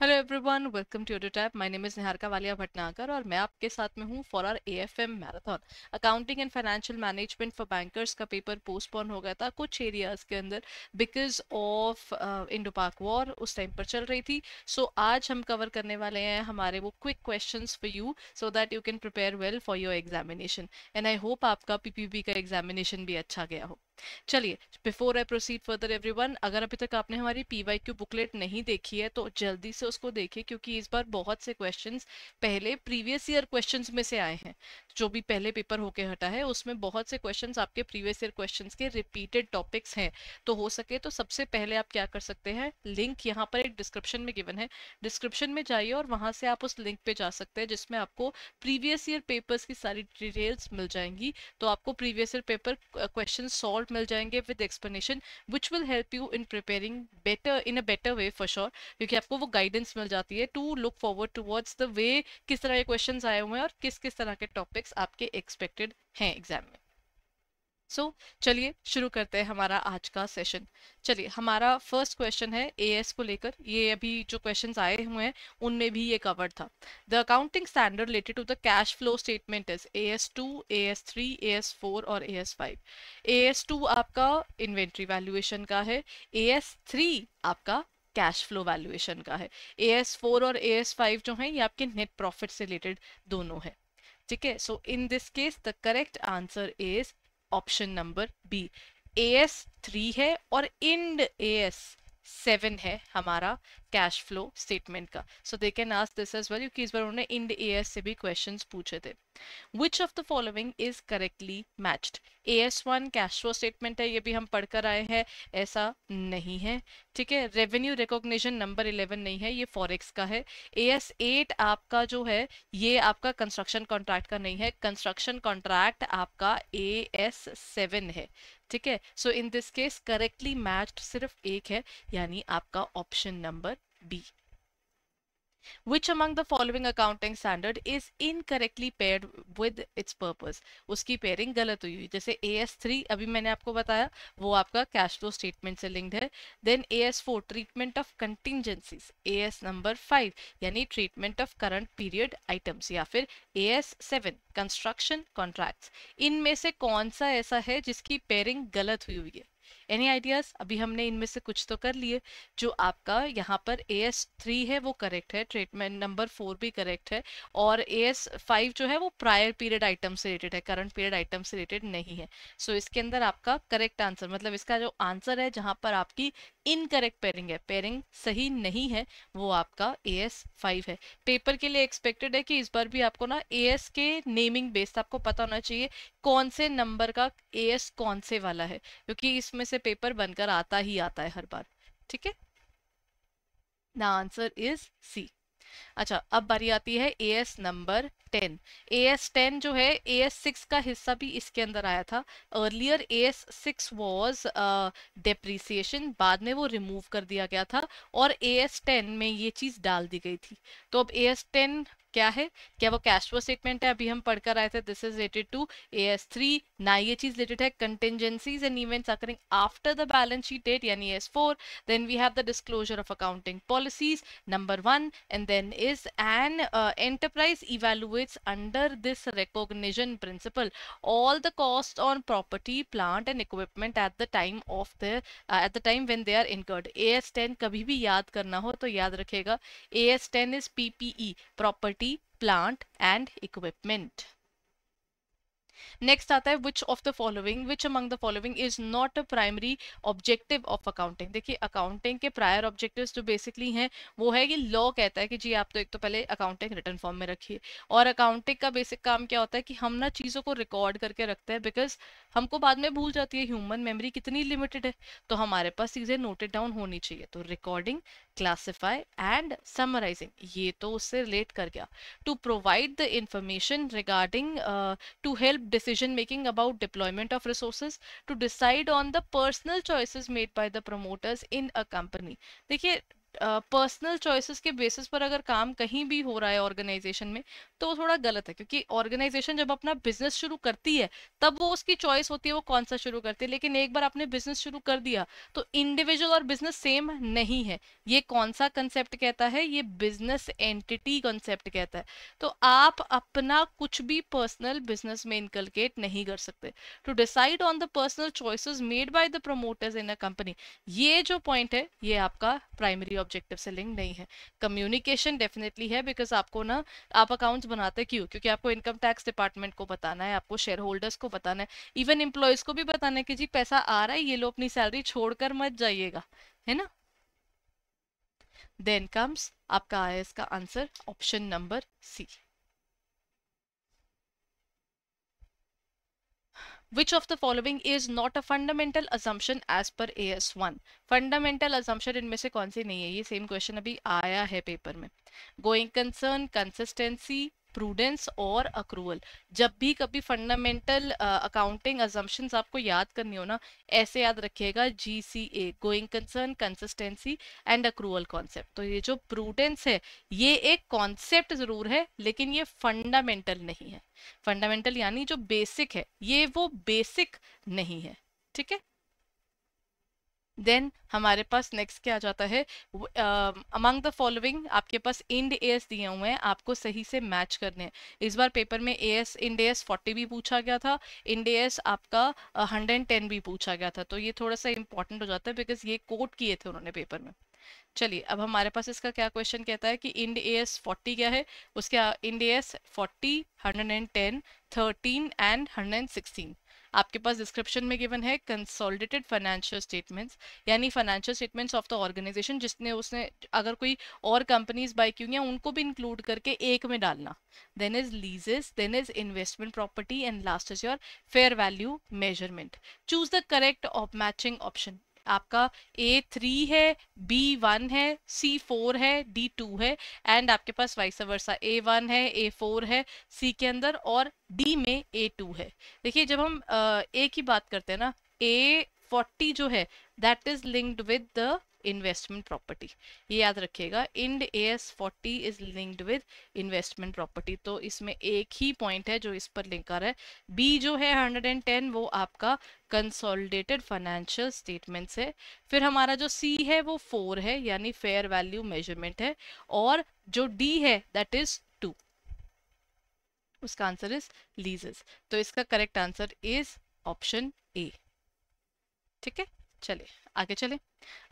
Hello everyone, welcome to audiotape. My name is Niharika Walia Bhatnagar और मैं आपके साथ में हूँ for our AFM marathon. Accounting and financial management for bankers का पेपर पोस्टपोन हो गया था कुछ एरियाज के अंदर because of Indo Pak war उस टाइम पर चल रही थी। सो आज हम कवर करने वाले हैं हमारे वो quick questions for you so that you can prepare well for your examination and I hope आपका पीपीबी का एग्जामिनेशन भी अच्छा गया हो। चलिए, before I proceed further everyone, अगर अभी तक आपने हमारी पीवाईक्यू बुकलेट नहीं देखी है तो जल्दी से उसको देखिए, क्योंकि इस बार बहुत से क्वेश्चंस पहले प्रीवियस ईयर क्वेश्चंस में से आए हैं। जो भी पहले पेपर होके हटा है उसमें बहुत से क्वेश्चंस आपके प्रीवियस ईयर क्वेश्चंस के रिपीटेड टॉपिक्स हैं। तो हो सके तो सबसे पहले आप क्या कर सकते हैं, लिंक यहाँ पर एक डिस्क्रिप्शन में गिवन है, डिस्क्रिप्शन में जाइए और वहां से आप उस लिंक पे जा सकते हैं जिसमें आपको प्रीवियस ईयर पेपर्स की सारी डिटेल्स मिल जाएंगी। तो आपको previous year paper question solve मिल जाएंगे with explanation which will help you in preparing better in a better way for sure, क्योंकि आपको वो गाइडेंस मिल जाती है to look forward towards the way किस तरह के क्वेश्चंस आए हुए हैं और किस किस तरह के टॉपिक्स आपके एक्सपेक्टेड हैं एग्जाम में। चलिए शुरू करते हैं हमारा आज का सेशन। चलिए, हमारा फर्स्ट क्वेश्चन है एएस को लेकर। ये अभी जो क्वेश्चंस आए हुए हैं उनमें भी ये कवर्ड था। The accounting standard related to the cash flow statement is AS2, AS3, AS4 और AS5। AS2 आपका इन्वेंट्री वैल्यूएशन का है, AS3 आपका कैश फ्लो वैल्यूएशन का है, AS4 और AS5 जो है ये आपके नेट प्रॉफिट से रिलेटेड दोनों है। ठीक है, so in this case the correct answer is option number B. AS3 है और इंड AS7 है हमारा कैश फ्लो स्टेटमेंट का। So they can ask this as well, क्योंकि इस बार उन्होंने इंड AS से भी क्वेश्चंस पूछे थे। विच of the following is correctly matched? AS1 cash flow statement है, ये भी हम पढ़कर आए हैं, ऐसा नहीं है। ठीक है, रेवेन्यू रिकॉग्निशन नंबर 11 नहीं है, ये फॉरेक्स का है। AS8 आपका जो है ये आपका कंस्ट्रक्शन कॉन्ट्रैक्ट का नहीं है, कंस्ट्रक्शन कॉन्ट्रैक्ट आपका AS7 है। ठीक है, so in this case correctly matched सिर्फ एक है, यानी आपका option number B. Which among the following accounting standard is incorrectly paired with its purpose? उसकी पेयरिंग गलत हुई हुई। जैसे AS3 अभी मैंने आपको बताया वो आपका कैश फ्लो स्टेटमेंट से लिंक्ड है। Then AS4 treatment of contingencies, AS number 5 यानी treatment of current period items, या फिर AS7 कंस्ट्रक्शन कॉन्ट्रैक्ट्स। इनमें से कौन सा ऐसा है जिसकी पेयरिंग गलत हुई हुई है? Any ideas? अभी हमने इनमें से कुछ तो कर लिए। जो आपका यहाँ पर AS3 है वो करेक्ट है, ट्रीटमेंट नंबर 4 भी करेक्ट है, और AS5 जो है वो प्रायर पीरियड आइटम से रिलेटेड है, करंट पीरियड आइटम से रिलेटेड नहीं है। सो इसके अंदर आपका करेक्ट आंसर, मतलब इसका जो आंसर है जहां पर आपकी इनकरेक्ट पेयरिंग है, पेयरिंग सही नहीं है, वो आपका AS5 है। पेपर के लिए एक्सपेक्टेड है कि इस बार भी आपको ना AS के नेमिंग बेस्ड आपको पता होना चाहिए कौन से नंबर का AS कौन से वाला है, क्योंकि इसमें से पेपर बनकर आता ही आता है हर बार। ठीक है, द आंसर इज सी। अच्छा, अब बारी आती है AS नंबर 10। AS10 जो है AS6 का हिस्सा भी इसके अंदर आया था। अर्लियर AS6 वॉज डेप्रिसिएशन, बाद में वो रिमूव कर दिया गया था और AS10 में ये चीज डाल दी गई थी। तो अब AS10 क्या है? क्या वो कैश फ्लो स्टेटमेंट है? अभी हम पढ़कर आए थे this is related to AS3 ना, ये चीज रिलेटेड है contingencies and events occurring after the balance sheet date यानी AS4। Then we have the disclosure of accounting policies number 1, and then is an enterprise evaluates under this recognition principle all the costs on property, plant and equipment at the time of their at the time when they are incurred। AS10 कभी भी याद करना हो तो याद रखेगा, AS10 is PPE, property, plant and equipment। Next आता है which of the following, which among the following is not a primary objective of accounting? देखिए, अकाउंटिंग के प्रायर ऑब्जेक्टिव्स जो बेसिकली हैं वो है कि लॉ कहता है कि जी आप तो एक तो पहले अकाउंटिंग रिटर्न फॉर्म में रखिए, और अकाउंटिंग का बेसिक काम क्या होता है कि हम ना चीज़ों को रिकॉर्ड करके रखते हैं, बिकॉज हमको बाद में भूल जाती है, ह्यूमन मेमोरी कितनी लिमिटेड है, तो हमारे पास चीज़ें नोटेड डाउन होनी चाहिए। तो रिकॉर्डिंग, क्लासिफाई एंड समराइजिंग, ये तो उससे रिलेट कर गया। To provide the information regarding to help decision making about deployment of resources, to decide on the personal choices made by the promoters in a company। देखिए, personal choices के basis पर अगर काम कहीं भी हो रहा है ऑर्गेनाइजेशन में, तो वो थोड़ा गलत है, क्योंकि ऑर्गेनाइजेशन जब अपना बिजनेस शुरू करती है तब वो उसकी चॉइस होती है वो कौन सा शुरू करती है, लेकिन एक बार आपने बिजनेस शुरू कर दिया तो इंडिविजुअल और बिजनेस सेम नहीं है। ये कौन सा कंसेप्ट कहता है? ये बिजनेस एंटिटी कंसेप्ट कहता है। तो आप अपना कुछ भी पर्सनल बिजनेस में इनकलकेट नहीं कर सकते। To decide on the personal choices made by the promoters in a company, ये जो पॉइंट है ये आपका प्राइमरी ऑब्जेक्टिव से लिंक नहीं है। कम्युनिकेशन डेफिनेटली है, बिकॉज आपको ना, आप अकाउंट्स बनाते क्यों? क्योंकि आपको इनकम टैक्स डिपार्टमेंट को बताना है, आपको शेयर होल्डर्स को बताना है, इवन एम्प्लॉयज को भी बताना है कि जी पैसा आ रहा है, ये लो अपनी सैलरी छोड़कर मत जाइएगा, है ना। देन कम्स आपका आया इसका answer option number C. Which of the following is not a fundamental assumption as per AS1? Fundamental assumption इनमें से कौन सी नहीं है? ये सेम क्वेश्चन अभी आया है पेपर में। गोइंग कंसर्न, कंसिस्टेंसी, प्रूडेंस और अक्रूवल। जब भी कभी फंडामेंटल अकाउंटिंग अजम्पशंस आपको याद करनी हो ना, ऐसे याद रखिएगा, GCA, going concern, consistency and accrual concept. तो ये जो प्रूडेंस है ये एक कॉन्सेप्ट जरूर है, लेकिन ये फंडामेंटल नहीं है। फंडामेंटल यानी जो बेसिक है, ये वो बेसिक नहीं है, ठीक है। देन हमारे पास नेक्स्ट क्या आ जाता है? अमंग द फॉलोइंग आपके पास इंड एएस दिए हुए हैं, आपको सही से मैच करने हैं। इस बार पेपर में एएस इंड एएस 40 भी पूछा गया था, इंड एएस आपका 110 भी पूछा गया था, तो ये थोड़ा सा इंपॉर्टेंट हो जाता है बिकॉज ये कोट किए थे उन्होंने पेपर में। चलिए अब हमारे पास इसका क्या क्वेश्चन कहता है कि इंड एएस 40 क्या है, उसके इंड एएस 40, 110, 13 एंड 116। आपके पास डिस्क्रिप्शन में गिवन है कंसोलिडेटेड फाइनेंशियल स्टेटमेंट्स, यानी financial statements of the organisation जिसने उसने अगर कोई और कंपनीज बाय की हैं उनको भी इंक्लूड करके एक में डालना। Then is leases, then is investment property and last is your fair value measurement. Choose the correct of matching option. आपका A3 है, B1 है, C4 है, D2 है, एंड आपके पास वाइस वर्सा A1 है, A4 है C के अंदर, और D में A2 है। देखिए जब हम A की बात करते हैं ना, A40 जो है that is linked with the investment property, ये याद रखिएगा, Ind AS40 is linked with investment property. तो इसमें एक ही पॉइंट है जो इस पर लिंक कर रहा है। B जो है 110 वो आपका कंसोलिडेटेड फाइनेंशियल स्टेटमेंट्स है। फिर हमारा जो C है वो 4 है, यानी फेयर वैल्यू मेजरमेंट है, और जो D है दैट इज 2, उसका आंसर इज लीजेस। तो इसका correct answer is option A, ठीक है। चलिए आगे चले।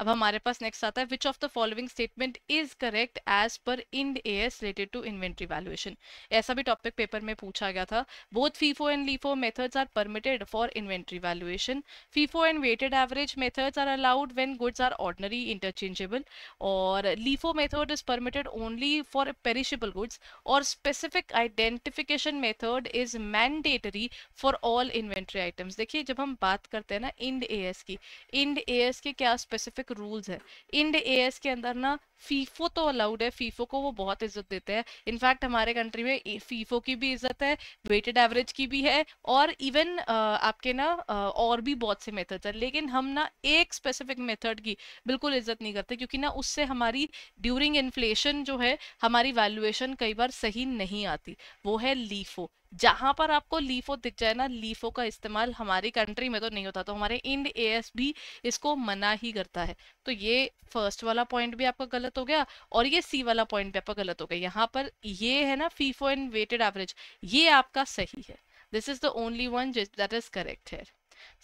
अब हमारे पास नेक्स्ट आता है which of the following statement is correct as per Ind AS related to inventory valuation. ऐसा भी टॉपिक पेपर में पूछा गया था। Both FIFO and LIFO methods are permitted for inventory valuation. FIFO and weighted average methods are allowed when goods are ordinary interchangeable, और LIFO method is permitted only for perishable goods, और specific identification method is mandatory for all inventory items. देखिए जब हम बात करते हैं ना Ind AS की, इंड एएस के क्या स्पेसिफिक रूल्स है। इंड एएस के अंदर ना फीफो तो अलाउड है, फीफो को वो बहुत इज्जत देते हैं। इनफैक्ट हमारे कंट्री में फीफो की भी इज्जत है, वेटेड एवरेज की भी है, और इवन आपके ना और भी बहुत से मेथड्स है, लेकिन हम ना एक स्पेसिफिक मेथड की बिल्कुल इज्जत नहीं करते, क्योंकि ना उससे हमारी ड्यूरिंग इन्फ्लेशन जो है हमारी वैल्यूएशन कई बार सही नहीं आती, वो है लीफो। जहां पर आपको लीफो दिख जाए ना, लीफो का इस्तेमाल हमारी कंट्री में तो नहीं होता, तो हमारे इंड एएस भी इसको मना ही करता है। तो ये फर्स्ट वाला पॉइंट भी आपका गलत हो गया, और ये सी वाला पॉइंट भी आपका गलत हो गया। यहाँ पर ये है ना फीफो एंड वेटेड एवरेज, ये आपका सही है। This is the only one that is correct है।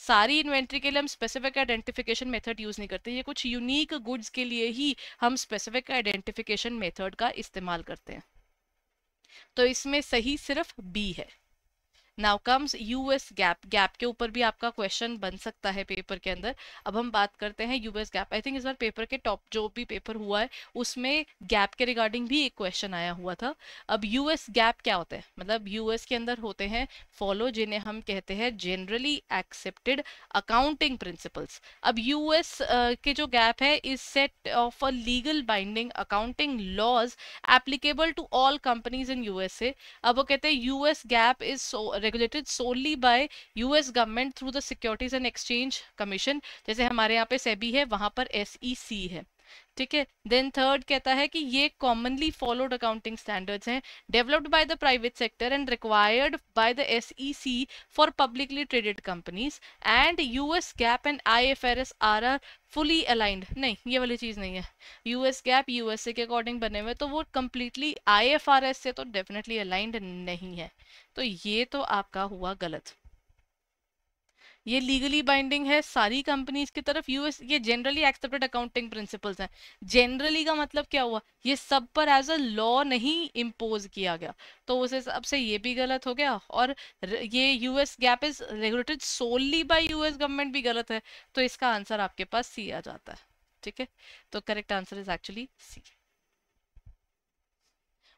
सारी इन्वेंट्री के लिए हम स्पेसिफिक आइडेंटिफिकेशन मेथड यूज नहीं करते, ये कुछ यूनिक गुड्स के लिए ही हम स्पेसिफिक आइडेंटिफिकेशन मेथड का इस्तेमाल करते हैं। तो इसमें सही सिर्फ बी है। Now comes US gap. Gap के ऊपर भी आपका क्वेश्चन बन सकता है पेपर के अंदर। अब हम बात करते हैं यूएस गैप। आई थिंक इस बार पेपर के टॉप जो भी पेपर हुआ है उसमें गैप के रिगार्डिंग भी एक क्वेश्चन आया हुआ था। अब यूएस गैप क्या होता है? मतलब यूएस के अंदर होते हैं फॉलो, जिन्हें हम कहते हैं जनरली एक्सेप्टेड अकाउंटिंग प्रिंसिपल्स। अब यूएस के जो गैप है is set of a legal binding accounting laws applicable to all companies in USA. अब वो कहते हैं US GAAP is regulated solely by US government through the securities and exchange commission. जैसे हमारे यहाँ पे सेबी है, वहां पर SEC है। ठीक है। देन थर्ड कहता है कि ये कॉमनली फॉलोड अकाउंटिंग स्टैंडर्ड्स हैं, developed by the private sector and required by the SEC for publicly traded companies, and US GAAP and IFRS are fully aligned. नहीं, ये वाली चीज नहीं है। यूएस गैप यूएसए के अकॉर्डिंग बने हुए, तो वो कंप्लीटली आईएफआरएस से तो डेफिनेटली अलाइंड नहीं है। तो ये तो आपका हुआ गलत। ये लीगली बाइंडिंग है सारी कंपनीज की तरफ। यूएस, ये जनरली एक्सेप्टेड अकाउंटिंग प्रिंसिपल्स हैं। जनरली का मतलब क्या हुआ, ये सब पर एज अ लॉ नहीं इम्पोज किया गया, तो उस हिसाब से ये भी गलत हो गया। और ये US GAAP is regulated solely by US government भी गलत है। तो इसका आंसर आपके पास सी आ जाता है। ठीक है, तो correct answer is actually see.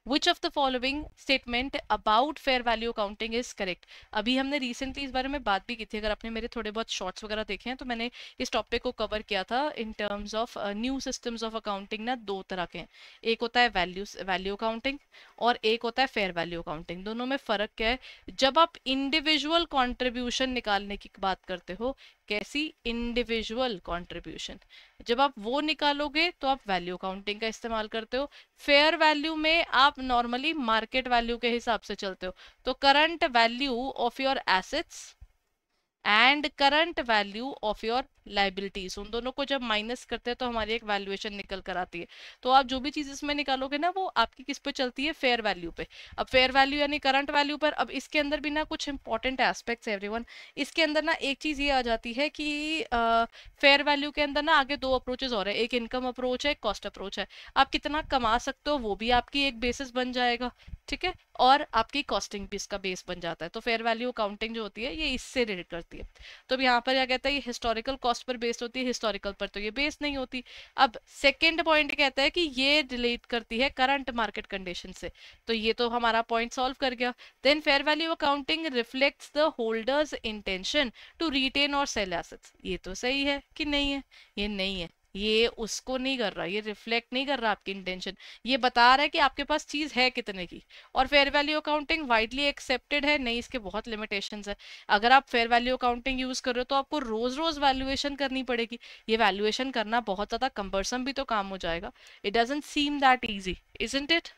Which of the following statement about fair value accounting is correct. अभी हमने रिसेंटली इस बारे में बात भी की थी, अगर आपने मेरे थोड़े बहुत शॉर्ट्स वगैरह देखे हैं तो मैंने इस टॉपिक को कवर किया था। In terms of new systems of accounting ना दो तरह के हैं, एक होता है वैल्यू अकाउंटिंग और एक होता है फेयर वैल्यू अकाउंटिंग। दोनों में फर्क क्या है, जब आप इंडिविजुअल कॉन्ट्रीब्यूशन निकालने की बात करते हो, कैसी इंडिविजुअल कॉन्ट्रीब्यूशन, जब आप वो निकालोगे तो आप वैल्यू अकाउंटिंग का इस्तेमाल करते हो। फेयर वैल्यू में आप नॉर्मली मार्केट वैल्यू के हिसाब से चलते हो। तो current value of your assets and current value of your liabilities, उन दोनों को जब माइनस करते हैं तो हमारी एक वैल्यूएशन निकल कर आती है। तो आप जो भी चीज इसमें निकालोगे ना, वो आपकी किस पे चलती है, फेयर वैल्यू पे। अब फेयर वैल्यू यानी करंट वैल्यू पर। अब इसके अंदर भी ना कुछ इंपॉर्टेंट एस्पेक्ट्स है एवरीवन। इसके अंदर ना एक चीज ये आ जाती है कि फेयर वैल्यू के अंदर ना आगे दो अप्रोचेस और है, एक इनकम अप्रोच है, एक कॉस्ट अप्रोच है। आप कितना कमा सकते हो वो भी आपकी एक बेसिस बन जाएगा। ठीक है, और आपकी कॉस्टिंग भी इसका बेस बन जाता है। तो फेयर वैल्यू अकाउंटिंग जो होती है ये इससे रिलेट करती है। तो अब यहाँ पर क्या कहता है, ये हिस्टोरिकल कॉस्ट पर बेस्ड होती है, हिस्टोरिकल पर तो ये बेस नहीं होती। अब सेकेंड पॉइंट कहता है कि ये रिलेट करती है करंट मार्केट कंडीशन से, तो ये तो हमारा पॉइंट सॉल्व कर गया। Then fair value accounting reflects the holder's intention to retain or sell assets. ये तो सही है कि नहीं है, ये नहीं है, ये उसको नहीं कर रहा, ये रिफ्लेक्ट नहीं कर रहा आपकी इंटेंशन, ये बता रहा है कि आपके पास चीज है कितने की। और fair value accounting widely accepted है नहीं, इसके बहुत लिमिटेशंस है। अगर आप फेयर वैल्यू अकाउंटिंग यूज कर रहे हो तो आपको रोज रोज वैल्यूएशन करनी पड़ेगी। ये वैल्यूएशन करना बहुत ज्यादा कंबरसम भी तो काम हो जाएगा। It doesn't seem that easy, isn't it.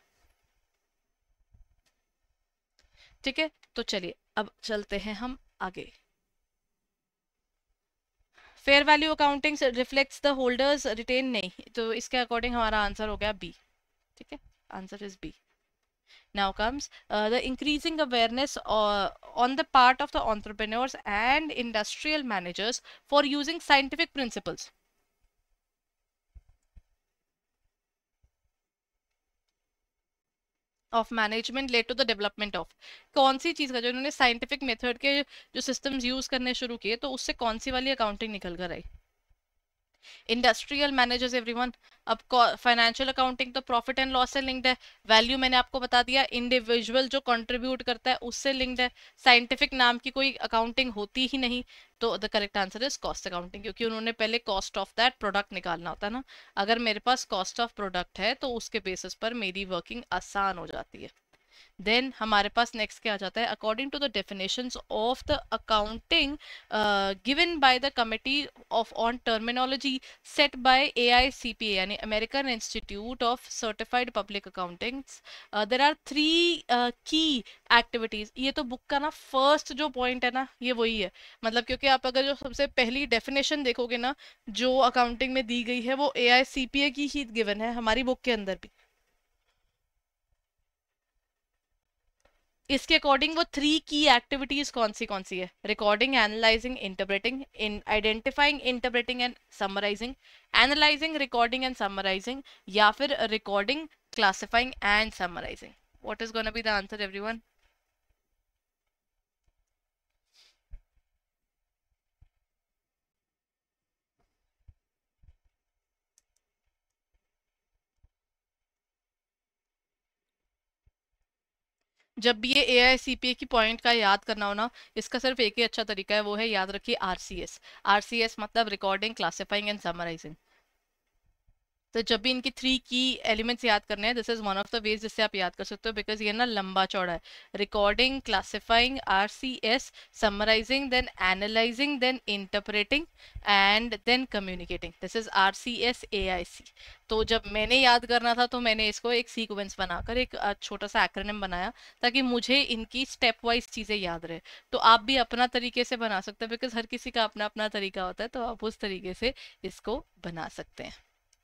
ठीक है, तो चलिए अब चलते हैं हम आगे। Fair value accounting reflects the holder's retain, नहीं, तो इसके अकॉर्डिंग हमारा आंसर हो गया बी। ठीक है, answer is B. Now comes the increasing awareness on the part of the entrepreneurs and industrial managers for using scientific principles of management led to the development of। कौन सी चीज का, जो इन्होंने साइंटिफिक मेथड के जो systems use करने शुरू किए, तो उससे कौन सी वाली अकाउंटिंग निकल कर आई, इंडस्ट्रियल मैनेजर्स एवरीवन। अब फाइनेंशियल अकाउंटिंग तो प्रॉफिट एंड लॉस से लिंक्ड है, वैल्यू मैंने आपको बता दिया इंडिविजुअल जो कंट्रीब्यूट करता है उससे लिंक्ड है, साइंटिफिक नाम की कोई अकाउंटिंग होती ही नहीं। तो the correct answer is cost accounting, क्योंकि उन्होंने पहले कॉस्ट ऑफ दैट प्रोडक्ट निकालना होता है ना। अगर मेरे पास कॉस्ट ऑफ प्रोडक्ट है तो उसके बेसिस पर मेरी वर्किंग आसान हो जाती है। देन हमारे पास नेक्स्ट क्या आ जाता है, according to the definitions of the accounting given by the committee of on terminology set by AICPA यानी American Institute of Certified Public Accountings, there are three की एक्टिविटीज। ये तो बुक का ना फर्स्ट जो पॉइंट है ना, ये वही है। मतलब क्योंकि आप अगर जो सबसे पहली डेफिनेशन देखोगे ना जो अकाउंटिंग में दी गई है, वो AICPA की ही गिवन है हमारी बुक के अंदर भी। इसके अकॉर्डिंग वो थ्री की एक्टिविटीज कौन सी है, recording, analysing, interpreting, in identifying, interpreting and summarising, analysing, recording and summarising, या फिर recording, classifying and summarising. What is gonna be the answer everyone. जब भी ये AICPA की पॉइंट का याद करना हो ना, इसका सिर्फ एक ही अच्छा तरीका है, वो है याद रखिए RCS। RCS मतलब रिकॉर्डिंग, क्लासिफाइंग एंड समराइजिंग। तो जब भी इनकी 3 की एलिमेंट्स याद करने हैं, this is one of the ways जिससे आप याद कर सकते हो, बिकॉज ये ना लंबा चौड़ा है। Recording, classifying, RCS, summarising, then analysing, then interpreting and then communicating, this is RCS AIC। तो जब मैंने याद करना था तो मैंने इसको एक सीक्वेंस बनाकर एक छोटा सा एक्रोनिम बनाया, ताकि मुझे इनकी स्टेप वाइज चीजें याद रहे। तो आप भी अपना तरीके से बना सकते हैं, बिकॉज हर किसी का अपना अपना तरीका होता है, तो आप उस तरीके से इसको बना सकते हैं।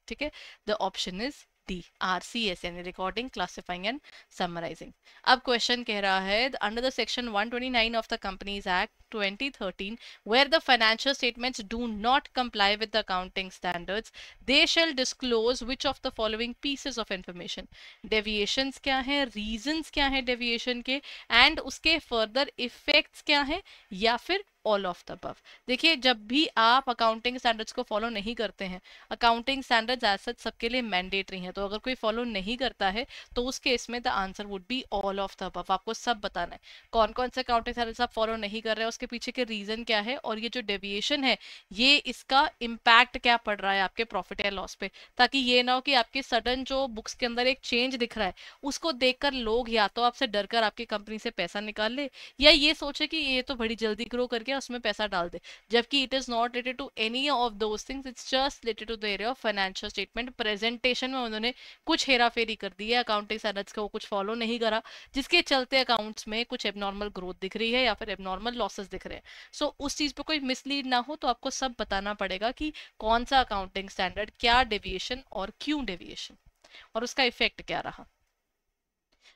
ठीक है, the option is D, RCS, यानी रिकॉर्डिंग, क्लासिफाइंग एंड समराइजिंग। अब क्वेश्चन कह रहा है, under the section 129 of the companies act 2013, where the financial statements do not comply with the accounting standards, they shall disclose which of the following pieces of information. Deviations क्या है, reasons क्या है deviation के, and उसके further effects क्या है, या फिर ऑल ऑफ द अबव। देखिए, जब भी आप अकाउंटिंग स्टैंडर्ड्स को फॉलो नहीं करते हैं, अकाउंटिंग स्टैंडर्ड्स एज सच सबके लिए मैंडेटरी हैं, तो अगर कोई फॉलो नहीं करता है तो उस केस में the answer would B all of the above. आपको सब बताना है कौन कौन से अकाउंटिंग स्टैंडर्ड्स आप फॉलो नहीं कर रहे हैं, उसके पीछे के रीजन क्या है, और ये जो डेविएशन है ये इसका इम्पैक्ट क्या पड़ रहा है आपके प्रॉफिट एंड लॉस पे, ताकि ये ना हो कि आपकी सडन जो बुक्स के अंदर एक चेंज दिख रहा है उसको देखकर लोग या तो आपसे डरकर आपकी कंपनी से पैसा निकाल ले, या ये सोचे कि ये तो बड़ी जल्दी ग्रो करके उसमें पैसा डाल दे, जबकि it is not related to any of those things, it's just related to the area of financial statement presentation में उन्होंने कुछ हेरा फेरी कर दी है, अकाउंटिंग स्टैंडर्ड्स का वो कुछ फॉलो नहीं करा, जिसके चलते अकाउंट्स में कुछ एबनॉर्मल ग्रोथ दिख रही है या फिर एबनॉर्मल लॉसेस दिख रहे हैं। सो उस चीज पे कोई मिसलीड ना हो, तो आपको सब बताना पड़ेगा कि कौन सा अकाउंटिंग स्टैंडर्ड, क्या डेविएशन और क्यों डेविएशन, और उसका इफेक्ट क्या रहा।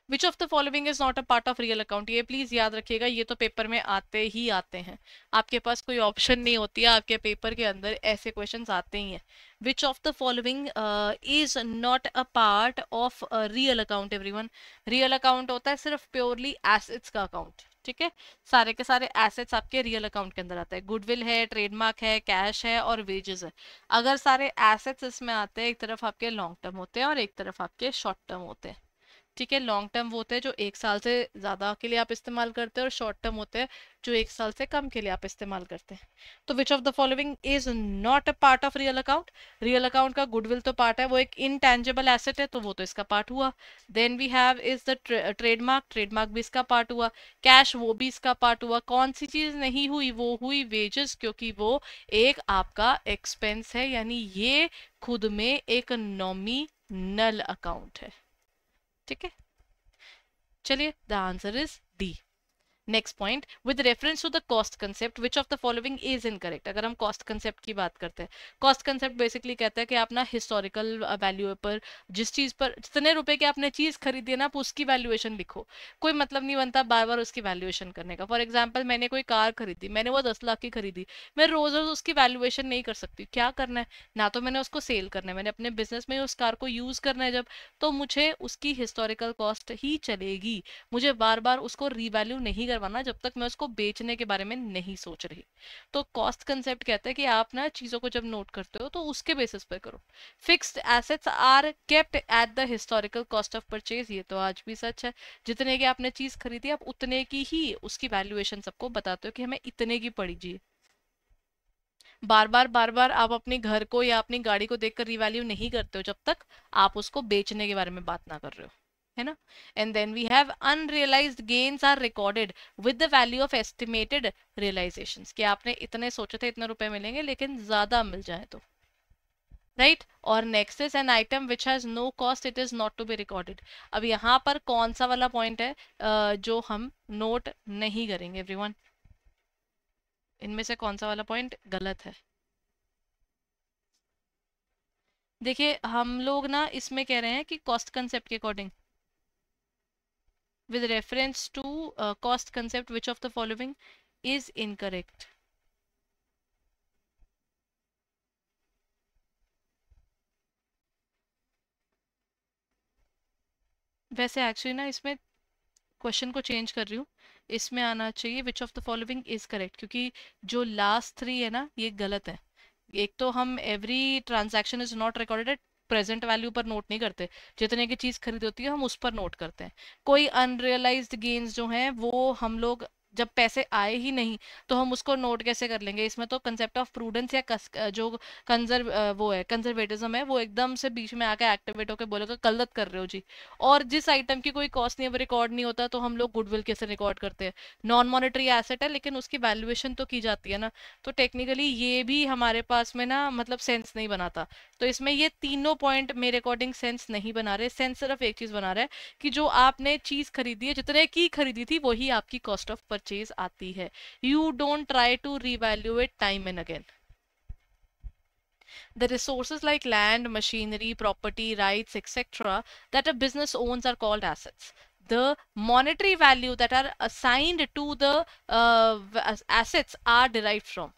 विच of the following is not a part of real account, ये प्लीज याद रखिएगा, ये तो पेपर में आते ही आते हैं, आपके पास कोई ऑप्शन नहीं होती है, आपके पेपर के अंदर ऐसे क्वेश्चंस आते ही हैं। विच of the following is not a part of real account, everyone. Real account होता है सिर्फ प्योरली एसेट्स का अकाउंट, ठीक है, सारे के सारे एसेट्स आपके रियल अकाउंट के अंदर आते हैं, गुडविल है, ट्रेडमार्क है, कैश है और वेजेस है। अगर सारे एसेट्स इसमें आते हैं, एक तरफ आपके लॉन्ग टर्म होते हैं और एक तरफ आपके शॉर्ट टर्म होते हैं। ठीक है, लॉन्ग टर्म वो होते हैं जो 1 साल से ज्यादा के लिए आप इस्तेमाल करते हैं, और शॉर्ट टर्म होते हैं जो 1 साल से कम के लिए आप इस्तेमाल करते हैं। तो which of the following is not a part of real account. Real account का गुडविल तो पार्ट है, वो एक इनटेंजिबल एसेट है, तो वो तो इसका पार्ट हुआ। Then we have is the trademark, trademark भी इसका पार्ट हुआ। कैश वो भी इसका पार्ट हुआ। कौन सी चीज नहीं हुई, वो हुई वेजेस, क्योंकि वो एक आपका एक्सपेंस है, यानी ये खुद में एक नॉमिनल अकाउंट है। ठीक है, चलिए, the answer is D. Next point, with reference to the cost concept which of the following is incorrect. अगर हम कॉस्ट कंसेप्ट की बात करते हैं, कॉस्ट कंसेप्ट बेसिकली कहता है कि आप ना हिस्टोरिकल वैल्यू पर, जिस चीज पर जितने रुपए की आपने चीज खरीदी है ना, आप उसकी वैल्यूएशन लिखो। कोई मतलब नहीं बनता बार बार उसकी वैल्यूएशन करने का। फॉर एग्जाम्पल, मैंने कोई कार खरीदी, मैंने वो 10 लाख की खरीदी, मैं रोज रोज उसकी वैल्यूएशन नहीं कर सकती। क्या करना है, ना तो मैंने उसको सेल करना है, मैंने अपने बिजनेस में उस कार को यूज करना है जब, तो मुझे उसकी हिस्टोरिकल कॉस्ट ही चलेगी। मुझे बार बार उसको रीवैल्यू नहीं करवाना जब तक मैं उसको बेचने के बारे में नहीं सोच रही। तो कॉस्ट कंसेप्ट कहता है कि आप ना चीजों को जब नोट करते हो तो उसके बेसिस पर करो। Fixed assets are kept at the historical cost of purchase, ये तो आज भी सच है। जितने की आपने चीज खरीदी, आप उतने की ही उसकी वैल्यूएशन सबको बताते हो कि हमें इतने की पड़ी जी। बार बार आप अपने घर को या अपनी गाड़ी को देखकर रिवैल्यू नहीं करते हो जब तक आप उसको बेचने के बारे में बात ना कर रहे हो, है ना। And then we have unrealised gains are recorded with the value of estimated realisations, कि आपने इतने सोचे थे इतने रुपए मिलेंगे लेकिन ज्यादा मिल जाए तो, राइट। और next is an item which has no cost, it is not to be recorded. अब यहाँ पर कौन सा वाला पॉइंट है जो हम नोट नहीं करेंगे एवरीवन, इनमें से कौन सा वाला पॉइंट गलत है। देखिए, हम लोग ना इसमें कह रहे हैं कि कॉस्ट कंसेप्ट के according, with reference to cost concept which of the following is incorrect। वैसे एक्चुअली ना इसमें क्वेश्चन को चेंज कर रही हूँ, इसमें आना चाहिए विच of the following is correct, क्योंकि जो लास्ट 3 है ना ये गलत है। एक तो हम every transaction is not recorded present value पर नोट नहीं करते, जितने की चीज खरीदी होती है हम उस पर नोट करते हैं। कोई अनरियलाइज्ड गेन्स जो हैं वो हम लोग जब पैसे आए ही नहीं तो हम उसको नोट कैसे कर लेंगे? इसमें तो कंसेप्ट ऑफ प्रूडेंस या जो वो है कंजर्वेटिज्म है, वो एकदम से बीच में आके एक्टिवेट होकर बोलेगा गलत कर रहे हो जी। और जिस आइटम की कोई कॉस्ट नहीं रिकॉर्ड नहीं होता तो हम लोग गुडविल कैसे रिकॉर्ड करते हैं? नॉन मॉनेटरी एसेट है लेकिन उसकी वैल्यूएशन तो की जाती है ना। तो टेक्निकली ये भी हमारे पास में ना मतलब सेंस नहीं बनाता। तो इसमें ये तीनों पॉइंट मेरे अकॉर्डिंग सेंस नहीं बना रहे। सेंस सिर्फ एक चीज बना रहा है कि जो आपने चीज खरीदी है जितने की खरीदी थी वही आपकी कॉस्ट ऑफ परचेज आती है। You don't try to revaluate time and again. The resources like land, machinery, property, rights, etc., that a business owns are called assets. The monetary value that are assigned to the assets are derived from,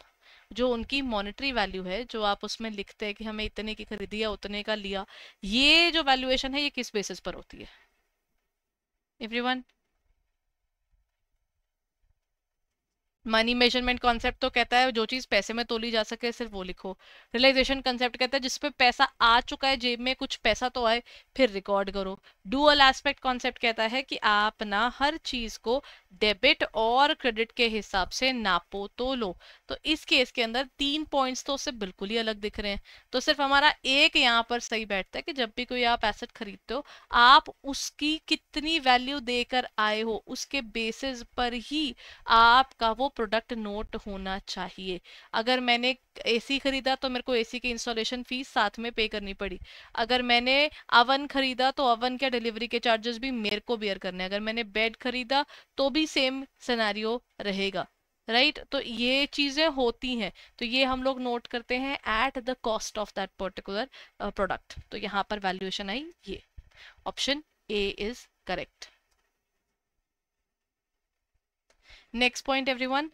जो उनकी monetary value है, जो आप उसमें लिखते हैं कि हमें इतने की खरीदी या उतने का लिया, ये जो वैल्यूएशन है ये किस बेसिस पर होती है? एवरीवन, मनी मेजरमेंट कॉन्सेप्ट तो कहता है जो चीज पैसे में तोली जा सके सिर्फ वो लिखो। रियलाइजेशन कॉन्सेप्ट कहता है जिसपे पैसा आ चुका है जेब में, कुछ पैसा तो आए, फिर रिकॉर्ड करो। डुअल एस्पेक्ट कॉन्सेप्ट कहता है कि आप ना हर चीज को डेबिट और क्रेडिट के हिसाब से नापो तो लो। तो इस केस के अंदर 3 पॉइंट्स तो उससे बिल्कुल ही अलग दिख रहे हैं। तो सिर्फ हमारा एक यहाँ पर सही बैठता है कि जब भी कोई आप एसेट खरीदते हो, आप उसकी कितनी वैल्यू देकर आए हो उसके बेसिस पर ही आपका वो प्रोडक्ट नोट होना चाहिए। अगर मैंने एसी खरीदा तो मेरे को एसी की इंस्टॉलेशन फीस साथ में पे करनी पड़ी। अगर मैंने अवन खरीदा तो अवन के डिलीवरी के चार्जेस भी मेरे को बेयर करने। अगर मैंने बेड खरीदा तो भी सेम सिनेरियो रहेगा। राइट तो ये चीजें होती हैं। तो ये हम लोग नोट करते हैं at the cost of that particular product. तो यहाँ पर वैल्यूएशन आई ये। Option A is correct. Next point, everyone.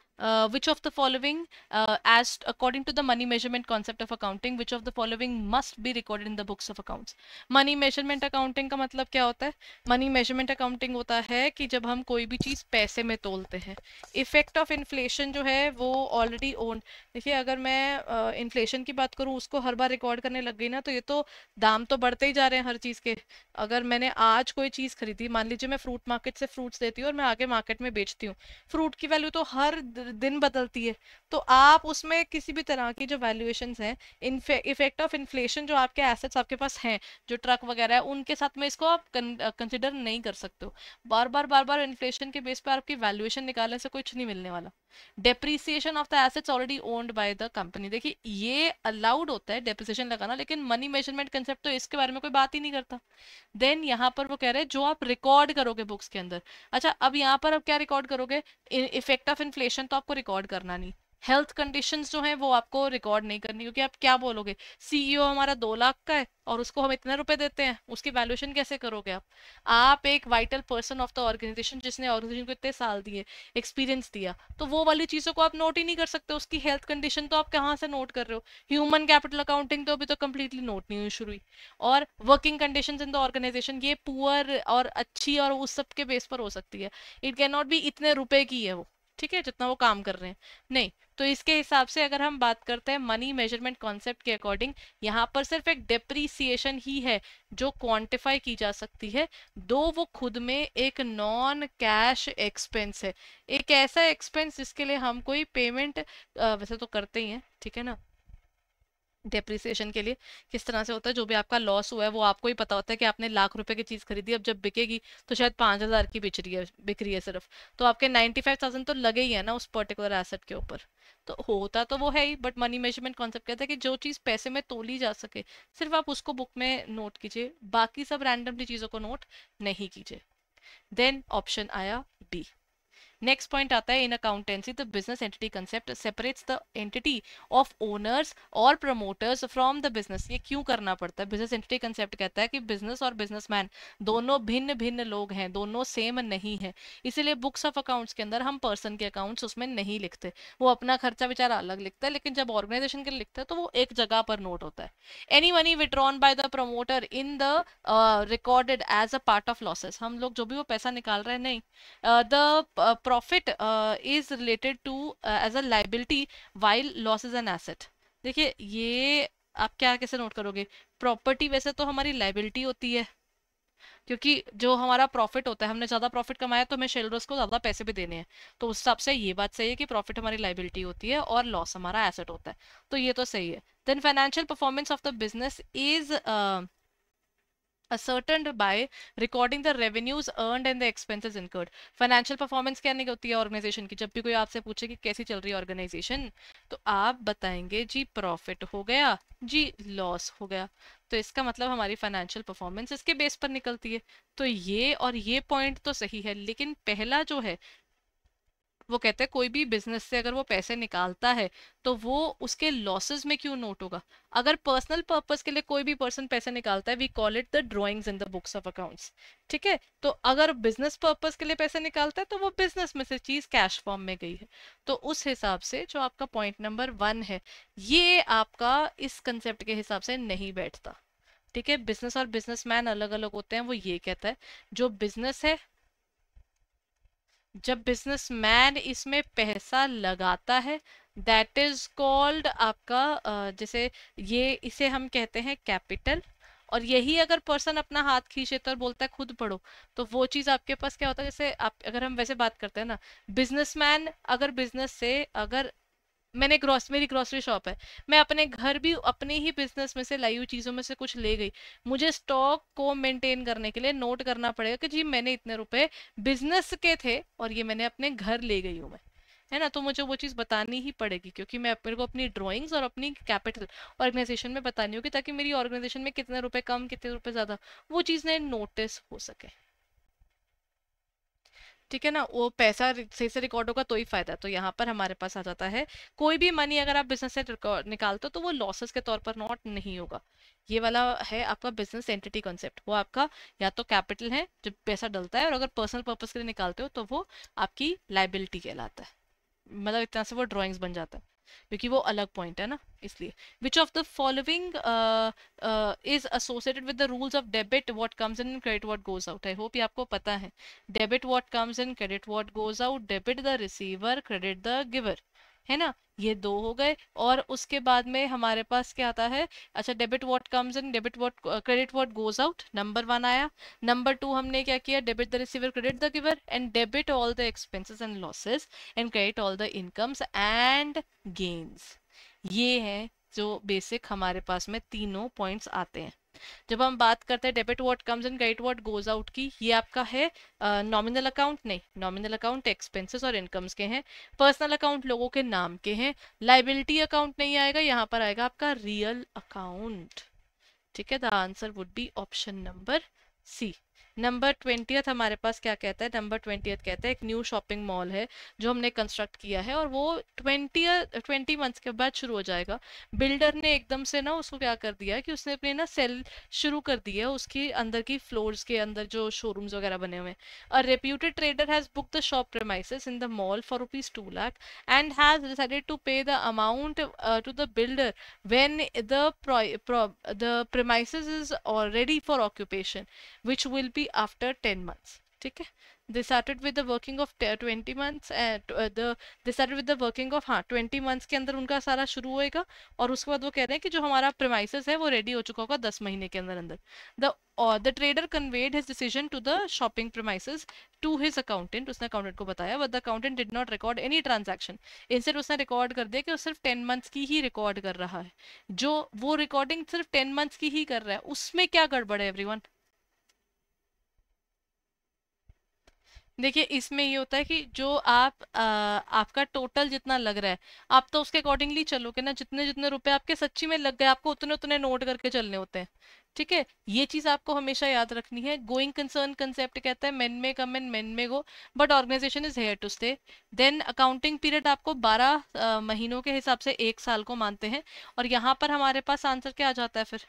Which of the following, as according to the money measurement concept of accounting, which of the following must be recorded in the books of accounts? Money measurement accounting का मतलब क्या होता है? Money measurement accounting होता है कि जब हम कोई भी चीज पैसे में तोलते हैं। इफेक्ट ऑफ इन्फ्लेशन जो है वो ऑलरेडी ओन। देखिए अगर मैं इन्फ्लेशन की बात करूँ उसको हर बार रिकॉर्ड करने लग गई ना तो ये तो दाम तो बढ़ते ही जा रहे हैं हर चीज के। अगर मैंने आज कोई चीज खरीदी, मान लीजिए मैं फ्रूट मार्केट से फ्रूट्स लेती हूँ और मैं आगे मार्केट में बेचती हूँ, फ्रूट की वैल्यू तो हर दिन बदलती है। तो आप उसमें किसी भी तरह की जो वैल्यूएशंस हैं, इफेक्ट ऑफ इन्फ्लेशन जो आपके एसेट्स आपके पास हैं, जो ट्रक वगैरह है उनके साथ में इसको आप कंसिडर नहीं कर सकते हो। बार बार इन्फ्लेशन के बेस पर आपकी वैल्यूएशन निकालने से कुछ नहीं मिलने वाला। Depreciation of the assets already owned by the company, देखिए ये अलाउड होता है डेप्रीसिएशन लगाना, लेकिन मनी मेजरमेंट कंसेप्ट तो इसके बारे में कोई बात ही नहीं करता। देन यहाँ पर वो कह रहे हैं जो आप रिकॉर्ड करोगे बुक्स के अंदर। अच्छा अब यहाँ पर अब क्या रिकॉर्ड करोगे? इफेक्ट ऑफ इन्फ्लेशन तो आपको रिकॉर्ड करना नहीं। हेल्थ कंडीशंस जो है वो आपको रिकॉर्ड नहीं करनी, क्योंकि आप क्या बोलोगे सीईओ हमारा 2 लाख का है और उसको हम इतने रुपए देते हैं, उसकी वैल्यूएशन कैसे करोगे आप एक vital person of the organisation जिसने ऑर्गेनाइजेशन को इतने साल दिए, एक्सपीरियंस दिया, तो वो वाली चीजों को आप नोट ही नहीं कर सकते। उसकी हेल्थ कंडीशन तो आप कहाँ से नोट कर रहे हो? ह्यूमन कैपिटल अकाउंटिंग तो अभी तो कंप्लीटली नोट नहीं हुई शुरू हुई। और working conditions in the organisation ये पुअर और अच्छी और उस सब के बेस पर हो सकती है। इट कैन नॉट बी इतने रुपए की है वो, ठीक है, जितना वो काम कर रहे हैं, नहीं। तो इसके हिसाब से अगर हम बात करते हैं मनी मेजरमेंट कॉन्सेप्ट के अकॉर्डिंग, यहाँ पर सिर्फ एक डेप्रीसिएशन ही है जो क्वांटिफाई की जा सकती है, दो वो खुद में एक नॉन कैश एक्सपेंस है। एक ऐसा एक्सपेंस जिसके लिए हम कोई पेमेंट वैसे तो करते ही हैं, ठीक है ना। डेप्रिसिएशन के लिए किस तरह से होता है, जो भी आपका लॉस हुआ है वो आपको ही पता होता है कि आपने लाख रुपए की चीज खरीदी, अब जब बिकेगी तो शायद 5,000 की बिक रही है सिर्फ, तो आपके 95,000 तो लगे ही है ना उस पर्टिकुलर एसेट के ऊपर। तो होता तो वो है ही, बट मनी मेजरमेंट कॉन्सेप्ट कहता है कि जो चीज पैसे में तोली जा सके सिर्फ आप उसको बुक में नोट कीजिए, बाकी सब रैंडमली चीजों को नोट नहीं कीजिए। देन ऑप्शन आया बी। नेक्स्ट पॉइंट आता है in accountancy the business entity concept separates the entity of owners और प्रमोटर्स फ्रॉम द बिजनेस। ये क्यों करना पड़ता है? बिजनेस एंटिटी कंसेप्ट कहता है कि बिजनेस और बिजनेसमैन दोनों भिन्न भिन्न लोग हैं, दोनों सेम नहीं है। इसीलिए बुक्स ऑफ अकाउंट्स के अंदर हम पर्सन के अकाउंट्स उसमें नहीं लिखते, वो अपना खर्चा बेचारा अलग लिखता है, लेकिन जब ऑर्गेनाइजेशन के लिए लिखता है तो वो एक जगह पर नोट होता है। Any money withdrawn by the promoter in the recorded as a part of losses, हम लोग जो भी वो पैसा निकाल रहे हैं, नहीं, the profit is related to as a liability while loss is an asset। देखिए ये आप क्या कैसे नोट करोगे? प्रॉपर्टी वैसे तो हमारी लाइबिलिटी होती है, क्योंकि जो हमारा प्रॉफिट होता है, हमने ज्यादा प्रॉफिट कमाया तो हमें शेयरहोल्डर्स को ज्यादा पैसे भी देने हैं, तो उस हिसाब से ये बात सही है कि प्रॉफिट हमारी लाइबिलिटी होती है और लॉस हमारा एसेट होता है, तो ये तो सही है। Then financial performance of the business is ascertained by recording the revenues earned and the expenses incurred। Financial performance क्या नहीं होती है ऑर्गेनाइजेशन की? जब भी कोई आपसे पूछे कि कैसी चल रही है ऑर्गेनाइजेशन, तो आप बताएंगे जी प्रॉफिट हो गया, जी लॉस हो गया, तो इसका मतलब हमारी फाइनेंशियल परफॉर्मेंस इसके बेस पर निकलती है। तो ये और ये पॉइंट तो सही है, लेकिन पहला जो है वो कहते हैं कोई भी बिजनेस से अगर वो पैसे निकालता है तो वो उसके लॉसेस में क्यों नोट होगा? अगर पर्सनल पर्पस के लिए कोई भी पर्सन पैसे निकालता है, we call it the drawings in the books of accounts, ठीक है। तो अगर बिजनेस पर्पस के लिए पैसे निकालता है तो वो बिजनेस में से चीज कैश फॉर्म में गई है। तो उस हिसाब से जो आपका पॉइंट नंबर 1 है, ये आपका इस कंसेप्ट के हिसाब से नहीं बैठता, ठीक है। बिजनेस और बिजनेसमैन अलग अलग होते हैं, वो ये कहता है जो बिजनेस है, जब बिजनेसमैन इसमें पैसा लगाता है, दैट इज कॉल्ड आपका जैसे ये इसे हम कहते हैं कैपिटल। और यही अगर पर्सन अपना हाथ खींचे तो और बोलता है खुद पढ़ो, तो वो चीज आपके पास क्या होता है? जैसे आप अगर हम वैसे बात करते हैं ना, बिजनेसमैन अगर बिजनेस से अगर मेरी ग्रोसरी शॉप है, मैं अपने घर भी अपने ही बिजनेस में से लाई हुई चीजों में से कुछ ले गई, मुझे स्टॉक को मेंटेन करने के लिए नोट करना पड़ेगा कि जी मैंने इतने रुपए बिजनेस के थे और ये मैंने अपने घर ले गई हूँ मैं, है ना। तो मुझे वो चीज बतानी ही पड़ेगी, क्योंकि मैं मेरे को अपनी ड्राइंग्स और अपनी कैपिटल ऑर्गेनाइजेशन में बतानी होगी, ताकि मेरी ऑर्गेनाइजेशन में कितने रुपए कम कितने रुपए ज्यादा वो चीज ने नोटिस हो सके, ठीक है ना। वो पैसा सही से रिकॉर्ड होगा तो ही फायदा। तो यहाँ पर हमारे पास आ जाता है कोई भी मनी अगर आप बिजनेस से निकालते हो तो वो लॉसेस के तौर पर नोट नहीं होगा। ये वाला है आपका बिजनेस एंटिटी कॉन्सेप्ट, वो आपका या तो कैपिटल है जब पैसा डलता है, और अगर पर्सनल पर्पज के लिए निकालते हो तो वो आपकी लाइबिलिटी कहलाता है। मतलब एक तरह से वो ड्राइंग्स बन जाता है, क्योंकि वो अलग पॉइंट है ना, इसलिए। विच of the following is associated with the rules of debit what comes in, credit what goes out? I hope ये आपको पता है। Debit what comes in, credit what goes out, debit the receiver, credit the giver, है ना। ये दो हो गए। और उसके बाद में हमारे पास क्या आता है? अच्छा, debit what comes in, debit what, credit what goes out, number 1 आया। नंबर 2 हमने क्या किया? Debit the receiver, credit the giver, and debit all the expenses and losses and credit all the incomes and gains. ये है जो basic हमारे पास में तीनों पॉइंट्स आते हैं। जब हम बात करते हैं debit what comes in, credit what goes out की, ये आपका है नॉमिनल अकाउंट। नहीं, नॉमिनल अकाउंट एक्सपेंसेस और इनकम्स के हैं, पर्सनल अकाउंट लोगों के नाम के हैं, लाइबिलिटी अकाउंट नहीं आएगा, यहाँ पर आएगा आपका रियल अकाउंट, ठीक है। The answer would be option number C. Number 20th हमारे पास क्या कहता है? नंबर 20th कहता है एक न्यू शॉपिंग मॉल है जो हमने कंस्ट्रक्ट किया है, और वो 20 मंथ्स के बाद शुरू हो जाएगा। बिल्डर ने एकदम से ना उसको क्या कर दिया है कि उसने अपने ना सेल शुरू कर दी है उसकी अंदर की फ्लोर्स के अंदर जो शोरूम्स वगैरह बने हुए हैं। A reputed trader has book the shop premises in the mall for ₹2 lakh and has decided to pay the amount to the builder when the premises is already for occupation, which will be after 10 months, ठीक है। they started with the working of 20 months and they started with the working of, हाँ, 20 months के अंदर उनका सारा शुरू होएगा, और उसके बाद वो कह रहे हैं कि जो हमारा premises है वो रेडी हो चुका होगा 10 महीने के अंदर अंदर। the trader conveyed his decision to the shopping premises to his accountant, उसने अकाउंटेंट को बताया, but the accountant did not record any transaction। Instead उसने रिकॉर्ड कर दिया कि वो सिर्फ 10 मंथ्स की ही रिकॉर्ड कर रहा है। जो वो रिकॉर्डिंग सिर्फ 10 मंथ्स की ही कर रहा है, उसमें क्या गड़बड़ है एवरीवन? देखिए, इसमें ये होता है कि जो आपका टोटल जितना लग रहा है, आप तो उसके अकॉर्डिंगली चलोगे ना, जितने जितने रुपए आपके सच्ची में लग गए आपको उतने उतने नोट करके चलने होते हैं, ठीक है। ये चीज आपको हमेशा याद रखनी है। गोइंग कंसर्न कंसेप्ट कहता है मेन में कम and men may go, but organisation is here to stay. Then accounting period आपको 12 महीनों के हिसाब से 1 साल को मानते हैं। और यहाँ पर हमारे पास आंसर क्या आ जाता है फिर?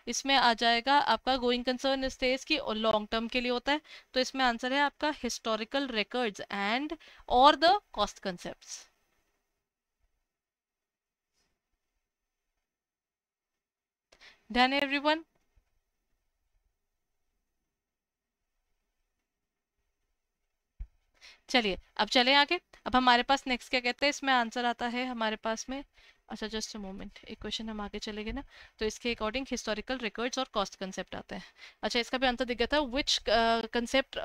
इसमें आ जाएगा आपका गोइंग कंसर्न स्टेज की और लॉन्ग टर्म के लिए होता है। तो इसमें आंसर है आपका हिस्टोरिकल रिकॉर्ड्स एंड और the cost concepts. Done everyone? चलिए अब चले आगे। अब हमारे पास नेक्स्ट क्या कहते हैं, इसमें आंसर आता है हमारे पास में अच्छा जस्ट अ मोमेंट, एक क्वेश्चन हम आगे चलेंगे ना, तो इसके अकॉर्डिंग हिस्टोरिकल रिकॉर्ड्स और कॉस्ट कंसेप्ट आता है। अच्छा इसका भी आंसर दिख गया था, which concept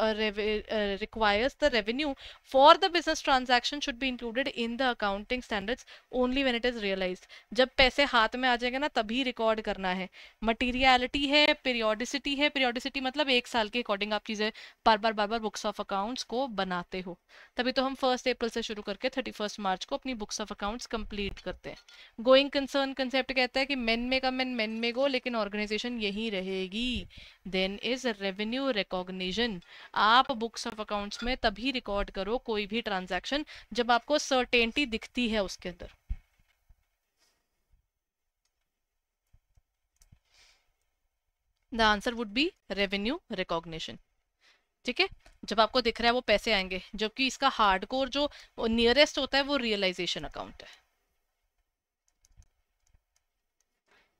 requires the revenue for the business transaction should be included in the accounting standards only when it is realised. जब पैसे हाथ में आ जाएंगे ना तभी रिकॉर्ड करना है। मटीरियलिटी है, पीरियोडिसिटी है, पीरियोडिसिटी मतलब एक साल के अकॉर्डिंग आप चीजें बार बार बुक्स ऑफ अकाउंट्स को बनाते हो, तभी तो हम 1 अप्रैल से शुरू करके 31 मार्च को अपनी बुक्स ऑफ अकाउंट्स कंप्लीट करते हैं। गोइंग कंसर्न कंसेप्ट कहता है कि मेन में का मेन में गो, लेकिन ऑर्गेनाइजेशन यही रहेगी। Then is revenue recognition. आप बुक्स ऑफ अकाउंट्स में तभी रिकॉर्ड करो कोई भी ट्रांजैक्शन जब आपको सर्टेनिटी दिखती है उसके अंदर। The answer would B revenue recognition. ठीक है, जब आपको दिख रहा है वो पैसे आएंगे, जबकि इसका हार्डकोर जो नियरेस्ट होता है वो रियलाइजेशन अकाउंट है।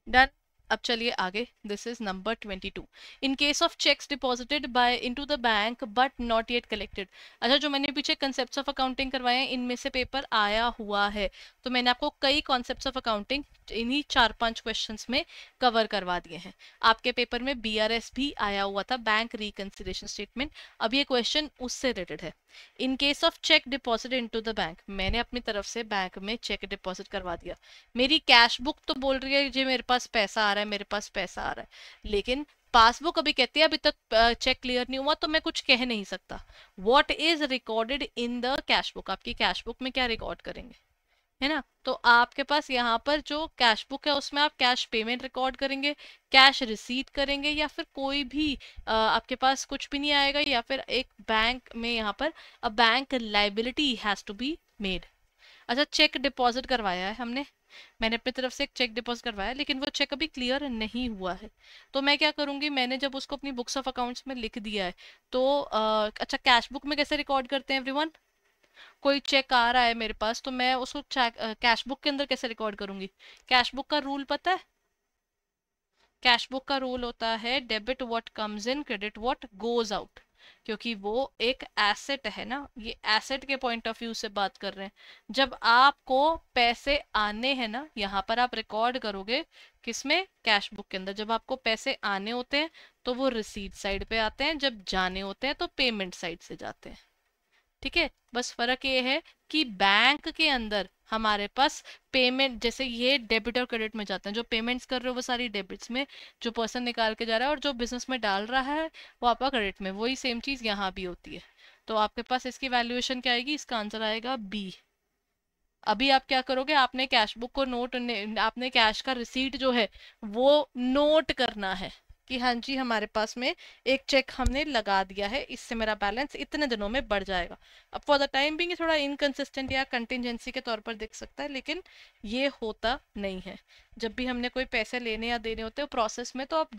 डन। अब चलिए आगे, this is number 22। In case of checks deposited bye into the bank but not yet collected. अच्छा जो मैंने पीछे कंसेप्ट्स ऑफ अकाउंटिंग करवाए हैं इनमें से पेपर आया हुआ है, तो मैंने आपको कई कॉन्सेप्ट्स ऑफ अकाउंटिंग इन्हीं 4-5 क्वेश्चंस में कवर करवा दिए हैं। आपके पेपर में बीआरएस भी आया हुआ था, बैंक रिकंसिलिएशन स्टेटमेंट। अब ये क्वेश्चन उससे रिलेटेड है। In case of cheque deposit into the bank, मैंने अपनी तरफ से बैंक में चेक डिपॉजिट करवा दिया। मेरी कैश बुक तो बोल रही है जी मेरे पास पैसा आ रहा है, मेरे पास पैसा आ रहा है, लेकिन पासबुक अभी कहती है अभी तक चेक क्लियर नहीं हुआ, तो मैं कुछ कह नहीं सकता। What is recorded in the cash book, आपकी कैश बुक में क्या रिकॉर्ड करेंगे, है ना। तो आपके पास यहाँ पर जो कैश बुक है उसमें आप कैश पेमेंट रिकॉर्ड करेंगे, कैश रिसीट करेंगे, या फिर कोई भी आपके पास कुछ भी नहीं आएगा, या फिर एक बैंक में यहाँ पर a bank liability has to be made. अच्छा चेक डिपॉजिट करवाया है हमने, मैंने अपनी तरफ से एक चेक डिपॉजिट करवाया, लेकिन वो चेक अभी क्लियर नहीं हुआ है, तो मैं क्या करूंगी, मैंने जब उसको अपनी बुक्स ऑफ अकाउंट्स में लिख दिया है तो अच्छा कैश बुक में कैसे रिकॉर्ड करते हैं एवरीवन, कोई चेक आ रहा है मेरे पास तो मैं उसको कैश बुक के अंदर कैसे रिकॉर्ड करूंगी। कैश बुक का रूल पता है, कैश बुक का रूल होता है debit what comes in, credit what goes out. क्योंकि वो एक एसेट है ना, ये एसेट के पॉइंट ऑफ व्यू से बात कर रहे हैं। जब आपको पैसे आने हैं ना, यहाँ पर आप रिकॉर्ड करोगे किसमें, कैश बुक के अंदर। जब आपको पैसे आने होते हैं तो वो रिसीट साइड पे आते हैं, जब जाने होते हैं तो पेमेंट साइड से जाते हैं। ठीक है, बस फर्क ये है कि बैंक के अंदर हमारे पास पेमेंट, जैसे ये डेबिट और क्रेडिट में जाते हैं, जो पेमेंट्स कर रहे हो वो सारी डेबिट्स में, जो पर्सन निकाल के जा रहा है और जो बिजनेस में डाल रहा है वो आपका क्रेडिट में। वही सेम चीज यहाँ भी होती है। तो आपके पास इसकी वैल्यूएशन क्या आएगी, इसका आंसर आएगा बी। अभी आप क्या करोगे, आपने कैश बुक को आपने कैश का रिसीट जो है वो नोट करना है कि हाँ जी हमारे पास में एक चेक हमने लगा दिया है, इससे मेरा बैलेंस इतने दिनों में बढ़ जाएगा। अब फॉर द टाइम बिंग थोड़ा इनकंसिस्टेंट या कंटिजेंसी के तौर पर दिख सकता है, लेकिन ये होता नहीं है। जब भी हमने कोई पैसे लेने या देने होते हो प्रोसेस में, तो आप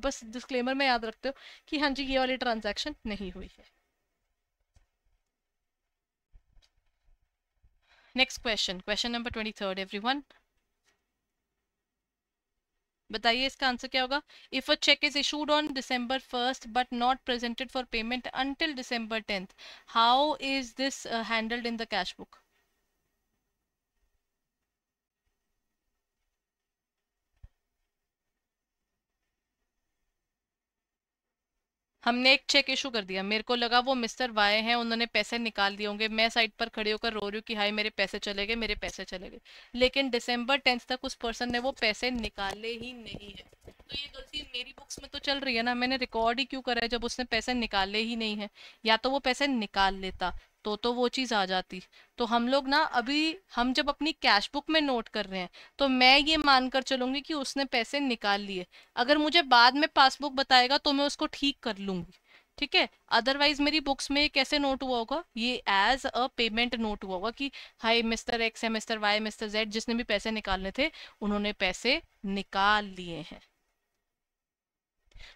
बस डिस्क्लेमर में याद रखते हो कि हाँ जी ये वाली ट्रांजैक्शन नहीं हुई है। Next question, question number 23 everyone, बताइए इसका आंसर क्या होगा। If a cheque is issued on December 1st but not presented for payment until December 10th, how is this handled in the cash book. हमने एक check issue कर दिया, मेरे को लगा वो मिस्टर वाई हैं, उन्होंने पैसे निकाल दिए होंगे, मैं साइड पर खड़ी होकर रो रही हूँ कि हाय मेरे पैसे चले गए, मेरे पैसे चले गए, लेकिन December 10th तक उस पर्सन ने वो पैसे निकाले ही नहीं है। तो ये गलती मेरी बुक्स में तो चल रही है ना, मैंने रिकॉर्ड ही क्यों करा है जब उसने पैसे निकाले ही नहीं है। या तो वो पैसे निकाल लेता तो वो चीज आ जाती। तो हम लोग ना अभी, हम जब अपनी कैश बुक में नोट कर रहे हैं तो मैं ये मानकर चलूंगी कि उसने पैसे निकाल लिए। अगर मुझे बाद में पासबुक बताएगा तो मैं उसको ठीक कर लूंगी, ठीक है। अदरवाइज मेरी बुक्स में कैसे नोट हुआ होगा, ये एज अ पेमेंट नोट हुआ होगा कि हाय मिस्टर एक्स या मिस्टर वाई मिस्टर जेड जिसने भी पैसे निकालने थे उन्होंने पैसे निकाल लिए हैं।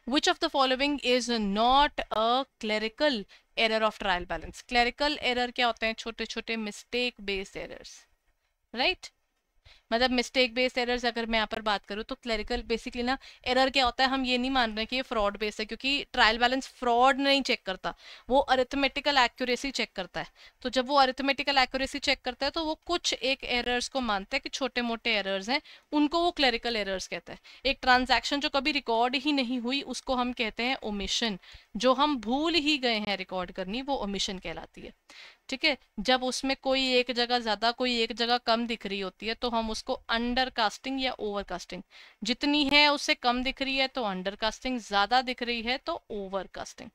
Which of the following is not a clerical error of trial balance? Clerical error क्या होते हैं, छोटे छोटे mistake based errors, right? मतलब मिस्टेक बेस्ड एरर्स अगर मैं यहाँ पर बात करूँ तो क्लरिकल बेसिकली ना एरर क्या होता है, हम ये नहीं मान रहे कि ये फ्रॉड बेस्ड है, क्योंकि ट्रायल बैलेंस फ्रॉड नहीं चेक करता, वो अरिथमेटिकल एक्यूरेसी चेक करता है। तो जब वो अरिथमेटिकल एक्यूरेसी चेक करता है तो वो कुछ एक एरर्स को मानता है कि छोटे मोटे एरर्स हैं, उनको वो क्लरिकल एरर्स कहता है। एक ट्रांजैक्शन जो कभी रिकॉर्ड ही नहीं हुई उसको हम कहते हैं ओमिशन, जो हम भूल ही गए हैं रिकॉर्ड करनी वो ओमिशन कहलाती है। ठीक है, जब उसमें कोई एक जगह ज्यादा कोई एक जगह कम दिख रही होती है तो हम उसको अंडर कास्टिंग या ओवर कास्टिंग, जितनी है उससे कम दिख रही है तो अंडर कास्टिंग, ज्यादा दिख रही है तो over casting.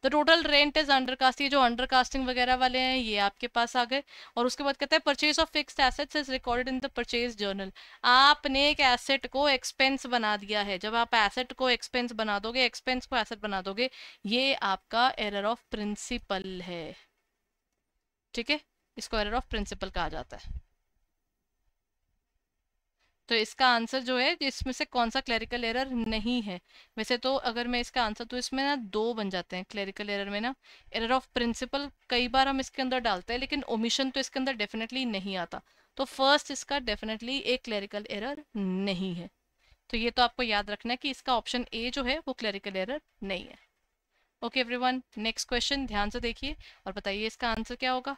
The total rent is under cast, ये जो अंडर कास्टिंग वगैरह वाले हैं ये आपके पास आ गए। और उसके बाद कहते हैं purchase of fixed assets is recorded in the purchase journal. आपने एक एसेट को एक्सपेंस बना दिया है, जब आप एसेट को एक्सपेंस बना दोगे, एक्सपेंस को एसेट बना दोगे, ये आपका एरर ऑफ प्रिंसिपल है। ठीक है, इसको एरर ऑफ प्रिंसिपल कहा जाता है। तो इसका आंसर जो है इसमें से कौन सा क्लरिकल एरर नहीं है? वैसे तो अगर मैं इसका आंसर, तो इसमें ना दो बन जाते हैं क्लरिकल एरर में ना। एरर ऑफ प्रिंसिपल कई बार हम इसके अंदर डालते हैं, लेकिन ओमिशन तो इसके अंदर डेफिनेटली नहीं आता। तो फर्स्ट इसका डेफिनेटली एक क्लरिकल एरर नहीं है। तो ये तो आपको याद रखना है कि इसका ऑप्शन ए जो है वो क्लरिकल एरर नहीं है। ओके एवरीवन, नेक्स्ट क्वेश्चन ध्यान से देखिए और बताइए इसका आंसर क्या होगा।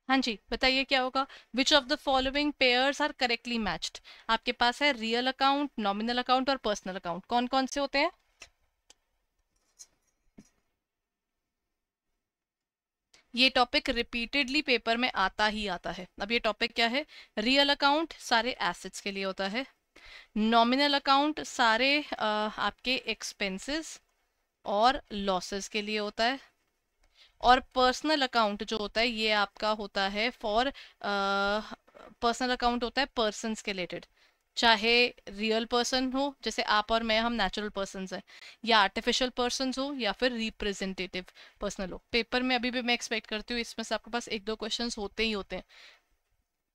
हाँ जी, बताइए क्या होगा। Which of the following pairs are correctly matched? आपके पास है रियल अकाउंट, नॉमिनल अकाउंट और पर्सनल अकाउंट। कौन कौन से होते हैं? ये टॉपिक रिपीटेडली पेपर में आता ही आता है। अब ये टॉपिक क्या है? रियल अकाउंट सारे एसेट्स के लिए होता है, नॉमिनल अकाउंट सारे आपके एक्सपेंसेस और लॉसेस के लिए होता है, और पर्सनल अकाउंट जो होता है ये आपका होता है फॉर, पर्सनल अकाउंट होता है पर्सन्स के रिलेटेड, चाहे रियल पर्सन हो जैसे आप और मैं, हम नेचुरल पर्सन्स हैं, या आर्टिफिशियल पर्सन्स हो, या फिर रिप्रेजेंटेटिव पर्सनल हो। पेपर में अभी भी मैं एक्सपेक्ट करती हूँ इसमें से आपके पास एक दो क्वेश्चंस होते ही होते हैं।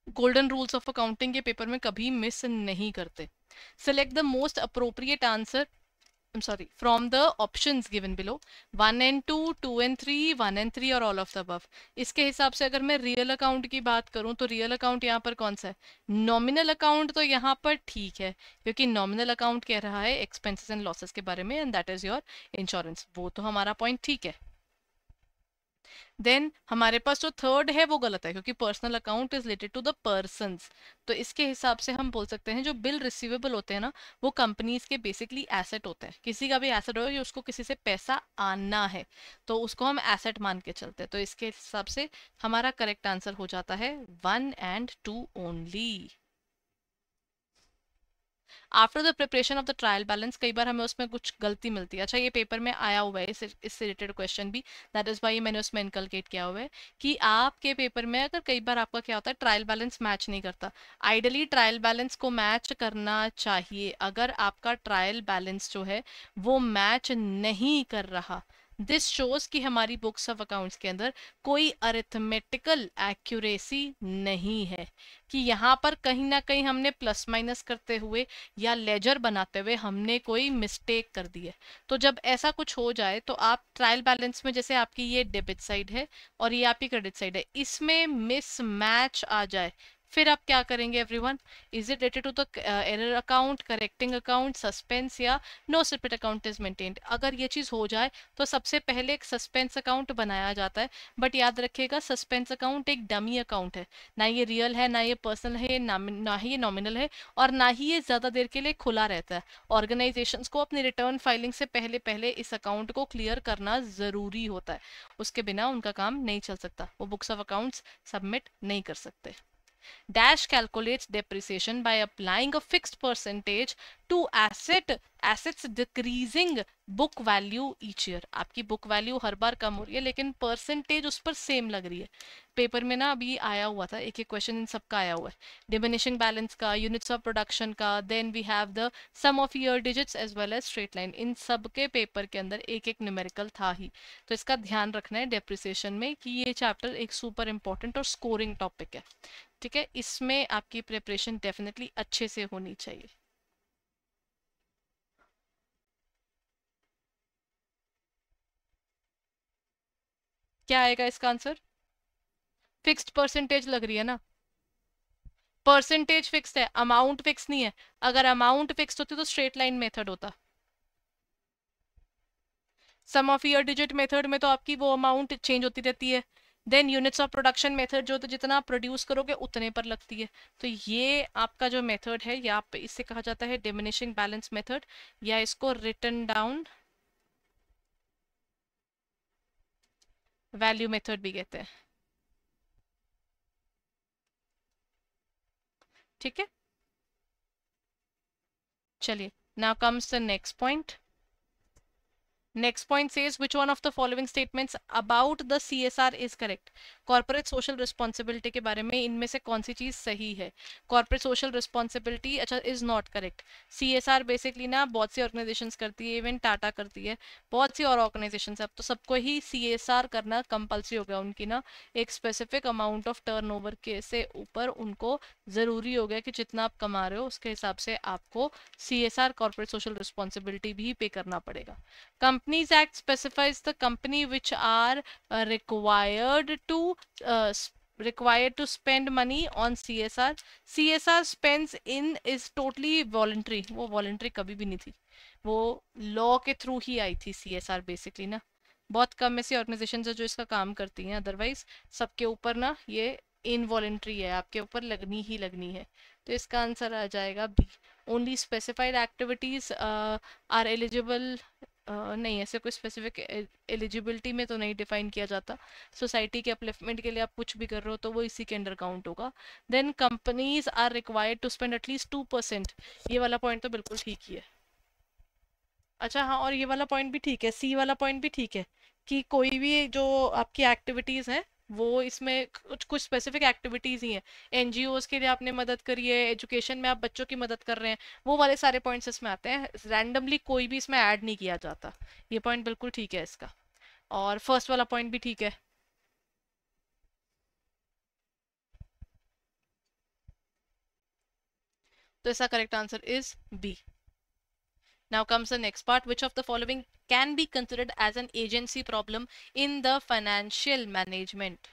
गोल्डन रूल्स ऑफ अकाउंटिंग के पेपर में कभी मिस नहीं करते। Select the most appropriate answer, I'm sorry, from the options given below, 1 and 2, 2 and 3, 1 and 3 और all of the above। इसके हिसाब से अगर मैं रियल अकाउंट की बात करूं तो रियल अकाउंट यहाँ पर कौन सा है? नॉमिनल अकाउंट तो यहाँ पर ठीक है, क्योंकि नॉमिनल अकाउंट कह रहा है एक्सपेंसेस एंड लॉसेस के बारे में, and that is your insurance, वो तो हमारा पॉइंट ठीक है। देन हमारे पास जो थर्ड है वो गलत है, क्योंकि personal account is related to the persons. तो इसके हिसाब से हम बोल सकते हैं जो बिल रिसीवेबल होते हैं ना, वो कंपनीज के बेसिकली एसेट होते हैं। किसी का भी एसेट हो, उसको किसी से पैसा आना है तो उसको हम एसेट मान के चलते हैं। तो इसके हिसाब से हमारा करेक्ट आंसर हो जाता है 1 and 2 only. After the preparation of the trial balance, कई बार हमें उसमें कुछ गलती मिलती है। अच्छा, ये पेपर में आया हुआ है, इससे रिलेटेड क्वेश्चन भी, दैट इज वाई मैंने उसमें इनकलकेट किया हुआ है कि आपके पेपर में अगर कई बार आपका क्या होता है, ट्रायल बैलेंस मैच नहीं करता। आइडली ट्रायल बैलेंस को मैच करना चाहिए। अगर आपका ट्रायल बैलेंस जो है वो मैच नहीं कर रहा, दिस शोज कि हमारी बुक्स ऑफ अकाउंट्स के अंदर कोई अरिथमेटिकल एक्यूरेसी नहीं है, कि यहाँ पर कहीं ना कहीं हमने प्लस माइनस करते हुए या लेजर बनाते हुए हमने कोई मिस्टेक कर दी है। तो जब ऐसा कुछ हो जाए तो आप ट्रायल बैलेंस में, जैसे आपकी ये डेबिट साइड है और ये आपकी क्रेडिट साइड है, इसमें मिस मैच आ जाए, फिर आप क्या करेंगे everyone? Is it related to the error account, correcting account, suspense, या no separate account is maintained? अगर ये चीज हो जाए तो सबसे पहले एक सस्पेंस अकाउंट बनाया जाता है। बट याद रखिएगा, सस्पेंस अकाउंट एक डमी अकाउंट है, ना ये रियल है, ना ये पर्सनल है, ना ही ये नॉमिनल है, और ना ही ये ज्यादा देर के लिए खुला रहता है। ऑर्गेनाइजेशंस को अपनी रिटर्न फाइलिंग से पहले पहले इस अकाउंट को क्लियर करना जरूरी होता है, उसके बिना उनका काम नहीं चल सकता, वो बुक्स ऑफ अकाउंट्स सबमिट नहीं कर सकते। Dash calculates depreciation by applying a fixed percentage to assets decreasing book value each year. आपकी बुक वैल्यू हर बार कम हो रही है लेकिन परसेंटेज उस पर सेम लग रही है। पेपर में ना अभी आया हुआ था, एक एक क्वेश्चन इन सबका आया हुआ है, डिमिनिशिंग बैलेंस का, यूनिट्स ऑफ प्रोडक्शन का, then we have the sum of year digits as well as straight line. इन सब के पेपर के अंदर एक एक न्यूमेरिकल था ही, तो इसका ध्यान रखना है डेप्रिसिएशन में कि ये चैप्टर एक सुपर इंपॉर्टेंट और स्कोरिंग टॉपिक है। ठीक है, इसमें आपकी प्रिपरेशन डेफिनेटली अच्छे से होनी चाहिए। क्या आएगा इसका आंसर? फिक्स्ड परसेंटेज लग रही है ना, परसेंटेज फिक्स है, अमाउंट फिक्स नहीं है। अगर अमाउंट फिक्स होती तो स्ट्रेट लाइन मेथड होता। सम ऑफ ईयर डिजिट मेथड में तो आपकी वो अमाउंट चेंज होती रहती है। Then units of production method जो, तो जितना आप प्रोड्यूस करोगे उतने पर लगती है। तो ये आपका जो मेथड है, या आप इससे कहा जाता है डिमिनिशिंग बैलेंस मेथड, या इसको रिटन डाउन वैल्यू मेथड भी कहते हैं। ठीक है, चलिए, now comes the next point. Next point says which one of the following statements about the CSR is correct? Corporate social responsibility के बारे में इनमें से कौन सी चीज सही है? Corporate social responsibility अच्छा is not correct. CSR basically ना बहुत सी ऑर्गेनाइजेशंस करती है, इवन टाटा करती है, बहुत सी और ऑर्गेनाइजेशंस, अब तो सबको ही CSR करना कंपलसरी हो गया। उनकी ना एक स्पेसिफिक अमाउंट ऑफ टर्नओवर के से ऊपर उनको जरूरी हो गया कि जितना आप कमा रहे हो उसके हिसाब से आपको CSR कॉर्पोरेट सोशल रिस्पॉन्सिबिलिटी भी पे करना पड़ेगा। Companies Act specifies the company which are required to spend money on CSR. CSR spends in is totally voluntary. वो voluntary कभी भी नहीं थी, वो लॉ के थ्रू ही आई थी CSR बेसिकली ना। बहुत कम ऐसी ऑर्गेनाइजेशन है जो इसका काम करती हैं, अदरवाइज सबके ऊपर ना ये इनवॉलेंट्री है, आपके ऊपर लगनी ही लगनी है। तो इसका आंसर आ जाएगा B. Only specified activities are eligible, नहीं, ऐसे कोई स्पेसिफिक एलिजिबिलिटी में तो नहीं डिफाइन किया जाता। सोसाइटी के अपलिफ्टमेंट के लिए आप कुछ भी कर रहे हो तो वो इसी के अंडर काउंट होगा। Then companies are required to spend at least 2%, ये वाला पॉइंट तो बिल्कुल ठीक ही है। अच्छा हाँ, और ये वाला पॉइंट भी ठीक है, सी वाला पॉइंट भी ठीक है, कि कोई भी जो आपकी एक्टिविटीज है वो इसमें कुछ कुछ स्पेसिफिक एक्टिविटीज ही हैं। एनजीओज के लिए आपने मदद करी है, एजुकेशन में आप बच्चों की मदद कर रहे हैं, वो वाले सारे पॉइंट्स इसमें आते हैं, रैंडमली कोई भी इसमें ऐड नहीं किया जाता। ये पॉइंट बिल्कुल ठीक है इसका, और फर्स्ट वाला पॉइंट भी ठीक है। तो इसका correct answer is B. Now comes the next part. Which of the following can be considered as an agency problem in the financial management?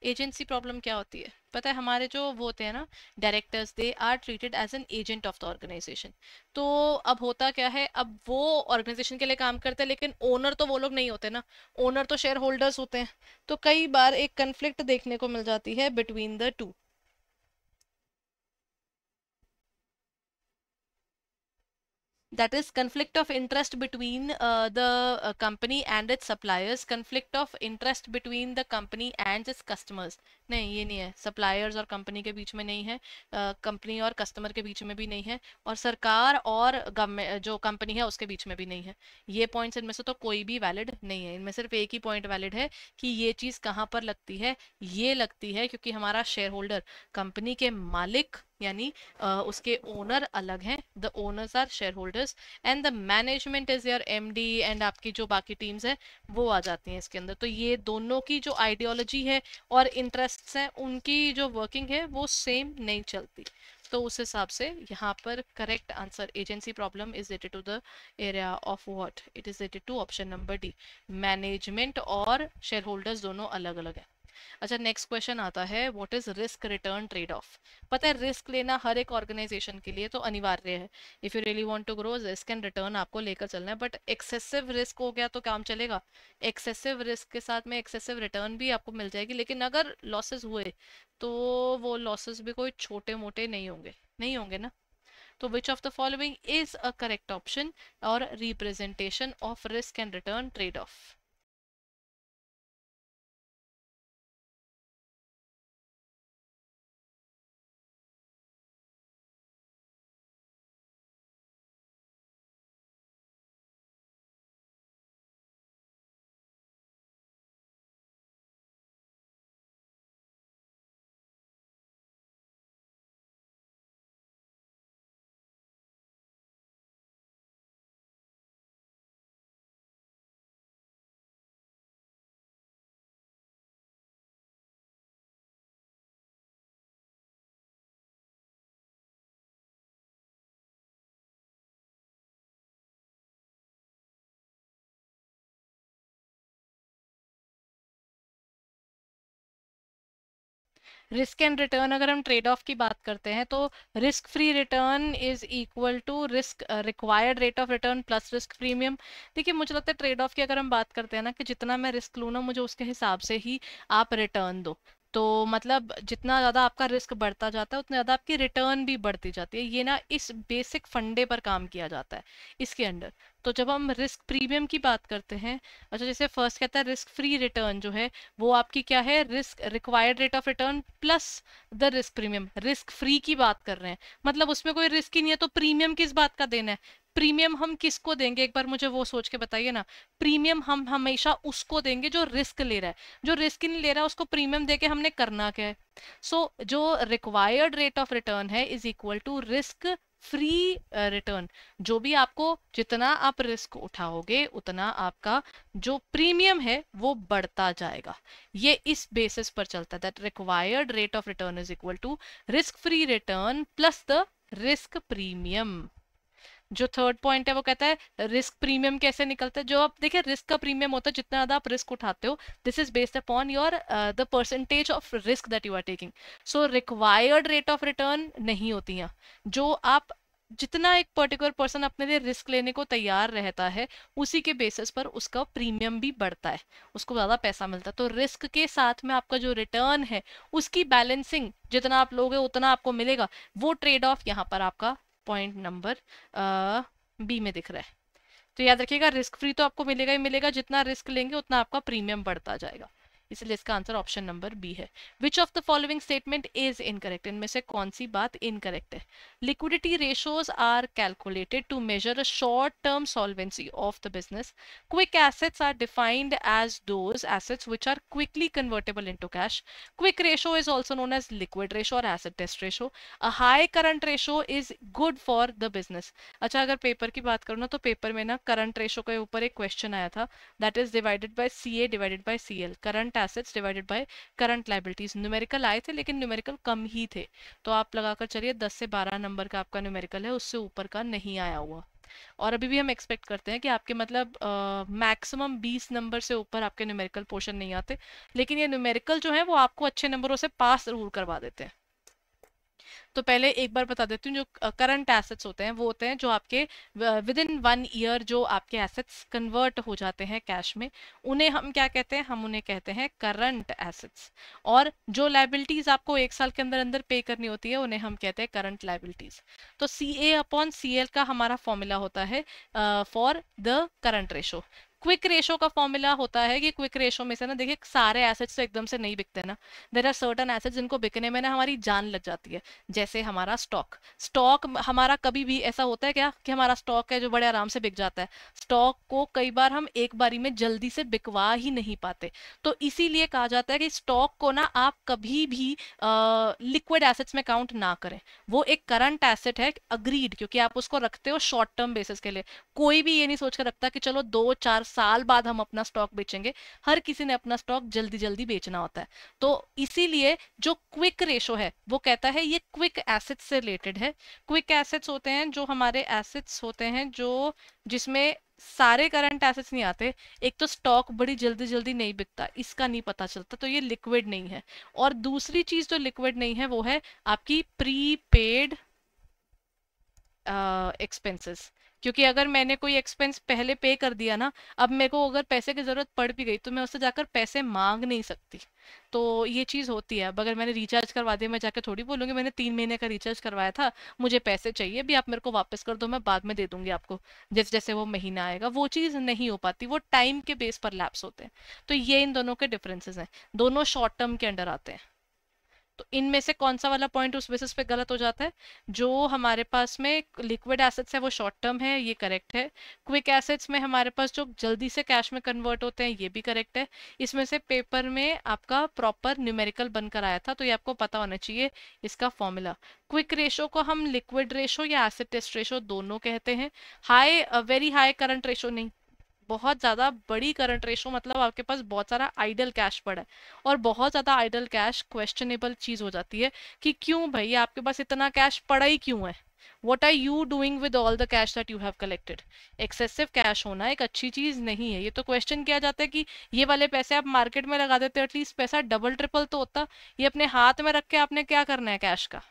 Agency problem क्या होती है पता है? हमारे जो वो होते हैं ना directors, they are treated as an agent of the organisation. तो अब होता क्या है, अब वो ऑर्गेनाइजेशन के लिए काम करते हैं लेकिन ओनर तो वो लोग नहीं होते ना, ओनर तो शेयर होल्डर्स होते हैं। तो कई बार एक कन्फ्लिक्ट देखने को मिल जाती है between the two. That is conflict of interest between the company and its suppliers, conflict of interest between the company and its customers। नहीं, ये नहीं है, सप्लायर्स और कंपनी के बीच में नहीं है, कंपनी और कस्टमर के बीच में भी नहीं है, और सरकार और जो कंपनी है उसके बीच में भी नहीं है। ये पॉइंट्स इनमें से तो कोई भी वैलिड नहीं है, इनमें सिर्फ एक ही पॉइंट वैलिड है कि ये चीज कहाँ पर लगती है। ये लगती है क्योंकि हमारा शेयर होल्डर, कंपनी के मालिक यानी उसके ओनर अलग हैं, the owners are shareholders, and the management is your MD, and आपकी जो बाकी टीम्स हैं वो आ जाती हैं इसके अंदर। तो ये दोनों की जो आइडियोलॉजी है और इंटरेस्ट्स हैं, उनकी जो वर्किंग है वो सेम नहीं चलती। तो उस हिसाब से यहाँ पर correct answer agency problem is related to the area of what, it is related to option number D, management और शेयर होल्डर्स दोनों अलग अलग है। अच्छा, नेक्स्ट क्वेश्चन आता है, what is risk return trade off. पता है रिस्क लेना हर एक ऑर्गेनाइजेशन के लिए तो अनिवार्य है। If you really want to grow, risk and return आपको लेकर चलना है, बट एक्सेसिव रिस्क हो गया तो काम चलेगा? एक्सेसिव रिस्क के साथ में एक्सेसिव रिटर्न भी आपको मिल जाएगी, लेकिन अगर लॉसेस हुए तो वो लॉसेस भी कोई छोटे मोटे नहीं होंगे, नहीं होंगे ना। तो which of the following is a correct option और representation of risk and return trade off? Risk and return अगर हम ट्रेड ऑफ की बात करते हैं तो risk free return is equal to risk required rate of return plus risk premium. देखिए मुझे लगता है ट्रेड ऑफ की अगर हम बात करते हैं ना, कि जितना मैं रिस्क लूँ ना, मुझे उसके हिसाब से ही आप रिटर्न दो। तो मतलब जितना ज़्यादा आपका रिस्क बढ़ता जाता है उतना ज़्यादा आपकी रिटर्न भी बढ़ती जाती है। ये ना इस बेसिक फंडे पर काम किया जाता है इसके अंडर। तो जब हम रिस्क प्रीमियम की बात करते हैं, अच्छा जैसे फर्स्ट कहता है रिस्क फ्री रिटर्न जो है वो आपकी क्या है, risk required rate of return plus the risk premium. Risk free की बात कर रहे हैं, मतलब उसमें कोई रिस्क ही नहीं है, तो प्रीमियम किस बात का देना है? प्रीमियम हम किसको देंगे, एक बार मुझे वो सोच के बताइए ना। प्रीमियम हम हमेशा उसको देंगे जो रिस्क ले रहा है, जो रिस्क ही नहीं ले रहा है उसको प्रीमियम देके हमने करना क्या है? सो जो रिक्वायर्ड रेट ऑफ रिटर्न है is equal to risk free return. जो भी आपको, जितना आप रिस्क उठाओगे उतना आपका जो प्रीमियम है वो बढ़ता जाएगा। ये इस बेसिस पर चलता है, that required rate of return is equal to risk free return plus the risk premium. जो थर्ड पॉइंट है वो कहता है रिस्क प्रीमियम कैसे निकलता है। जो आप देखिए रिस्क का प्रीमियम होता है जितना ज्यादा आप रिस्क उठाते हो, this is based upon your the percentage of risk that you are taking. So required rate of return नहीं होती हैं। जो आप, जितना एक पर्टिकुलर पर्सन अपने लिए रिस्क लेने को तैयार रहता है उसी के बेसिस पर उसका प्रीमियम भी बढ़ता है, उसको ज्यादा पैसा मिलता है। तो रिस्क के साथ में आपका जो रिटर्न है उसकी बैलेंसिंग, जितना आप लोगे उतना आपको मिलेगा, वो ट्रेड ऑफ यहाँ पर आपका पॉइंट नंबर बी में दिख रहा है। तो याद रखिएगा रिस्क फ्री तो आपको मिलेगा ही मिलेगा, जितना रिस्क लेंगे उतना आपका प्रीमियम बढ़ता जाएगा। इसलिए इसका आंसर ऑप्शन नंबर बी है। Which of the following statement is incorrect, इनमें से कौन सी बात इनकरेक्ट है? Liquidity ratios are calculated to measure a short term solvency of the business. Quick assets are defined as those assets which are quickly convertible into cash. Quick ratio is also known as liquid ratio or asset test ratio. A high current ratio is good for the business. अच्छा अगर paper की बात करूँ ना, तो paper में ना current ratio के ऊपर एक क्वेश्चन आया था, that is divided by CA divided by CL, current assets divided by current liabilities. Numerical आए थे लेकिन न्यूमेरिकल कम ही थे, तो आप लगाकर चलिए 10 से 12 नंबर का आपका न्यूमेरिकल है, उससे ऊपर का नहीं आया हुआ। और अभी भी हम एक्सपेक्ट करते हैं कि आपके मतलब मैक्सिमम 20 नंबर से ऊपर आपके न्यूमेरिकल पोर्शन नहीं आते, लेकिन ये न्यूमेरिकल जो है वो आपको अच्छे नंबरों से पास जरूर करवा देते हैं। तो पहले एक बार बता देती हूँ, जो करंट एसेट्स होते हैं वो होते हैं जो आपके विद इन 1 ईयर जो आपके एसेट्स कन्वर्ट हो जाते हैं कैश में, उन्हें हम क्या कहते हैं? हम उन्हें कहते हैं करंट एसेट्स। और जो लाइबिलिटीज आपको 1 साल के अंदर अंदर पे करनी होती है उन्हें हम कहते हैं करंट लाइबिलिटीज। तो सी ए अपॉन सी एल का हमारा फॉर्मूला होता है for the current ratio. Quick ratio का फॉर्मूला होता है कि क्विक रेशो में से ना देखिए सारे एसेट्स तो एकदम से नहीं बिकते ना, देयर आर सर्टेन एसेट्स जिनको बिकने में ना हमारी जान लग जाती है। जैसे हमारा स्टॉक, स्टॉक हमारा कभी भी ऐसा होता है क्या कि हमारा स्टॉक है जो बड़े आराम से बिक जाता है? स्टॉक को कई बार हम एक बारी में जल्दी से बिकवा ही नहीं पाते। तो इसीलिए कहा जाता है कि स्टॉक को ना आप कभी भी लिक्विड एसेट्स में काउंट ना करें। वो एक करंट एसेट है, अग्रीड, क्योंकि आप उसको रखते हो शॉर्ट टर्म बेसिस के लिए। कोई भी ये नहीं सोच कर रखता कि चलो 2-4 साल बाद हम अपना स्टॉक बेचेंगे। हर किसी ने अपना स्टॉक जल्दी जल्दी बेचना होता है। तो इसीलिए जो क्विक रेशो है वो कहता है ये क्विक एसेट्स से रिलेटेड है। क्विक एसेट्स होते हैं जो हमारे एसेट्स होते हैं जो जिसमें सारे करंट एसेट्स नहीं आते। एक तो स्टॉक बड़ी जल्दी जल्दी नहीं बिकता, इसका नहीं पता चलता, तो ये लिक्विड नहीं है। और दूसरी चीज जो लिक्विड नहीं है वो है आपकी प्रीपेड एक्सपेंसेस। क्योंकि अगर मैंने कोई एक्सपेंस पहले पे कर दिया ना, अब मेरे को अगर पैसे की जरूरत पड़ भी गई तो मैं उससे जाकर पैसे मांग नहीं सकती। तो ये चीज होती है। अब अगर मैंने रिचार्ज करवा दिया, मैं जाकर थोड़ी बोलूंगी मैंने 3 महीने का रिचार्ज करवाया था, मुझे पैसे चाहिए भी, आप मेरे को वापस कर दो, मैं बाद में दे दूंगी आपको जैसे जैसे वो महीना आएगा। वो चीज नहीं हो पाती, वो टाइम के बेस पर लैप्स होते हैं। तो ये इन दोनों के डिफरेंसेस हैं, दोनों शॉर्ट टर्म के अंडर आते हैं। तो इनमें से कौन सा वाला पॉइंट उस बेसिस पे गलत हो जाता है? जो हमारे पास में लिक्विड एसेट्स है वो शॉर्ट टर्म है, ये करेक्ट है। क्विक एसेट्स में हमारे पास जो जल्दी से कैश में कन्वर्ट होते हैं, ये भी करेक्ट है। इसमें से पेपर में आपका प्रॉपर न्यूमेरिकल बनकर आया था, तो ये आपको पता होना चाहिए इसका फॉर्मूला। क्विक रेशो को हम लिक्विड रेशो या एसिड टेस्ट रेशो दोनों कहते हैं। High, very high current ratio नहीं, बहुत ज्यादा बड़ी करंट रेशो मतलब आपके पास बहुत सारा आइडल कैश पड़ा है। और बहुत ज्यादा आइडल कैश क्वेश्चनेबल चीज हो जाती है कि क्यों भाई आपके पास इतना कैश पड़ा ही क्यों है? What are you doing with all the cash that you have collected? Excessive cash होना एक अच्छी चीज नहीं है। ये तो क्वेश्चन किया जाता है कि ये वाले पैसे आप मार्केट में लगा देते, एटलीस्ट पैसा डबल ट्रिपल तो होता। ये अपने हाथ में रख के आपने क्या करना है कैश का?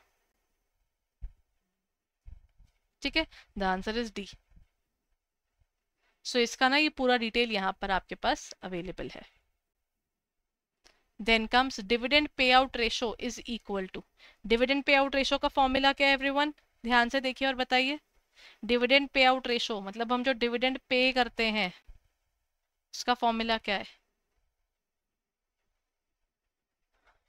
ठीक है, the answer is D. So इसका ना ये पूरा डिटेल यहाँ पर आपके पास अवेलेबल है। Then comes dividend pay out ratio is equal to. Dividend pay out ratio का फॉर्मूला क्या है एवरीवन? ध्यान से देखिए और बताइए। डिविडेंड पे आउट रेशो मतलब हम जो डिविडेंड पे करते हैं उसका फॉर्मूला क्या है?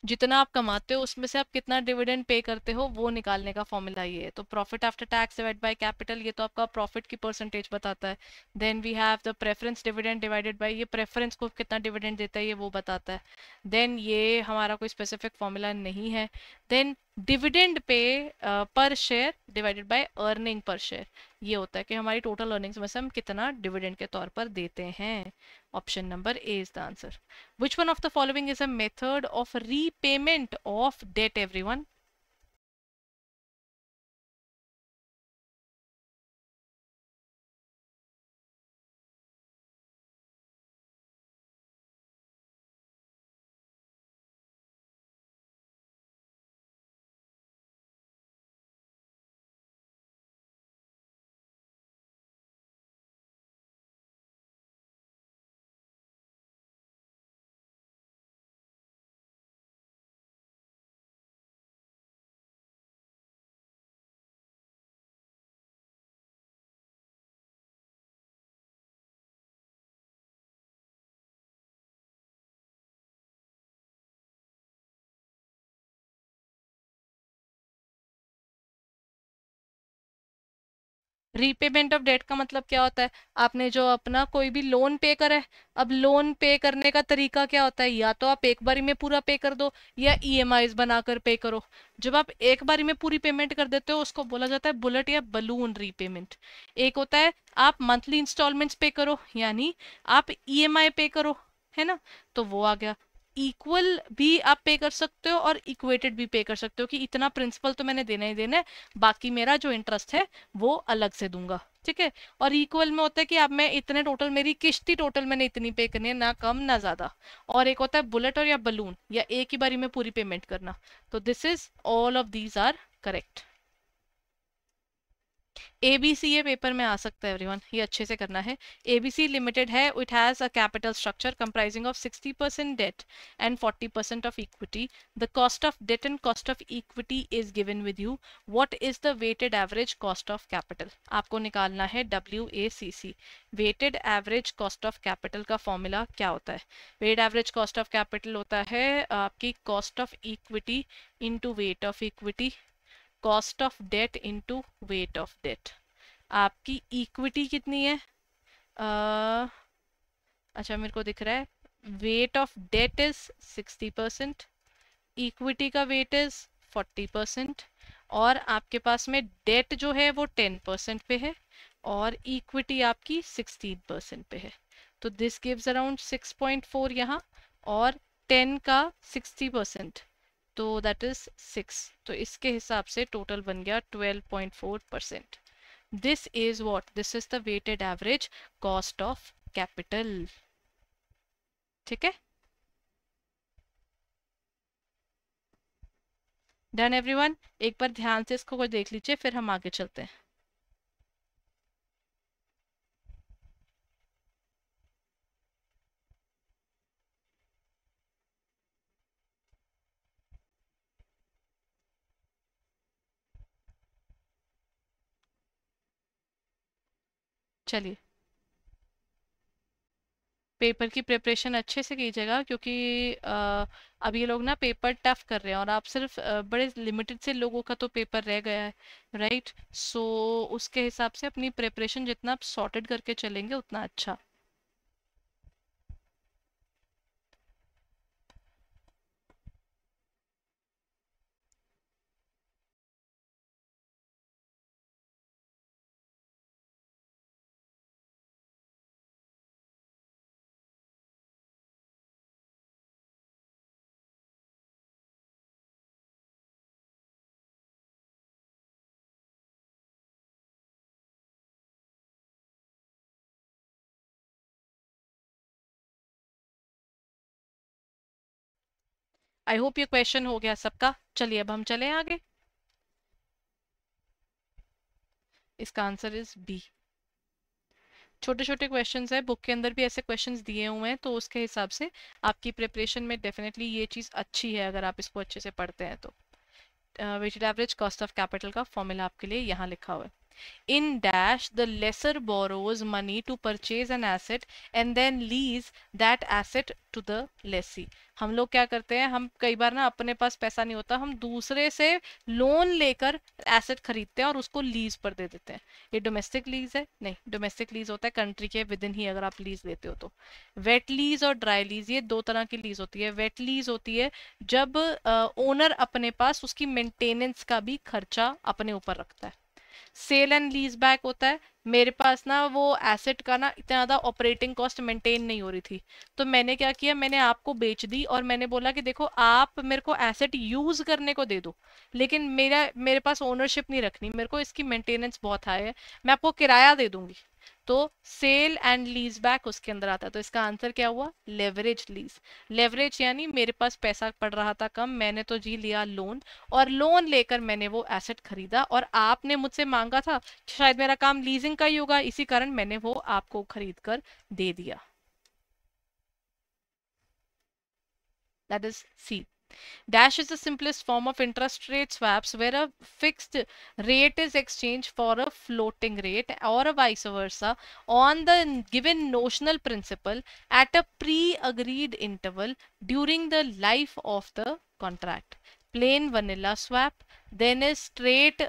जितना आप कमाते हो उसमें से आप कितना डिविडेंड पे करते हो वो निकालने का फॉर्मूला ये है। तो profit after tax divide by capital, ये तो आपका प्रॉफिट की परसेंटेज बताता है। Then we have the preference dividend divided by, ये प्रेफरेंस को कितना डिविडेंड देता है ये वो बताता है। देन ये हमारा कोई स्पेसिफिक फॉर्मूला नहीं है। देन डिविडेंड पे पर share divided by earning per share, ये होता है कि हमारी टोटल अर्निंग्स में से हम कितना डिविडेंड के तौर पर देते हैं। Option number A is the answer. Which one of the following is a method of repayment of debt, everyone? Repayment of debt का मतलब क्या होता है? आपने जो अपना कोई भी लोन पे करा है, अब लोन पे करने का तरीका क्या होता है? या तो आप एक बारी में पूरा पे कर दो या ईएमआईज बनाकर पे करो। जब आप एक बारी में पूरी पेमेंट कर देते हो उसको बोला जाता है बुलेट या बलून रीपेमेंट। एक होता है आप मंथली इंस्टॉलमेंट्स पे करो, यानी आप ईएमआई पे करो, है ना? तो वो आ गया। इक्वल भी आप पे कर सकते हो और इक्वेटेड भी पे कर सकते हो कि इतना प्रिंसिपल तो मैंने देना ही देना है, बाकी मेरा जो इंटरेस्ट है वो अलग से दूंगा। ठीक है। और इक्वल में होता है कि अब मैं इतने टोटल, मेरी किश्त ही टोटल मैंने इतनी पे करनी है, ना कम ना ज्यादा। और एक होता है बुलेट और या बलून, या एक ही बारी में पूरी पेमेंट करना। तो this is all of these are correct. ABC ये पेपर में आ सकता है एवरीवन, ये अच्छे से करना है। एबीसी लिमिटेड है, it has a capital structure comprising of 60% debt and 40% of equity. The cost of debt and cost of equity is given with you. What is the weighted average cost of capital? आपको निकालना है WACC, weighted average cost of capital का formula क्या होता है? Weighted average cost of capital होता है आपकी cost of equity into weight of equity, cost of debt into weight of debt. आपकी इक्विटी कितनी है? अच्छा मेरे को दिख रहा है weight of debt is 60%, equity का वेट इज 40%, और आपके पास में डेट जो है वो 10% पे है और इक्विटी आपकी 16% पे है। तो दिस गिव्स अराउंड 6.4 यहाँ, और 10 का 60%, तो दैट इज 6। तो इसके हिसाब से टोटल बन गया 12.4%। This is what, this is the weighted average cost of capital. ठीक है, डन एवरीवन। एक बार ध्यान से इसको देख लीजिए, फिर हम आगे चलते हैं। चलिए, पेपर की प्रिपरेशन अच्छे से कीजिएगा, क्योंकि अब ये लोग ना पेपर टफ कर रहे हैं, और आप सिर्फ बड़े लिमिटेड से लोगों का तो पेपर रह गया है, राइट? सो उसके हिसाब से अपनी प्रिपरेशन जितना आप सॉर्टेड करके चलेंगे उतना अच्छा। आई होप ये क्वेश्चन हो गया सबका। चलिए अब हम चलें आगे। इसका आंसर इज बी। छोटे छोटे क्वेश्चंस है, बुक के अंदर भी ऐसे क्वेश्चंस दिए हुए हैं, तो उसके हिसाब से आपकी प्रिपरेशन में डेफिनेटली ये चीज़ अच्छी है अगर आप इसको अच्छे से पढ़ते हैं तो। Weighted average cost of capital का फॉर्मूला आपके लिए यहाँ लिखा हुआ है। In dash the lessor borrows money to purchase an asset and then lease that asset to the lessee। हम लोग क्या करते हैं, हम कई बार ना अपने पास पैसा नहीं होता, हम दूसरे से लोन लेकर एसेट खरीदते हैं और उसको लीज पर दे देते हैं। ये डोमेस्टिक लीज है? नहीं, डोमेस्टिक लीज होता है कंट्री के विद इन ही अगर आप लीज लेते हो तो। वेट लीज और ड्राई लीज, ये दो तरह की लीज होती है। वेट लीज होती है जब ओनर अपने पास उसकी मेंटेनेंस का भी खर्चा अपने ऊपर रखता है। सेल एंड लीज बैक होता है, मेरे पास ना वो एसेट का ना इतना ज़्यादा ऑपरेटिंग कॉस्ट मेंटेन नहीं हो रही थी, तो मैंने क्या किया, मैंने आपको बेच दी और मैंने बोला कि देखो आप मेरे को एसेट यूज करने को दे दो, लेकिन मेरे पास ओनरशिप नहीं रखनी, मेरे को इसकी मेंटेनेंस बहुत हाई है, मैं आपको किराया दे दूंगी। तो सेल एंड लीज बैक उसके अंदर आता है। तो इसका आंसर क्या हुआ? Leverage lease. लेवरेज यानी मेरे पास पैसा पड़ रहा था कम, मैंने तो जी लिया लोन, और लोन लेकर मैंने वो एसेट खरीदा, और आपने मुझसे मांगा था, शायद मेरा काम लीजिंग का ही होगा, इसी कारण मैंने वो आपको खरीद कर दे दिया। That is C. Dash is the simplest form of interest rate swaps where a fixed rate is exchanged for a floating rate or a vice versa on the given notional principal at a pre-agreed interval during the life of the contract. Plain vanilla swap, then is straight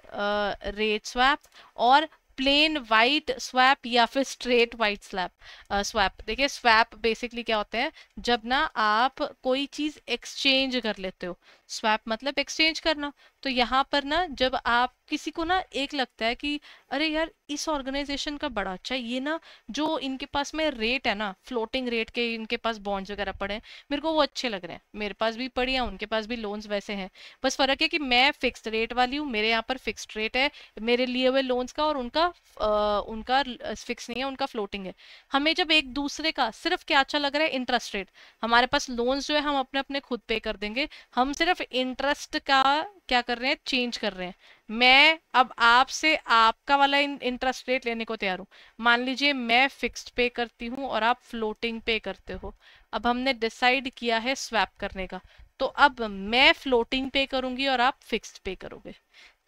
rate swap, और plain white swap या फिर straight white swap. देखिए swap basically क्या होते हैं, जब ना आप कोई चीज एक्सचेंज कर लेते हो, स्वैप मतलब एक्सचेंज करना। तो यहाँ पर ना जब आप किसी को ना एक लगता है कि अरे यार इस ऑर्गेनाइजेशन का बड़ा अच्छा है, ये ना जो इनके पास में रेट है ना फ्लोटिंग रेट के, इनके पास बॉन्ड्स वगैरह पड़े हैं, मेरे को वो अच्छे लग रहे हैं, मेरे पास भी पड़ी हैं, उनके पास भी लोन्स वैसे हैं, बस फर्क है कि मैं फिक्स्ड रेट वाली हूँ, मेरे यहाँ पर फिक्स्ड रेट है मेरे लिए हुए लोन्स का, और उनका उनका फिक्स नहीं है, उनका फ्लोटिंग है। हमें जब एक दूसरे का सिर्फ क्या अच्छा लग रहा है, इंटरेस्ट रेट, हमारे पास लोन्स जो है हम अपने अपने खुद पे कर देंगे, हम सिर्फ इंटरेस्ट का क्या कर रहे हैं, चेंज कर रहे हैं। मैं अब आपसे आपका वाला इंटरेस्ट रेट लेने को तैयार हूँ। मान लीजिए मैं फिक्स्ड पे करती हूँ और आप फ्लोटिंग पे करते हो। अब हमने डिसाइड किया है स्वैप करने का, तो अब मैं फ्लोटिंग पे करूंगी और आप फिक्स्ड पे करोगे,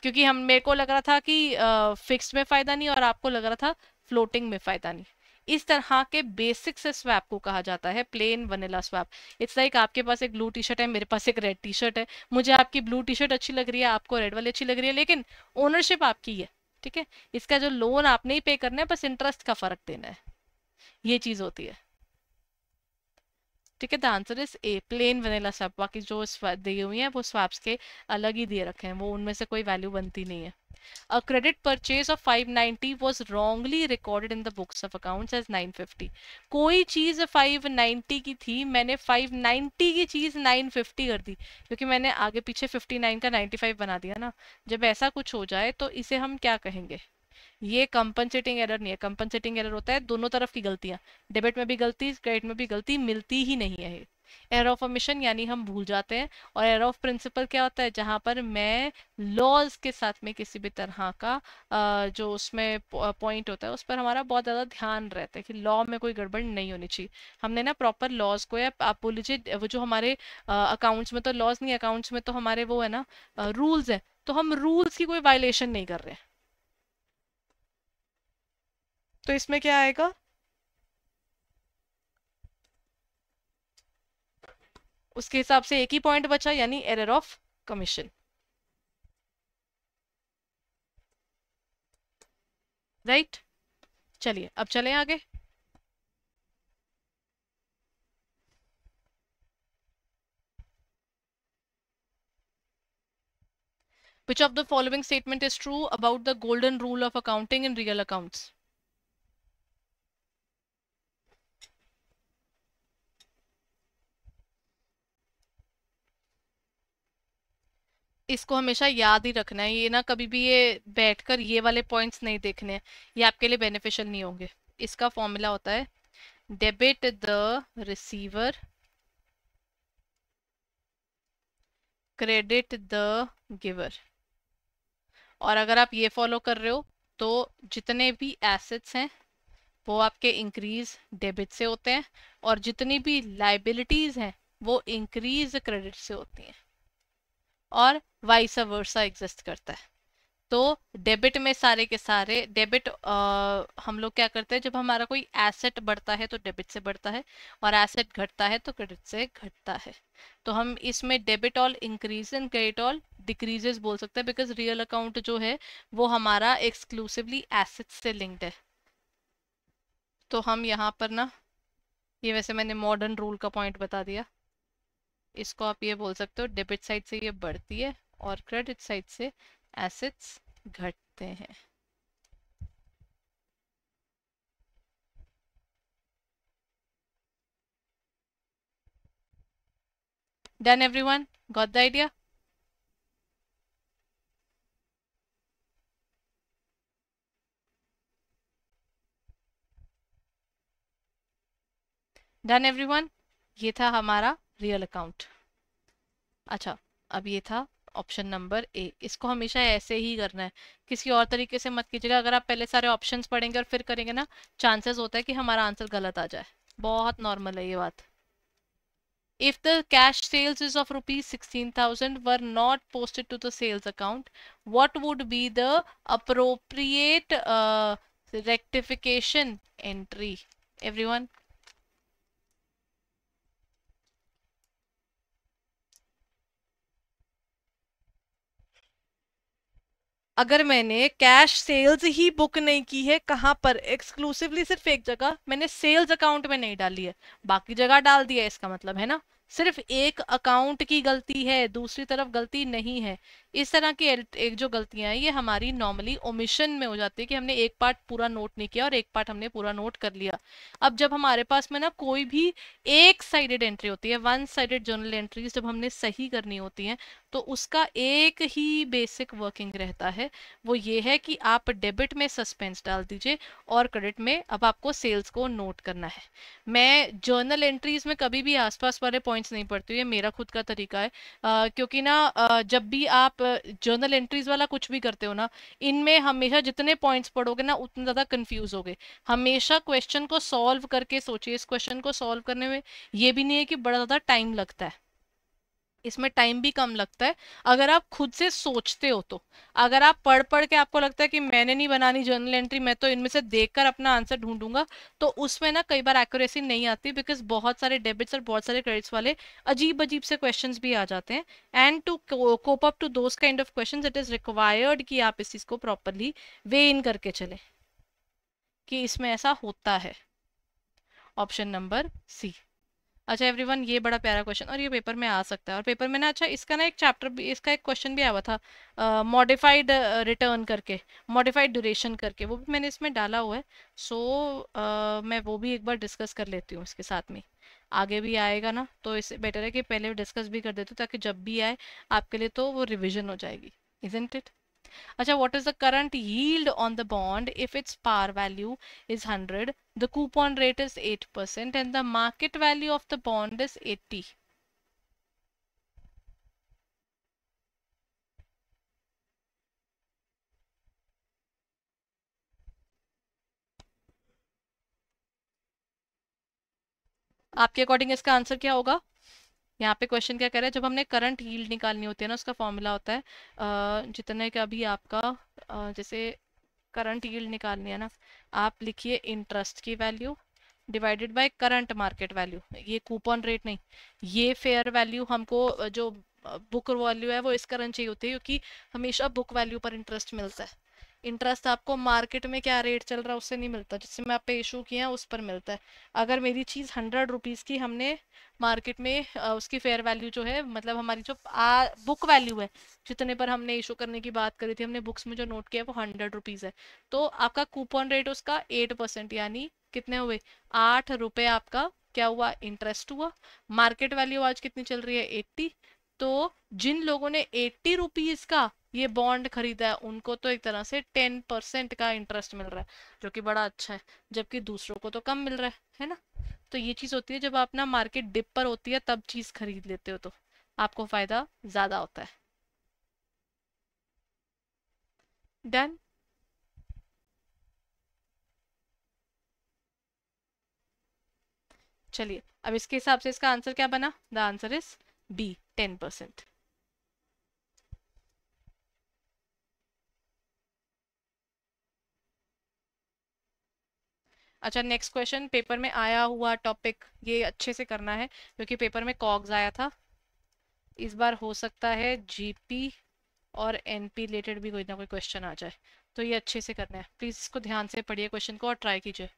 क्योंकि हम मेरे को लग रहा था कि फिक्स्ड में फायदा नहीं और आपको लग रहा था फ्लोटिंग में फायदा नहीं। इस तरह के बेसिक से स्वैप को कहा जाता है plane vanilla swap. It's like आपके पास एक ब्लू टी शर्ट है, मेरे पास एक रेड टी शर्ट है, मुझे आपकी ब्लू टी शर्ट अच्छी लग रही है, आपको रेड वाली अच्छी लग रही है, लेकिन ओनरशिप आपकी है। ठीक है, इसका जो लोन आपने ही पे करना है, बस इंटरेस्ट का फर्क देना है, ये चीज होती है। ठीक है, the answer is a, plane vanilla swap. बाकी जो दिए हुए हैं वो स्वैप्स के अलग ही दिए रखे हैं, वो उनमें से कोई वैल्यू बनती नहीं है। A credit purchase of 590 was wrongly recorded in the books of accounts as 950. कोई चीज 590 की थी, मैंने 590 की चीज 950 कर दी, क्योंकि मैंने आगे पीछे 59 का 95 बना दिया ना। जब ऐसा कुछ हो जाए तो इसे हम क्या कहेंगे, ये कंपनसेटिंग एरर नहीं है। कंपनसेटिंग एरर होता है दोनों तरफ की गलतियां, डेबिट में भी गलती क्रेडिट में भी गलती, मिलती ही नहीं है। एरर ऑफ ओमिशन यानी हम भूल जाते हैं, और एरर ऑफ प्रिंसिपल क्या होता है, जहां पर मैं लॉज के साथ में किसी भी तरह का जो उसमें पॉइंट होता है उस पर हमारा बहुत ज्यादा ध्यान रहता है कि लॉ में कोई गड़बड़ नहीं होनी चाहिए। हमने ना प्रॉपर लॉज को, या आप बोल लीजिए वो जो हमारे अकाउंट्स में तो लॉज नहीं, अकाउंट्स में तो हमारे वो है ना रूल्स है, तो हम रूल्स की कोई वायलेशन नहीं कर रहे हैं। तो इसमें क्या आएगा, उसके हिसाब से एक ही पॉइंट बचा, यानी एरर ऑफ कमीशन। राइट, चलिए अब चलें आगे। Which of the following statement is true about the golden rule of accounting in real accounts? इसको हमेशा याद ही रखना है, ये ना कभी भी ये बैठकर ये वाले पॉइंट्स नहीं देखने हैं, ये आपके लिए बेनिफिशियल नहीं होंगे। इसका फॉर्मूला होता है debit the receiver, credit the giver. और अगर आप ये फॉलो कर रहे हो तो जितने भी एसेट्स हैं वो आपके इंक्रीज डेबिट से होते हैं, और जितनी भी लाइबिलिटीज हैं वो इंक्रीज क्रेडिट से होती हैं, और वाइस वर्सा एग्जिस्ट करता है। तो डेबिट में सारे के सारे डेबिट, हम लोग क्या करते हैं, जब हमारा कोई एसेट बढ़ता है तो डेबिट से बढ़ता है, और एसेट घटता है तो क्रेडिट से घटता है। तो हम इसमें debit all increase and credit all decreases बोल सकते हैं, बिकॉज रियल अकाउंट जो है वो हमारा एक्सक्लूसिवली एसेट से लिंक्ड है। तो हम यहाँ पर ना, ये वैसे मैंने मॉडर्न रूल का पॉइंट बता दिया, इसको आप ये बोल सकते हो डेबिट साइड से ये बढ़ती है और क्रेडिट साइड से एसेट्स घटते हैं। Done everyone, got the idea? Done everyone, ये था हमारा रियल अकाउंट। अच्छा, अब ये था ऑप्शन नंबर ए, इसको हमेशा ऐसे ही करना है, किसी और तरीके से मत कीजिएगा। अगर आप पहले सारे ऑप्शंस पढ़ेंगे और फिर करेंगे ना, चांसेस होता है कि हमारा आंसर गलत आ जाए, बहुत नॉर्मल है ये बात। If the cash sales is of rupees 16,000 were not posted to the sales account, what would be the appropriate rectification entry? Everyone? अगर मैंने कैश सेल्स ही बुक नहीं की है, कहाँ पर, एक्सक्लूसिवली सिर्फ एक जगह, मैंने सेल्स अकाउंट में नहीं डाली है, बाकी जगह डाल दिया है, इसका मतलब है ना सिर्फ एक अकाउंट की गलती है, दूसरी तरफ गलती नहीं है। इस तरह की एक जो गलतियां हैं ये हमारी नॉर्मली ओमिशन में हो जाती है कि हमने एक पार्ट पूरा नोट नहीं किया और एक पार्ट हमने पूरा नोट कर लिया। अब जब हमारे पास में ना कोई भी एक साइडेड एंट्री होती है, वन साइडेड जर्नल एंट्रीज जब हमने सही करनी होती हैं, तो उसका एक ही बेसिक वर्किंग रहता है, वो ये है कि आप डेबिट में सस्पेंस डाल दीजिए और क्रेडिट में अब आपको सेल्स को नोट करना है। मैं जर्नल एंट्रीज में कभी भी आसपास वाले पॉइंट्स नहीं पढ़ती हूँ, ये मेरा खुद का तरीका है। क्योंकि ना जब भी आप जर्नल एंट्रीज वाला कुछ भी करते हो ना, इनमें हमेशा जितने पॉइंट्स पढ़ोगे ना उतने ज्यादा कंफ्यूज होगे। हमेशा क्वेश्चन को सॉल्व करके सोचिए, इस क्वेश्चन को सॉल्व करने में ये भी नहीं है कि बड़ा ज्यादा टाइम लगता है, इसमें टाइम भी कम लगता है अगर आप खुद से सोचते हो तो। अगर आप पढ़ पढ़ के आपको लगता है कि मैंने नहीं बनानी जर्नल एंट्री, मैं तो इनमें से देखकर अपना आंसर ढूंढूंगा, तो उसमें ना कई बार एक्यूरेसी नहीं आती, बिकॉज बहुत सारे डेबिट्स और बहुत सारे क्रेडिट्स वाले अजीब अजीब से क्वेश्चंस भी आ जाते हैं। And to cope up to those kind of questions it is required कि आप इस चीज को प्रॉपरली वे इन करके चले कि इसमें ऐसा होता है। Option number C. अच्छा एवरीवन, ये बड़ा प्यारा क्वेश्चन और ये पेपर में आ सकता है, और पेपर में ना, अच्छा इसका ना एक चैप्टर भी, इसका एक क्वेश्चन भी आया हुआ था मॉडिफाइड रिटर्न करके, मॉडिफाइड ड्यूरेशन करके, वो भी मैंने इसमें डाला हुआ है। सो मैं वो भी एक बार डिस्कस कर लेती हूँ इसके साथ में। आगे भी आएगा ना, तो इससे बेटर है कि पहले डिस्कस भी कर देती हूँ ताकि जब भी आए आपके लिए तो वो रिविजन हो जाएगी, इजंट इट? अच्छा, what is the current yield on the bond if its par value is 100, the coupon rate is 8% and the market value of the bond is 80? आपके अकॉर्डिंग इसका आंसर क्या होगा? यहाँ पे क्वेश्चन क्या कह रहा है, जब हमने करंट यील्ड निकालनी होती है ना, उसका फॉर्मूला होता है जितने का भी आपका जैसे करंट यील्ड निकालनी है ना, आप लिखिए इंटरेस्ट की value divided by current market value. ये कूपन रेट नहीं, ये फेयर वैल्यू हमको जो बुक वैल्यू है वो इस कारण चाहिए होती है क्योंकि हमेशा बुक वैल्यू पर इंटरेस्ट मिलता है। इंटरेस्ट आपको मार्केट में क्या रेट चल रहा है उससे नहीं मिलता, जिससे मैं आप पे इशू किया है उस पर मिलता है। अगर मेरी चीज़ 100 रुपीज़ की हमने मार्केट में उसकी फेयर वैल्यू जो है, मतलब हमारी जो बुक वैल्यू है, जितने पर हमने इशू करने की बात करी थी, हमने बुक्स में जो नोट किया है वो 100 रुपीज़ है, तो आपका कूपन रेट उसका 8%, यानी कितने हुए, 8 रुपए आपका क्या हुआ, इंटरेस्ट हुआ। मार्केट वैल्यू आज कितनी चल रही है, 80। तो जिन लोगों ने 80 रुपीज का ये बॉन्ड खरीदा है उनको तो एक तरह से 10% का इंटरेस्ट मिल रहा है, जो कि बड़ा अच्छा है, जबकि दूसरों को तो कम मिल रहा है ना। तो ये चीज होती है जब आप ना मार्केट डिप पर होती है तब चीज खरीद लेते हो तो आपको फायदा ज्यादा होता है। डन। चलिए, अब इसके हिसाब से इसका आंसर क्या बना, द आंसर इज बी, 10%। अच्छा, नेक्स्ट क्वेश्चन पेपर में आया हुआ टॉपिक, ये अच्छे से करना है क्योंकि पेपर में कॉग्स आया था। इस बार हो सकता है जीपी और एनपी रिलेटेड भी कोई ना कोई क्वेश्चन आ जाए, तो ये अच्छे से करना है। प्लीज इसको ध्यान से पढ़िए क्वेश्चन को और ट्राई कीजिए।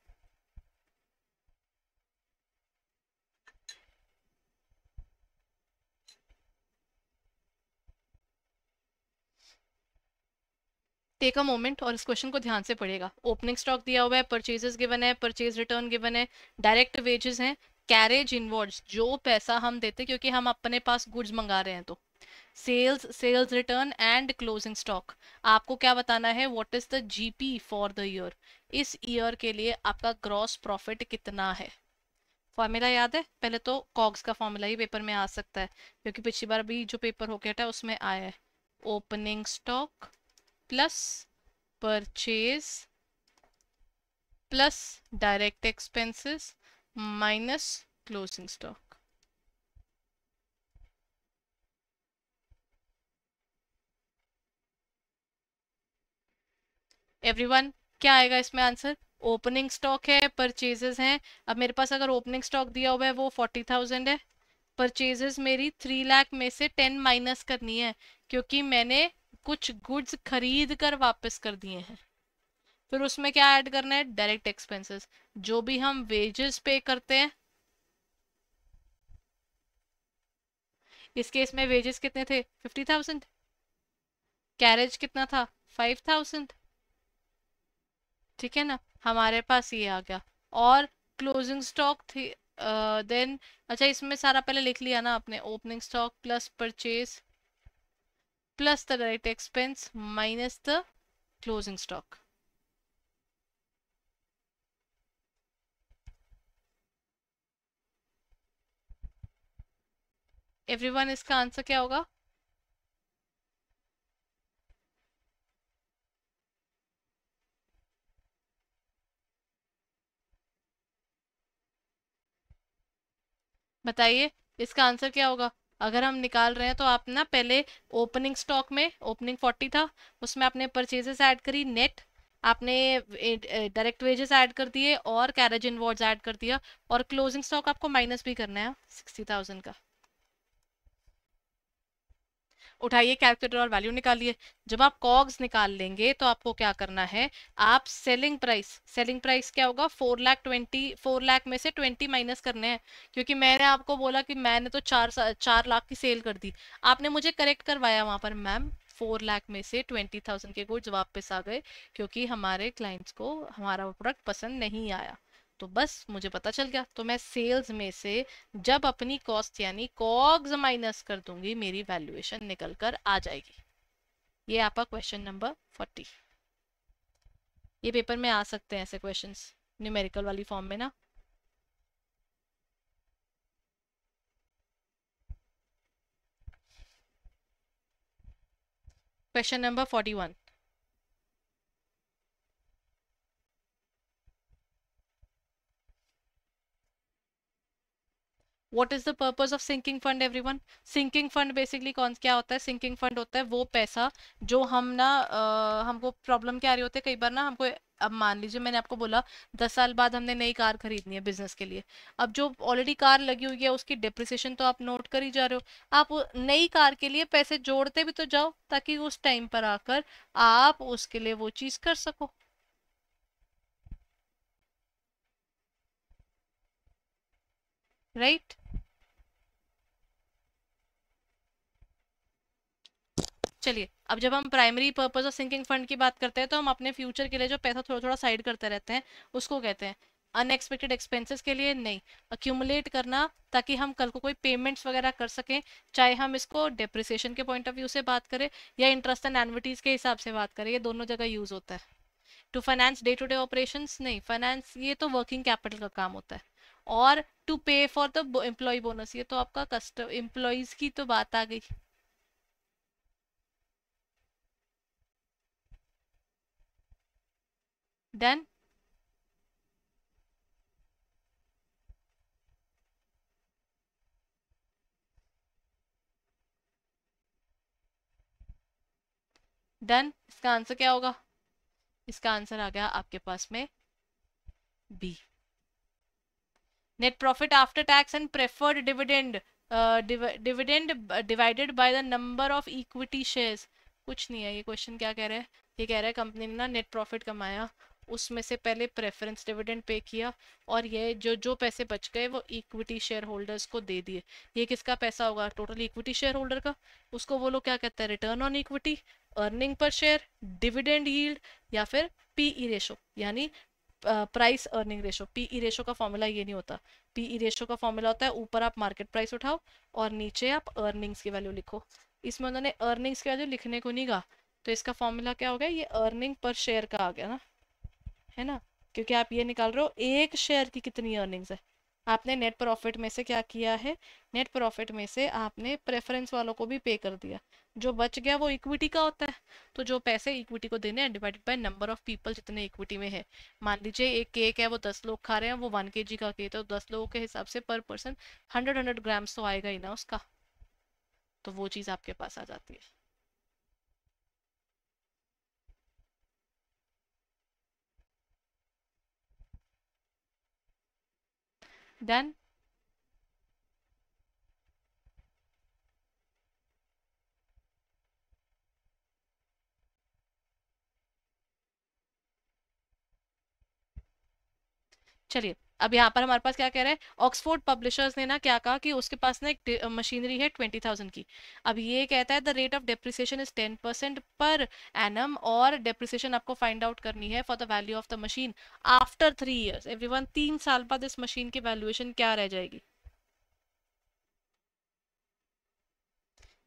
टेक अ मोमेंट और इस क्वेश्चन को ध्यान से पढ़िएगा। ओपनिंग स्टॉक दिया हुआ है, परचेजेस गिवन है, परचेज रिटर्न गिवन है, डायरेक्ट वेजेस हैं, कैरेज इनवर्ड्स जो पैसा हम देते क्योंकि हम अपने पास गुड्स मंगा रहे हैं, तो sales, sales return and closing stock. आपको क्या बताना है, what is the GP for the year, इस ईयर के लिए आपका ग्रॉस प्रॉफिट कितना है। फॉर्मूला याद है, पहले तो कॉग्स का फॉर्मूला ही पेपर में आ सकता है क्योंकि पिछली बार भी जो पेपर होके हटा है उसमें आया है, opening stock plus purchase plus direct expenses minus closing stock. Everyone, क्या आएगा इसमें आंसर, ओपनिंग स्टॉक है, परचेजेस हैं। अब मेरे पास अगर ओपनिंग स्टॉक दिया हुआ है वो 40,000 है, परचेजेस मेरी 3 लाख में से 10 माइनस करनी है क्योंकि मैंने कुछ गुड्स खरीद कर वापस कर दिए हैं। फिर उसमें क्या ऐड करना है, डायरेक्ट एक्सपेंसेस, जो भी हम वेजेस पे करते हैं, इस केस में वेजेस कितने थे? 50,000। कैरेज कितना था? 5,000। ठीक है ना, हमारे पास ये आ गया। और क्लोजिंग स्टॉक थी देन, अच्छा इसमें सारा पहले लिख लिया ना आपने, opening stock plus purchase plus the direct expense minus the closing stock. Everyone, इसका आंसर क्या होगा? बताइए, इसका आंसर क्या होगा? अगर हम निकाल रहे हैं तो आप ना पहले ओपनिंग स्टॉक में, ओपनिंग 40 था, उसमें आपने परचेजेस ऐड करी नेट, आपने डायरेक्ट वेजेस ऐड कर दिए और कैरेज इनवर्ड्स ऐड कर दिया, और क्लोजिंग स्टॉक आपको माइनस भी करना है 60,000 का। उठाइए कैलकुलेटर और वैल्यू निकालिए। जब आप कॉग्स निकाल लेंगे तो आपको क्या करना है, आप सेलिंग प्राइस क्या होगा? 4 लाख में से 20 माइनस करने हैं, क्योंकि मैंने आपको बोला कि मैंने तो 4 लाख की सेल कर दी। आपने मुझे करेक्ट करवाया वहां पर, मैम 4 लाख में से 20,000 के गुड्स वापस आ गए, क्योंकि हमारे क्लाइंट्स को हमारा प्रोडक्ट पसंद नहीं आया। तो बस मुझे पता चल गया, तो मैं सेल्स में से जब अपनी कॉस्ट यानी कॉग्स माइनस कर दूंगी, मेरी वैल्यूएशन निकल कर आ जाएगी। ये आपका क्वेश्चन नंबर 40। ये पेपर में आ सकते हैं ऐसे क्वेश्चंस, न्यूमेरिकल वाली फॉर्म में ना। Question number 41। What is the purpose of sinking fund everyone? Sinking fund basically कौन क्या होता है? सिंकिंग फंड होता है वो पैसा जो हम ना हमको प्रॉब्लम क्या आ रही होती है कई बार ना हमको। अब मान लीजिए मैंने आपको बोला 10 साल बाद हमने नई कार खरीदनी है बिजनेस के लिए। अब जो ऑलरेडी कार लगी हुई है उसकी डिप्रिसिएशन तो आप नोट कर ही जा रहे हो। आप नई कार के लिए पैसे जोड़ते भी तो जाओ, ताकि उस टाइम पर आकर आप उसके लिए वो चीज कर सको। राइट? चलिए, अब जब हम primary purpose of sinking fund की बात करते हैं तो हम अपने फ्यूचर के लिए जो पैसा थोड़ा थोड़ा साइड करते रहते हैं उसको कहते हैं अनएक्सपेक्टेड एक्सपेंसेस के लिए नहीं, अक्यूमुलेट करना, ताकि हम कल को कोई पेमेंट्स वगैरह कर सकें। चाहे हम इसको डेप्रिसिएशन के पॉइंट ऑफ व्यू से बात करें या इंटरेस्ट एंड एन्युइटीज के हिसाब से बात करें, ये दोनों जगह यूज होता है। To finance day to day operations नहीं, फाइनेंस ये तो वर्किंग कैपिटल का काम होता है। और टू पे फॉर द एम्प्लॉय बोनस, ये तो आपका कस्टम एम्प्लॉयज की तो बात आ गई। देन डन, इसका आंसर क्या होगा? इसका आंसर आ गया आपके पास में B. Net profit after tax and preferred dividend, dividend divided by the number of equity shares. कुछ नहीं है, ये क्वेश्चन क्या कह रहा है? ये कह रहा है कंपनी ने ना नेट प्रॉफिट कमाया, उसमें से पहले प्रेफरेंस डिविडेंड पे किया, और ये जो जो पैसे बच गए वो इक्विटी शेयर होल्डर्स को दे दिए। ये किसका पैसा होगा? टोटल इक्विटी शेयर होल्डर का। उसको वो लोग क्या कहते हैं? Return on equity, earning per share, dividend yield, या फिर पीई रेशो, यानी price earning ratio. PE ratio का फॉर्मूला ये नहीं होता। पीई रेशो का फॉर्मूला होता है ऊपर आप मार्केट प्राइस उठाओ और नीचे आप अर्निंग्स की वैल्यू लिखो। इसमें उन्होंने अर्निंग्स की वैल्यू लिखने को नहीं कहा, तो इसका फॉर्मूला क्या हो गया? ये अर्निंग पर शेयर का आ गया ना, है ना? क्योंकि आप ये निकाल रहे हो एक शेयर की कितनी अर्निंग्स है। आपने नेट प्रॉफिट में से क्या किया है? नेट प्रॉफिट में से आपने प्रेफरेंस वालों को भी पे कर दिया। जो बच गया वो इक्विटी का होता है। तो जो पैसे इक्विटी को देने हैं divided by number of people जितने इक्विटी में है। मान लीजिए एक केक है, वो 10 लोग खा रहे हैं, वो 1 kg का केक है, तो 10 लोगों के हिसाब से पर पर्सन 100 ग्राम्स तो आएगा ही ना उसका। तो वो चीज़ आपके पास आ जाती है। देन चलिए, अब यहाँ पर हमारे पास क्या कह रहे हैं, ऑक्सफोर्ड पब्लिशर्स ने ना क्या कहा कि उसके पास ना एक मशीनरी है 20,000 की। अब ये कहता है the rate of depreciation is 10% per annum, और डेप्रिसिएशन आपको फाइंड आउट करनी है for the value of the machine after 3 years. Everyone, 3 साल बाद इस मशीन की वैल्यूएशन क्या रह जाएगी?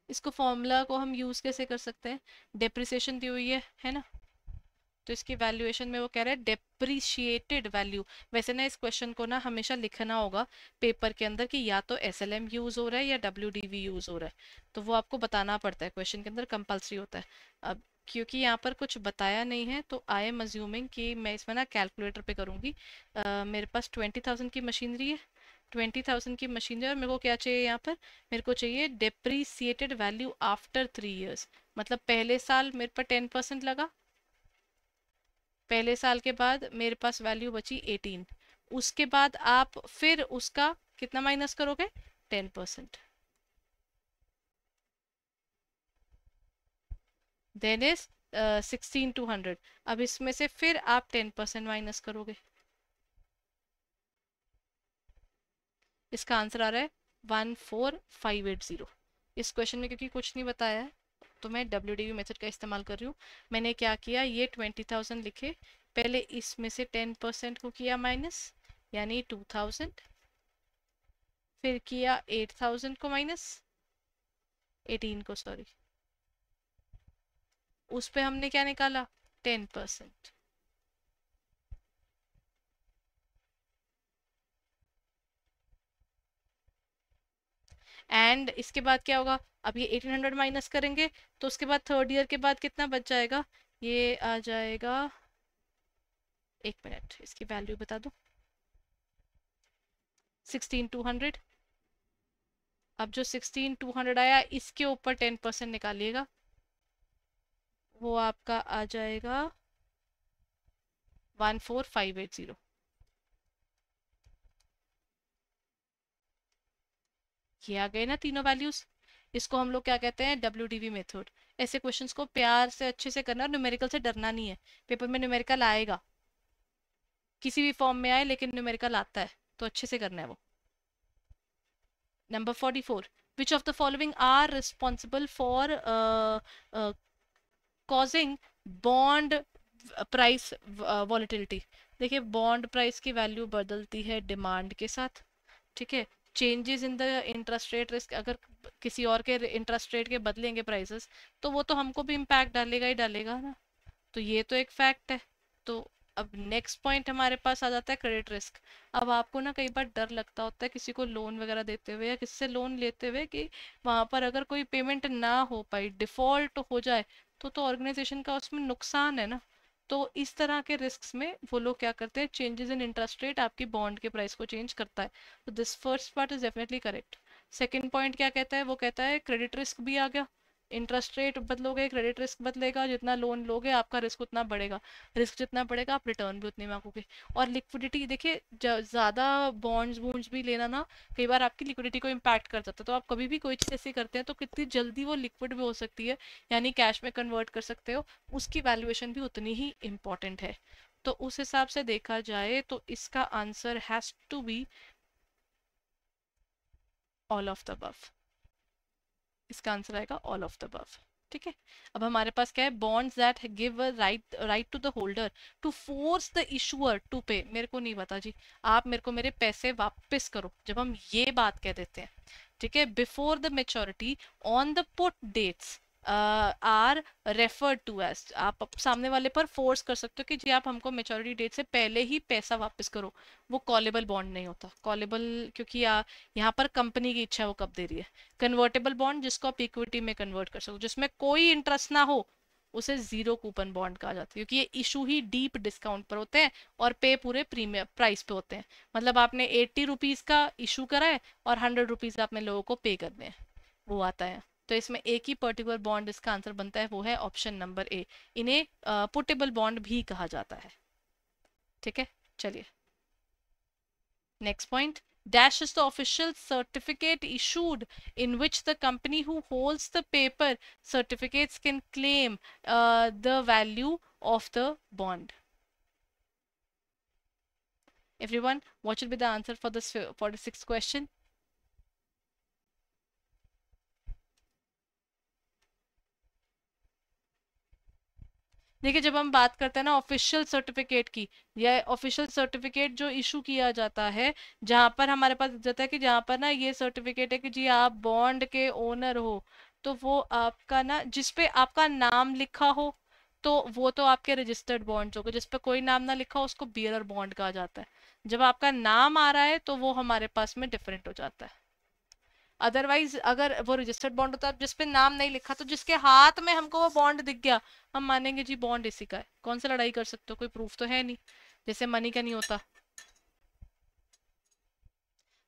इसको फॉर्मूला को हम यूज कैसे कर सकते हैं? डेप्रिसिएशन दी हुई है ना, तो इसकी वैल्यूएशन में वो कह रहे हैं डेप्रिशिएटेड वैल्यू। वैसे ना इस क्वेश्चन को ना हमेशा लिखना होगा पेपर के अंदर कि या तो एसएलएम यूज हो रहा है या डब्ल्यूडीवी यूज हो रहा है, तो वो आपको बताना पड़ता है, क्वेश्चन के अंदर कंपलसरी होता है। अब क्योंकि यहाँ पर कुछ बताया नहीं है तो आई एम अज्यूमिंग कि मैं इसमें ना कैलकुलेटर पे करूँगी। मेरे पास 20,000 की मशीनरी है, 20,000 की मशीनरी, और मेरे को क्या चाहिए यहाँ पर? मेरे को चाहिए डेप्रीसिएटेड वैल्यू आफ्टर 3 ईयर्स। मतलब पहले साल मेरे पर 10% लगा, पहले साल के बाद मेरे पास वैल्यू बची 18, उसके बाद आप फिर उसका कितना माइनस करोगे? 10%, देन इज 16,200। अब इसमें से फिर आप 10% माइनस करोगे, इसका आंसर आ रहा है 14580। इस क्वेश्चन में क्योंकि कुछ नहीं बताया है तो मैं WDV मेथड का इस्तेमाल कर रही हूँ। मैंने क्या किया, ये 20,000 लिखे, पहले इसमें से 10% को किया माइनस, यानी 2,000, फिर किया 8,000 को माइनस, 18 को सॉरी, उस पे हमने क्या निकाला? 10%। एंड इसके बाद क्या होगा? अब ये 1800 माइनस करेंगे तो उसके बाद थर्ड ईयर के बाद कितना बच जाएगा? ये आ जाएगा, एक मिनट इसकी वैल्यू बता दो, 16,200। अब जो 16,200 आया इसके ऊपर 10% निकालिएगा, वो आपका आ जाएगा 14580। ये आ गए ना तीनों वैल्यूज। इसको हम लोग क्या कहते हैं? WDV method. ऐसे क्वेश्चंस को प्यार से अच्छे से करना, और न्यूमेरिकल से डरना नहीं है। पेपर में न्यूमेरिकल आएगा, किसी भी फॉर्म में आए, लेकिन न्यूमेरिकल आता है, तो अच्छे से करना है वो। Number 44, which of the following are responsible for causing bond price volatility? देखिए, बॉन्ड प्राइस की वैल्यू बदलती है डिमांड के साथ, ठीक है। Changes in the interest rate risk, अगर किसी और के इंटरेस्ट रेट के बदलेंगे प्राइसेस, तो वो तो हमको भी इम्पैक्ट डालेगा ही डालेगा ना, तो ये तो एक फैक्ट है। तो अब नेक्स्ट पॉइंट हमारे पास आ जाता है क्रेडिट रिस्क। अब आपको ना कई बार डर लगता होता है किसी को लोन वगैरह देते हुए या किसी से लोन लेते हुए कि वहां पर अगर कोई पेमेंट ना हो पाई, डिफॉल्ट हो जाए, तो ऑर्गेनाइजेशन का उसमें नुकसान है ना। तो इस तरह के रिस्क में वो लोग क्या करते हैं, चेंजेस इन इंटरेस्ट रेट आपकी बॉन्ड के प्राइस को चेंज करता है। तो this first part is definitely correct. Second point क्या कहता है? वो कहता है क्रेडिट रिस्क भी आ गया। इंटरेस्ट रेट बदलोगे, क्रेडिट रिस्क बदलेगा, जितना लोन लोगे आपका रिस्क उतना बढ़ेगा, रिस्क जितना बढ़ेगा आप रिटर्न भी उतनी मांगोगे। और लिक्विडिटी देखिए, ज़्यादा बॉन्ड्स बूंड्स भी लेना ना कई बार आपकी लिक्विडिटी को इम्पैक्ट कर जाता है। तो आप कभी भी कोई चीज़ ऐसी करते हैं तो कितनी जल्दी वो लिक्विड भी हो सकती है, यानी कैश में कन्वर्ट कर सकते हो, उसकी वैल्यूएशन भी उतनी ही इम्पॉर्टेंट है। तो उस हिसाब से देखा जाए तो इसका answer has to be all of the above. इसका आंसर आएगा ऑल ऑफ द अबव, ठीक है। अब हमारे पास क्या है? Bonds that give a right to the holder to force the issuer to pay. मेरे को नहीं पता जी, आप मेरे को मेरे पैसे वापस करो, जब हम ये बात कह देते हैं, ठीक है, before the maturity on the put dates are referred to as, आप सामने वाले पर फोर्स कर सकते हो कि जी आप हमको मेच्योरिटी डेट से पहले ही पैसा वापस करो। वो कॉलेबल बॉन्ड नहीं होता। कॉलेबल क्योंकि यहाँ पर कंपनी की इच्छा वो कब दे रही है। कन्वर्टेबल बॉन्ड जिसको आप इक्विटी में कन्वर्ट कर सको, जिसमें कोई इंटरेस्ट ना हो, उसे जीरो कूपन बॉन्ड कहा जाता है, क्योंकि ये इशू ही डीप डिस्काउंट पर होते हैं और पे पूरे प्रीमियम प्राइस पे होते हैं। मतलब आपने 80 रुपीज का इशू करा है और 100 रुपीज आपने लोगों को पे करने हैं, वो आता है। तो इसमें एक ही पर्टिकुलर बॉन्ड इसका आंसर बनता है, वो है ऑप्शन नंबर ए। इन्हें पुटेबल बॉन्ड भी कहा जाता है, ठीक है। चलिए next point. Dash is the official certificate issued in which the company who holds the paper certificates can claim the value of the bond. Everyone, what should be the answer for this 46th question? देखिए, जब हम बात करते हैं ना official certificate की, या official certificate जो इशू किया जाता है, जहां पर हमारे पास जाता है कि जहां पर ना ये सर्टिफिकेट है कि जी आप बॉन्ड के ओनर हो, तो वो आपका ना जिसपे आपका नाम लिखा हो, तो वो तो आपके रजिस्टर्ड बॉन्ड्स हो गए। जिसपे कोई नाम ना लिखा हो उसको बियरर बॉन्ड कहा जाता है। जब आपका नाम आ रहा है तो वो हमारे पास में डिफरेंट हो जाता है। अदरवाइज अगर वो रजिस्टर्ड बॉन्ड होता है जिसपे नाम नहीं लिखा, तो जिसके हाथ में हमको वो बॉन्ड दिख गया, हम मानेंगे जी बॉन्ड इसी का है। कौन सा लड़ाई कर सकते हो, कोई प्रूफ तो है नहीं, जैसे मनी का नहीं होता।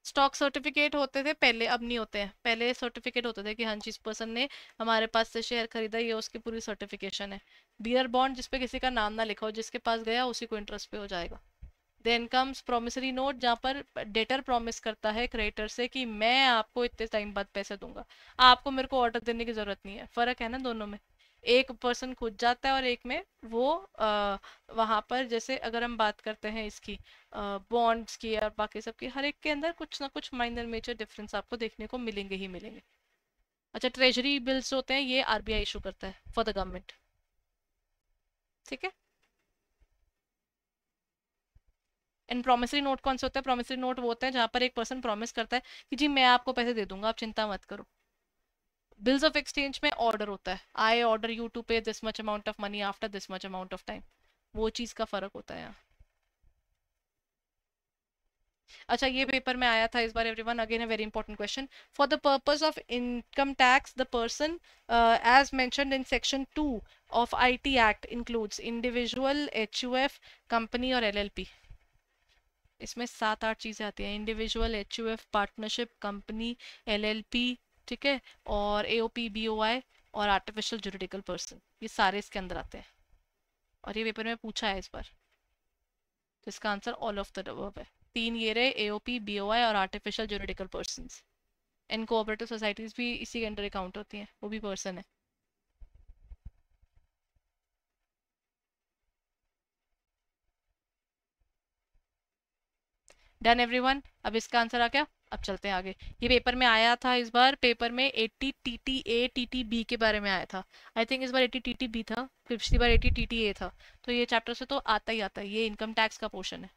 स्टॉक सर्टिफिकेट होते थे पहले, अब नहीं होते हैं। पहले सर्टिफिकेट होते थे कि हाँ जी इस पर्सन ने हमारे पास से शेयर खरीदा, ये उसकी पूरी सर्टिफिकेशन है। बियर बॉन्ड जिसपे किसी का नाम ना लिखा हो, जिसके पास गया उसी को इंटरेस्ट पे हो जाएगा। देन कम्स प्रोमिसरी नोट, जहाँ पर डेटर प्रॉमिस करता है क्रेडिटर से कि मैं आपको इतने टाइम बाद पैसे दूंगा। आपको मेरे को ऑर्डर देने की जरूरत नहीं है। फर्क है ना दोनों में। एक पर्सन खुद जाता है और एक में वो वहां पर, जैसे अगर हम बात करते हैं इसकी बॉन्ड्स की और बाकी सब की, हर एक के अंदर कुछ ना कुछ माइनर मेजर डिफरेंस आपको देखने को मिलेंगे ही मिलेंगे। अच्छा, ट्रेजरी बिल्स होते हैं ये आरबीआई इशू करता है फॉर द गवर्नमेंट। ठीक है। एंड प्रोमिसरी नोट कौन से होता है? प्रोमिसरी नोट वो होता है जहां पर एक पर्सन प्रॉमिस करता है कि जी मैं आपको पैसे दे दूंगा, आप चिंता मत करो। बिल्स ऑफ एक्सचेंज में ऑर्डर होता है, आई ऑर्डर यू टू पे this much amount of money after this much amount of time. वो चीज का फर्क होता है यहाँ। अच्छा, ये पेपर में आया था इस बार everyone, again a very important question. For the purpose of income tax the person as mentioned in section 2 of IT act includes individual, HUF, company और एलएलपी। इसमें 7-8 चीजें आती हैं। Individual, HUF, partnership, company, LLP, ठीक है, और AOP, BOI और artificial juridical person, ये सारे इसके अंदर आते हैं। और ये पेपर में पूछा है इस बार। तो इसका answer all of the above है। तीन ये रहे, एओपी, बीओआई और आर्टिफिशियल जुरिडिकल पर्सन। इन कोऑपरेटिव सोसाइटीज भी इसी के अंडर अकाउंट होती हैं, वो भी पर्सन है। डन एवरीवन, अब इसका आंसर आ गया। अब चलते हैं आगे। ये पेपर में आया था इस बार, पेपर में 80 टीटीए टीटीबी के बारे में आया था। आई थिंक इस बार 80 टीटीबी था, पिछली बार 80 टीटीए था। तो ये चैप्टर से तो आता ही आता है, ये इनकम टैक्स का पोर्शन है।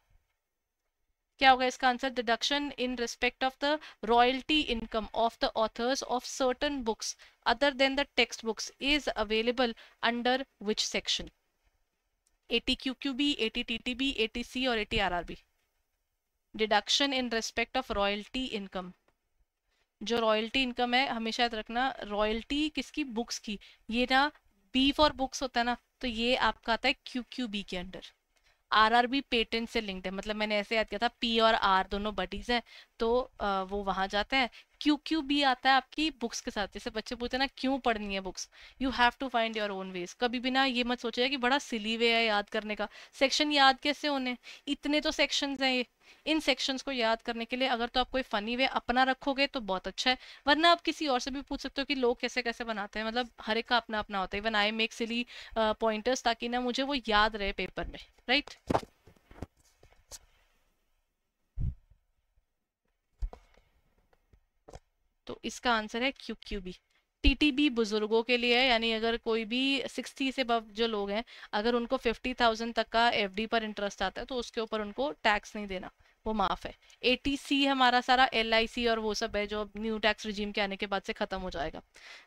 क्या होगा इसका answer? Deduction in respect of the royalty income of the author's of certain books other than the text books is available under which section? 80 क्यूक्यूबी, 80 TTB, 80 सी और 80 RRB. Deduction in respect of royalty income. जो royalty income है, हमेशा याद रखना, royalty किसकी? Books की। ये ना बी फॉर बुक्स होता है ना, तो ये आपका आता है क्यूक्यूबी के अंडर। आरआरबी पेटेंट से लिंक्ड है, मतलब मैंने ऐसे याद किया था, पी और आर दोनों बडीज हैं, तो वो वहां जाता है। क्यू क्यू बी आता है आपकी बुक्स के साथ। जैसे बच्चे पूछते हैं ना क्यों पढ़नी है books, you have to find your own ways. कभी भी ना ये मत सोचिएगा कि बड़ा सिली वे है याद करने का, सेक्शन याद कैसे होने, इतने तो सेक्शंस हैं ये। इन सेक्शंस को याद करने के लिए अगर तो आप कोई फनी वे अपना रखोगे तो बहुत अच्छा है, वरना आप किसी और से भी पूछ सकते हो कि लोग कैसे कैसे बनाते हैं। मतलब हर एक का अपना अपना होता है। Even I make silly pointers ताकि ना मुझे वो याद रहे पेपर में, राइट। तो इसका आंसर है क्यू क्यू बी। टीटीबी बुजुर्गों के लिए है, यानी अगर कोई भी 60 से अब जो लोग हैं, अगर उनको 50,000 तक का एफडी पर इंटरेस्ट आता है तो उसके ऊपर उनको टैक्स नहीं देना, वो माफ है। एटीसी हमारा सारा एलआईसी और वो सब है जो न्यू टैक्स रिजीम के आने के बाद से खत्म हो जाएगा।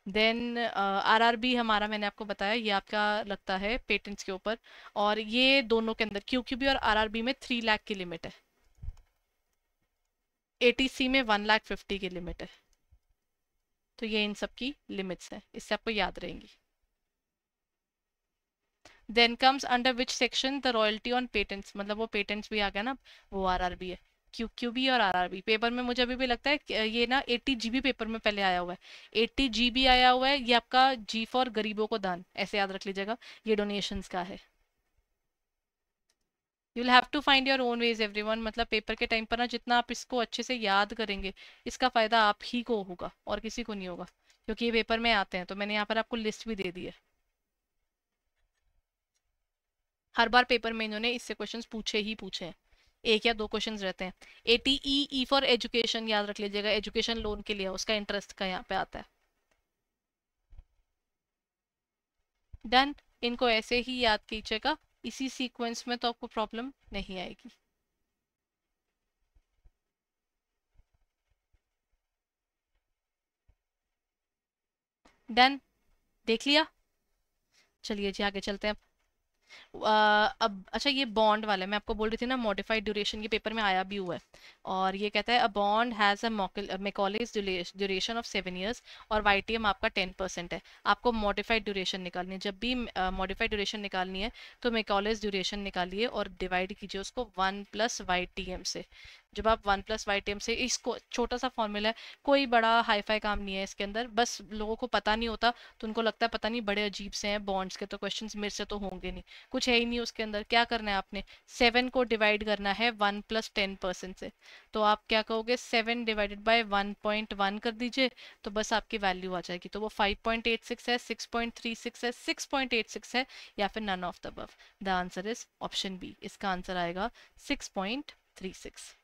देन आरआरबी हमारा मैंने आपको बताया, ये आपका लगता है पेटेंट्स के ऊपर। और ये दोनों के अंदर क्यूक्यूबी और आरआरबी में 3 लाख की लिमिट है, एटीसी में 1,50,000 की लिमिट है। तो ये इन सब की लिमिट्स है, इससे आपको याद रहेंगी। Then comes under which section the royalty on patents, मतलब वो पेटेंट्स भी आ गया ना, वो आरआरबी है। क्यूक्यूबी और आरआरबी पेपर में मुझे अभी भी लगता है कि ये ना 80 GB पेपर में पहले आया हुआ है। 80 GB आया हुआ है, ये आपका जी फॉर गरीबों को दान, ऐसे याद रख लीजिएगा, ये डोनेशंस का है। You will have to find your own ways everyone. मतलब पेपर के टाइम पर ना जितना आप इसको अच्छे से याद करेंगे, इसका फायदा आप ही को होगा और किसी को नहीं होगा, क्योंकि ये पेपर में आते हैं। तो मैंने यहाँ पर आपको लिस्ट भी दे दी है। हर बार पेपर में इन्होंने इससे क्वेश्चंस पूछे ही पूछे हैं। एक या दो क्वेश्चंस रहते हैं। ATE, ई फॉर एजुकेशन, याद रख लीजिएगा, एजुकेशन लोन के लिए उसका इंटरेस्ट का यहाँ पे आता है। डन। इनको ऐसे ही याद कीजिएगा, इसी सीक्वेंस में, तो आपको प्रॉब्लम नहीं आएगी। डन, देख लिया। चलिए जी, आगे चलते हैं। अब अच्छा, ये बॉन्ड वाला है, मैं आपको बोल रही थी ना मॉडिफाइड ड्यूरेशन, ये पेपर में आया भी हुआ है। और ये कहता है a bond has a Macaulay duration of 7 years और YTM आपका 10% है। आपको मॉडिफाइड ड्यूरेशन निकालनी है, जब भी मॉडिफाइड ड्यूरेशन निकालनी है तो मैकॉलेज ड्यूरेशन निकालिए और डिवाइड कीजिए उसको 1 + YTM से। जब आप 1 + YTM से, इसको छोटा सा फॉर्मूला है, कोई बड़ा हाईफाई काम नहीं है इसके अंदर, बस लोगों को पता नहीं होता तो उनको लगता है पता नहीं बड़े अजीब से हैं बॉन्ड्स के, तो क्वेश्चंस मेरे से तो होंगे नहीं। कुछ है ही नहीं उसके अंदर। क्या करना है आपने, 7 को डिवाइड करना है 1 + 10% से। तो आप क्या कहोगे, 7 ÷ 1.1 कर दीजिए, तो बस आपकी वैल्यू आ जाएगी। तो वो 5.86 है, 6.36 है, 6.86 है, या फिर none of the above. The answer is option B, इसका आंसर आएगा 6.36।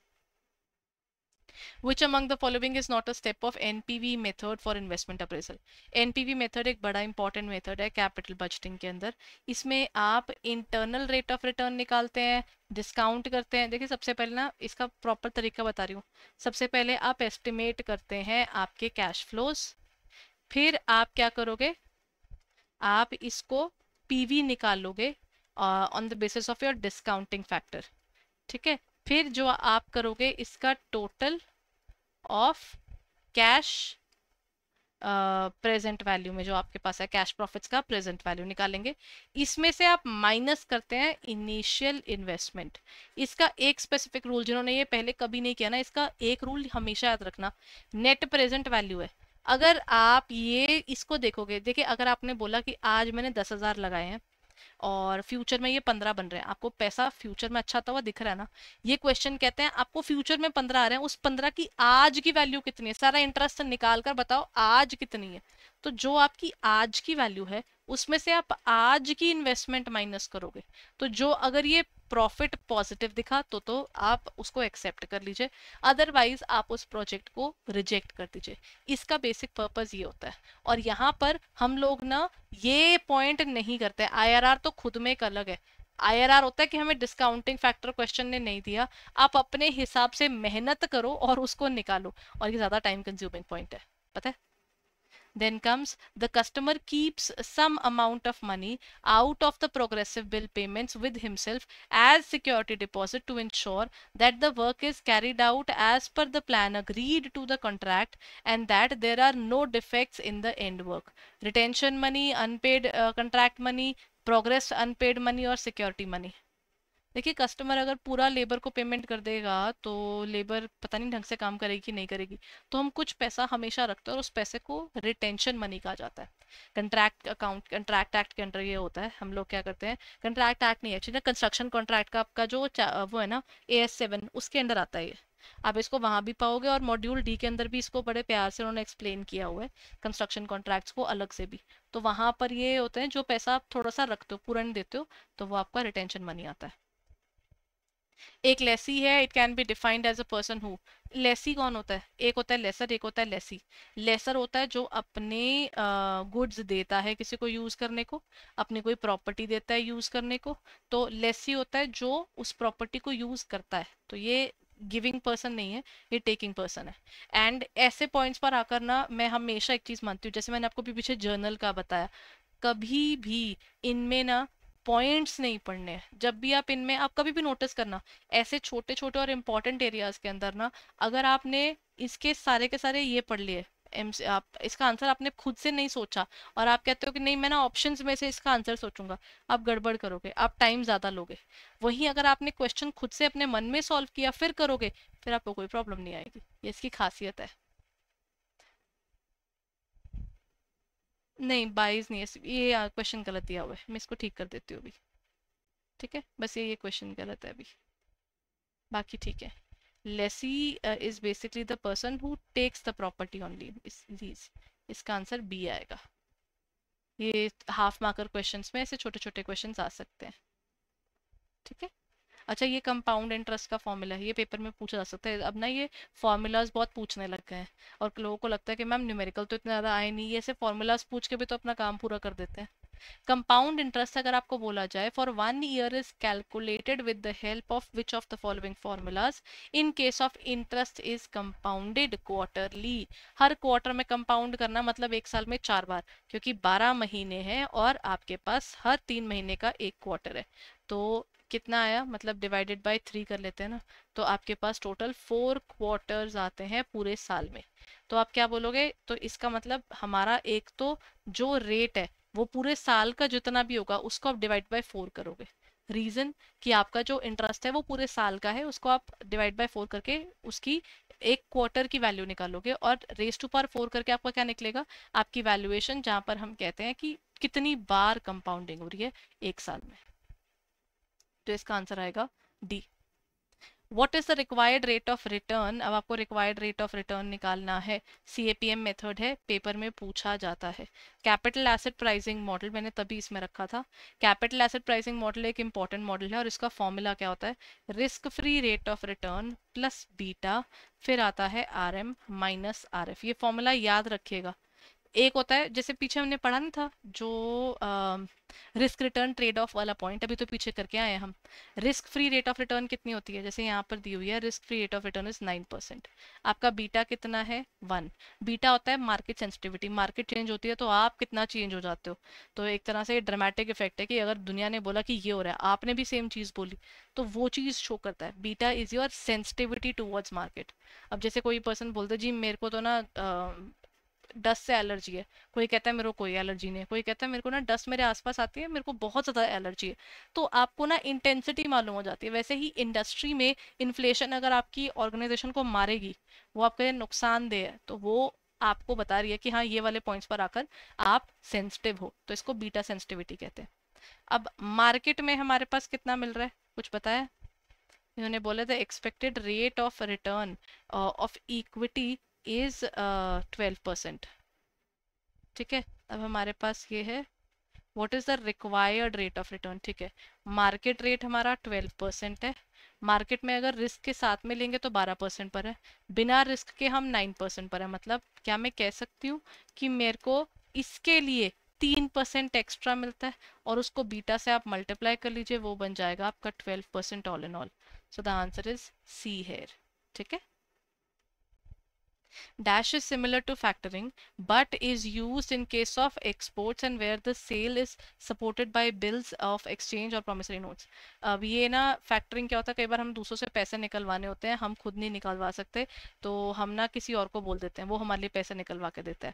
Which among the following is not a step of NPV method for investment appraisal? NPV method एक बड़ा इंपॉर्टेंट मेथड है कैपिटल बजटिंग के अंदर। इसमें आप इंटरनल रेट ऑफ रिटर्न निकालते हैं, डिस्काउंट करते हैं। देखिए सबसे पहले ना इसका प्रॉपर तरीका बता रही हूँ। सबसे पहले आप एस्टिमेट करते हैं आपके कैश फ्लोज, फिर आप क्या करोगे, आप इसको पीवी निकालोगे on the basis of your discounting factor. ठीक है, फिर जो आप करोगे इसका total of cash present value में जो आपके पास है, कैश प्रॉफिट्स का प्रेजेंट वैल्यू निकालेंगे। इसमें से आप माइनस करते हैं इनिशियल इन्वेस्टमेंट। इसका एक स्पेसिफिक रूल, जिन्होंने ये पहले कभी नहीं किया ना, इसका एक रूल हमेशा याद रखना, नेट प्रेजेंट वैल्यू है। अगर आप ये इसको देखोगे, देखिए अगर आपने बोला कि आज मैंने 10,000 लगाए हैं और फ्यूचर में ये 15 बन रहे हैं, आपको पैसा फ्यूचर में अच्छा आता हुआ दिख रहा है ना, ये क्वेश्चन कहते हैं आपको फ्यूचर में 15 आ रहे हैं, उस 15 की आज की वैल्यू कितनी है, सारा इंटरेस्ट निकाल कर बताओ आज कितनी है। तो जो आपकी आज की वैल्यू है उसमें से आप आज की इन्वेस्टमेंट माइनस करोगे। तो जो अगर ये प्रॉफिट पॉजिटिव दिखा तो आप उसको एक्सेप्ट कर लीजिए, अदरवाइज आप उस प्रोजेक्ट को रिजेक्ट कर दीजिए। इसका बेसिक पर्पस ये होता है। और यहाँ पर हम लोग ना ये पॉइंट नहीं करते। IRR तो खुद में एक अलग है। IRR होता है कि हमें डिस्काउंटिंग फैक्टर क्वेश्चन ने नहीं दिया, आप अपने हिसाब से मेहनत करो और उसको निकालो, और ये ज्यादा टाइम कंज्यूमिंग पॉइंट है, पता है। Then comes the customer keeps some amount of money out of the progressive bill payments with himself as security deposit to ensure that the work is carried out as per the plan agreed to the contract and that there are no defects in the end work. Retention money, unpaid contract money, progress unpaid money और security money। देखिए customer अगर पूरा labour को payment कर देगा तो labour पता नहीं ढंग से काम करेगी कि नहीं करेगी, तो हम कुछ पैसा हमेशा रखते हैं और उस पैसे को रिटेंशन मनी कहा जाता है। कंट्रैक्ट एक्ट के अंडर ये होता है। हम लोग क्या करते हैं, कंट्रैक्ट एक्ट नहीं, एक्चुअली कंस्ट्रक्शन कॉन्ट्रैक्ट का आपका जो वो है ना, AS7, उसके अंडर आता है ये। आप इसको वहां भी पाओगे और मॉड्यूल डी के अंदर भी इसको बड़े प्यार से उन्होंने एक्सप्लेन किया हुआ है, कंस्ट्रक्शन कॉन्ट्रैक्ट्स को अलग से भी। तो वहां पर ये होते हैं जो पैसा आप थोड़ा सा रखते हो, पूरा नहीं देते हो, तो वो आपका रिटेंशन मनी आता है। एक लेसी है, it can be defined as a person who. Lessee कौन होता है, एक होता है लेसर, एक होता है लेसी। लेसर होता है जो अपने गुड्स देता है किसी को यूज करने को, अपनी कोई प्रॉपर्टी देता है यूज करने को। तो लेसी होता है जो उस प्रॉपर्टी को यूज करता है, तो ये गिविंग पर्सन नहीं है, ये टेकिंग पर्सन है। एंड ऐसे पॉइंट्स पर आकर ना मैं हमेशा एक चीज मानती हूँ, जैसे मैंने आपको भी पीछे जर्नल का बताया, कभी भी इनमें ना पॉइंट्स नहीं पढ़ने हैं। जब भी आप इनमें, आप कभी भी नोटिस करना, ऐसे छोटे छोटे और इम्पोर्टेंट एरियाज के अंदर ना, अगर आपने इसके सारे के सारे ये पढ़ लिए, एम से आप इसका आंसर आपने खुद से नहीं सोचा और आप कहते हो कि नहीं मैं ना ऑप्शंस में से इसका आंसर सोचूंगा, आप गड़बड़ करोगे, आप टाइम ज्यादा लोगे। वहीं अगर आपने क्वेश्चन खुद से अपने मन में सॉल्व किया फिर करोगे, फिर आपको कोई प्रॉब्लम नहीं आएगी। ये इसकी खासियत है। नहीं बाइस नहीं है, ये क्वेश्चन गलत दिया हुआ है, मैं इसको ठीक कर देती हूँ अभी। ठीक है, बस ये क्वेश्चन गलत है अभी, बाकी ठीक है। Lessee is basically the person who takes the property only, इसका आंसर बी आएगा। ये हाफ मार्कर क्वेश्चंस में ऐसे छोटे छोटे क्वेश्चंस आ सकते हैं। ठीक है, अच्छा, ये कंपाउंड इंटरेस्ट का फॉर्मूला है, ये पेपर में पूछा जा सकता है। अब ना ये फॉर्मूलाज बहुत पूछने लग गए हैं, और लोगों को लगता है कि मैम न्यूमेरिकल तो इतना ज़्यादा आए नहीं, ये ऐसे फॉर्मूलाज पूछ के भी तो अपना काम पूरा कर देते हैं। कंपाउंड इंटरेस्ट अगर आपको बोला जाए, for 1 year is calculated with the help of which of the following formulas in case of interest is compounded quarterly. Her quarter में कंपाउंड करना मतलब एक साल में 4 बार, क्योंकि 12 महीने हैं और आपके पास हर 3 महीने का एक क्वार्टर है। तो कितना आया, मतलब डिवाइडेड बाय 3 कर लेते हैं ना, तो आपके पास टोटल 4 क्वार्टर्स आते हैं पूरे साल में। तो आप क्या बोलोगे, तो इसका मतलब हमारा एक तो जो रेट है वो पूरे साल का जितना भी होगा उसको आप डिवाइड बाय 4 करोगे। रीजन कि आपका जो इंटरेस्ट है वो पूरे साल का है, उसको आप डिवाइड बाय 4 करके उसकी एक क्वार्टर की वैल्यू निकालोगे, और रेस टू पावर 4 करके आपका क्या निकलेगा, आपकी वैल्यूएशन, जहां पर हम कहते हैं कि कितनी बार कंपाउंडिंग हो रही है एक साल में। तो इसका आंसर आएगा D. What is the required rate of return, अब आपको रिक्वायर्ड रेट ऑफ रिटर्न निकालना है। सीएपीएम मेथड है, पेपर में पूछा जाता है। कैपिटल एसेट प्राइसिंग मॉडल मैंने तभी इसमें रखा था। कैपिटल एसेट प्राइसिंग मॉडल एक इंपॉर्टेंट मॉडल है, और इसका फॉर्मूला क्या होता है, risk free rate of return plus beta, फिर आता है आरएम माइनस आरएफ। ये फॉर्मूला याद रखिएगा। एक होता है, जैसे पीछे हमने पढ़ा नहीं था, जो रिस्क रिटर्न ट्रेड ऑफ वाला पॉइंट, अभी तो पीछे करके आए हैं हम। Risk free rate of return कितनी होती है, जैसे यहाँ पर दी हुई है, risk free rate of return is 9%। आपका बीटा कितना है, 1। बीटा होता है मार्केट सेंसिटिविटी, मार्केट चेंज होती है तो आप कितना चेंज हो जाते हो। तो एक तरह से ड्रामेटिक इफेक्ट है कि अगर दुनिया ने बोला कि ये हो रहा है, आपने भी सेम चीज बोली, तो वो चीज शो करता है। Beta is your sensitivity towards market. अब जैसे कोई पर्सन बोलता है जी मेरे को तो ना डस्ट से एलर्जी है, कोई कहता है मेरे को कोई एलर्जी नहीं है, कोई कहता है मेरे को ना डस्ट मेरे आसपास आती है, मेरे को बहुत ज़्यादा एलर्जी है। तो आपको ना इंटेंसिटी मालूम हो जाती है। वैसे ही इंडस्ट्री में इन्फ्लेशन अगर आपकी ऑर्गेनाइजेशन को मारेगी, वो आपके लिए नुकसानदेह है, तो वो आपको बता रही है कि हाँ ये वाले पॉइंट्स पर आकर आप सेंसिटिव हो, तो इसको बीटा सेंसिटिविटी कहते हैं। अब मार्केट में हमारे पास कितना मिल रहा है, कुछ बताया इन्होंने, बोला था expected rate of return of equity is 12%। ठीक है, अब हमारे पास ये है what is the required rate of return. ठीक है, मार्केट रेट हमारा 12% है। मार्केट में अगर रिस्क के साथ में लेंगे तो 12% पर है, बिना रिस्क के हम 9% पर है। मतलब क्या मैं कह सकती हूँ कि मेरे को इसके लिए 3% एक्स्ट्रा मिलता है, और उसको बीटा से आप मल्टीप्लाई कर लीजिए, वो बन जाएगा आपका 12% all in all. So the answer is C here. ठीक है, dash is similar to factoring but is used in case of exports and where the sale is supported by bills of exchange or promissory notes। अब ये ना factoring क्या होता है, कई बार हम दूसरों से पैसे निकलवाने होते हैं, हम खुद नहीं निकलवा सकते, तो हम ना किसी और को बोल देते हैं, वो हमारे लिए पैसे निकलवा के देता है।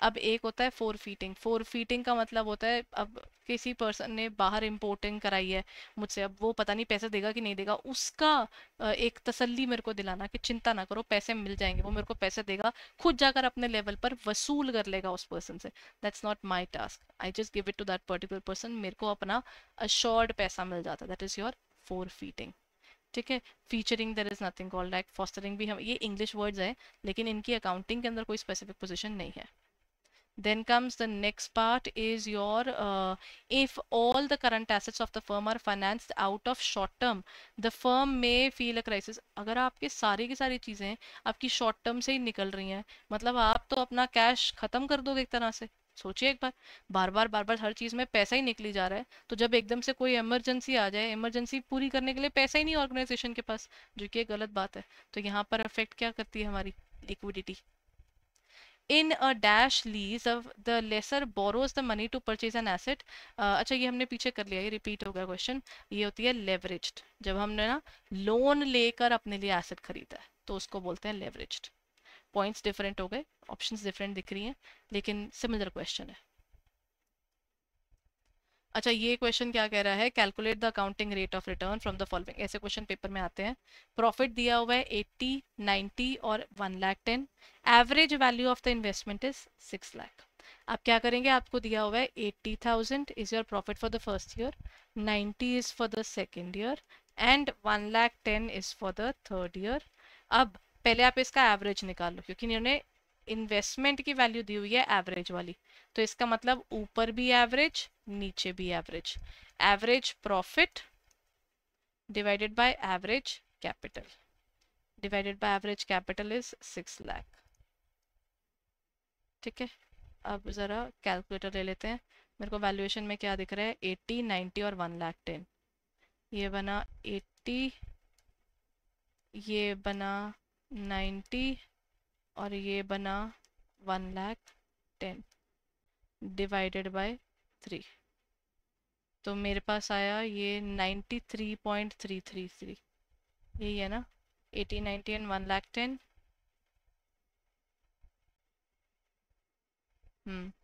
अब एक होता है फोरफीटिंग। फोरफीटिंग का मतलब होता है, अब किसी पर्सन ने बाहर इम्पोर्टिंग कराई है मुझसे, अब वो पता नहीं पैसे देगा कि नहीं देगा, उसका एक तसल्ली मेरे को दिलाना कि चिंता ना करो पैसे मिल जाएंगे, वो मेरे को पैसे देगा, खुद जाकर अपने लेवल पर वसूल कर लेगा उस पर्सन से। That's not my task, I just give it to that particular person, मेरे को अपना अश्योर्ड पैसा मिल जाता है, that is your forfaiting. ठीक है, featuring there is nothing called like fostering भी, हम ये इंग्लिश वर्ड्स हैं, लेकिन इनकी अकाउंटिंग के अंदर कोई स्पेसिफिक पोजिशन नहीं है। Then comes the next part is your if all the current assets of the firm are financed out of short term, the firm may feel a crisis। अगर आपके सारी की सारी चीजें आपकी शॉर्ट टर्म से ही निकल रही हैं, मतलब आप तो अपना कैश खत्म कर दोगे एक तरह से। सोचिए एक बार, बार बार हर चीज में पैसा ही निकली जा रहा है, तो जब एकदम से कोई इमरजेंसी आ जाए, इमरजेंसी पूरी करने के लिए पैसा ही नहीं ऑर्गेनाइजेशन के पास, जो कि एक गलत बात है। तो यहाँ पर अफेक्ट क्या करती है हमारी liquidity. In a dash lease of the lessor borrows the money to purchase an asset। अच्छा ये हमने पीछे कर लिया, ये रिपीट हो गया क्वेश्चन। ये होती है लेवरेज्ड, जब हमने ना लोन लेकर अपने लिए एसेट खरीदा है तो उसको बोलते हैं लेवरेज्ड। पॉइंट्स डिफरेंट हो गए, ऑप्शंस डिफरेंट दिख रही हैं, लेकिन सिमिलर क्वेश्चन है। अच्छा ये क्वेश्चन क्या कह रहा है, calculate the accounting rate of return from the following. ऐसे क्वेश्चन पेपर में आते हैं। प्रॉफिट दिया हुआ है 80, 90 और 1,10,000। Average value of the investment is 6 lakh. आप क्या करेंगे, आपको दिया हुआ है 80,000 is your profit for the first year, 90 is for the second year and 1,10,000 is for the third year. अब पहले आप इसका एवरेज निकाल लो, क्योंकि इन्होंने इन्वेस्टमेंट की वैल्यू दी हुई है एवरेज वाली, तो इसका मतलब ऊपर भी एवरेज नीचे भी average. Average profit divided by average capital, divided by average capital is 6 lakh. ठीक है, अब ज़रा कैलकुलेटर ले लेते हैं। मेरे को वैल्यूएशन में क्या दिख रहा है, 80, 90 और 1,10,000। ये बना 80, ये बना 90 और ये बना 1,10,000 डिवाइडेड बाय 3। तो मेरे पास आया ये 93.333। यही है ना, 80, 90 एंड 1,10,000।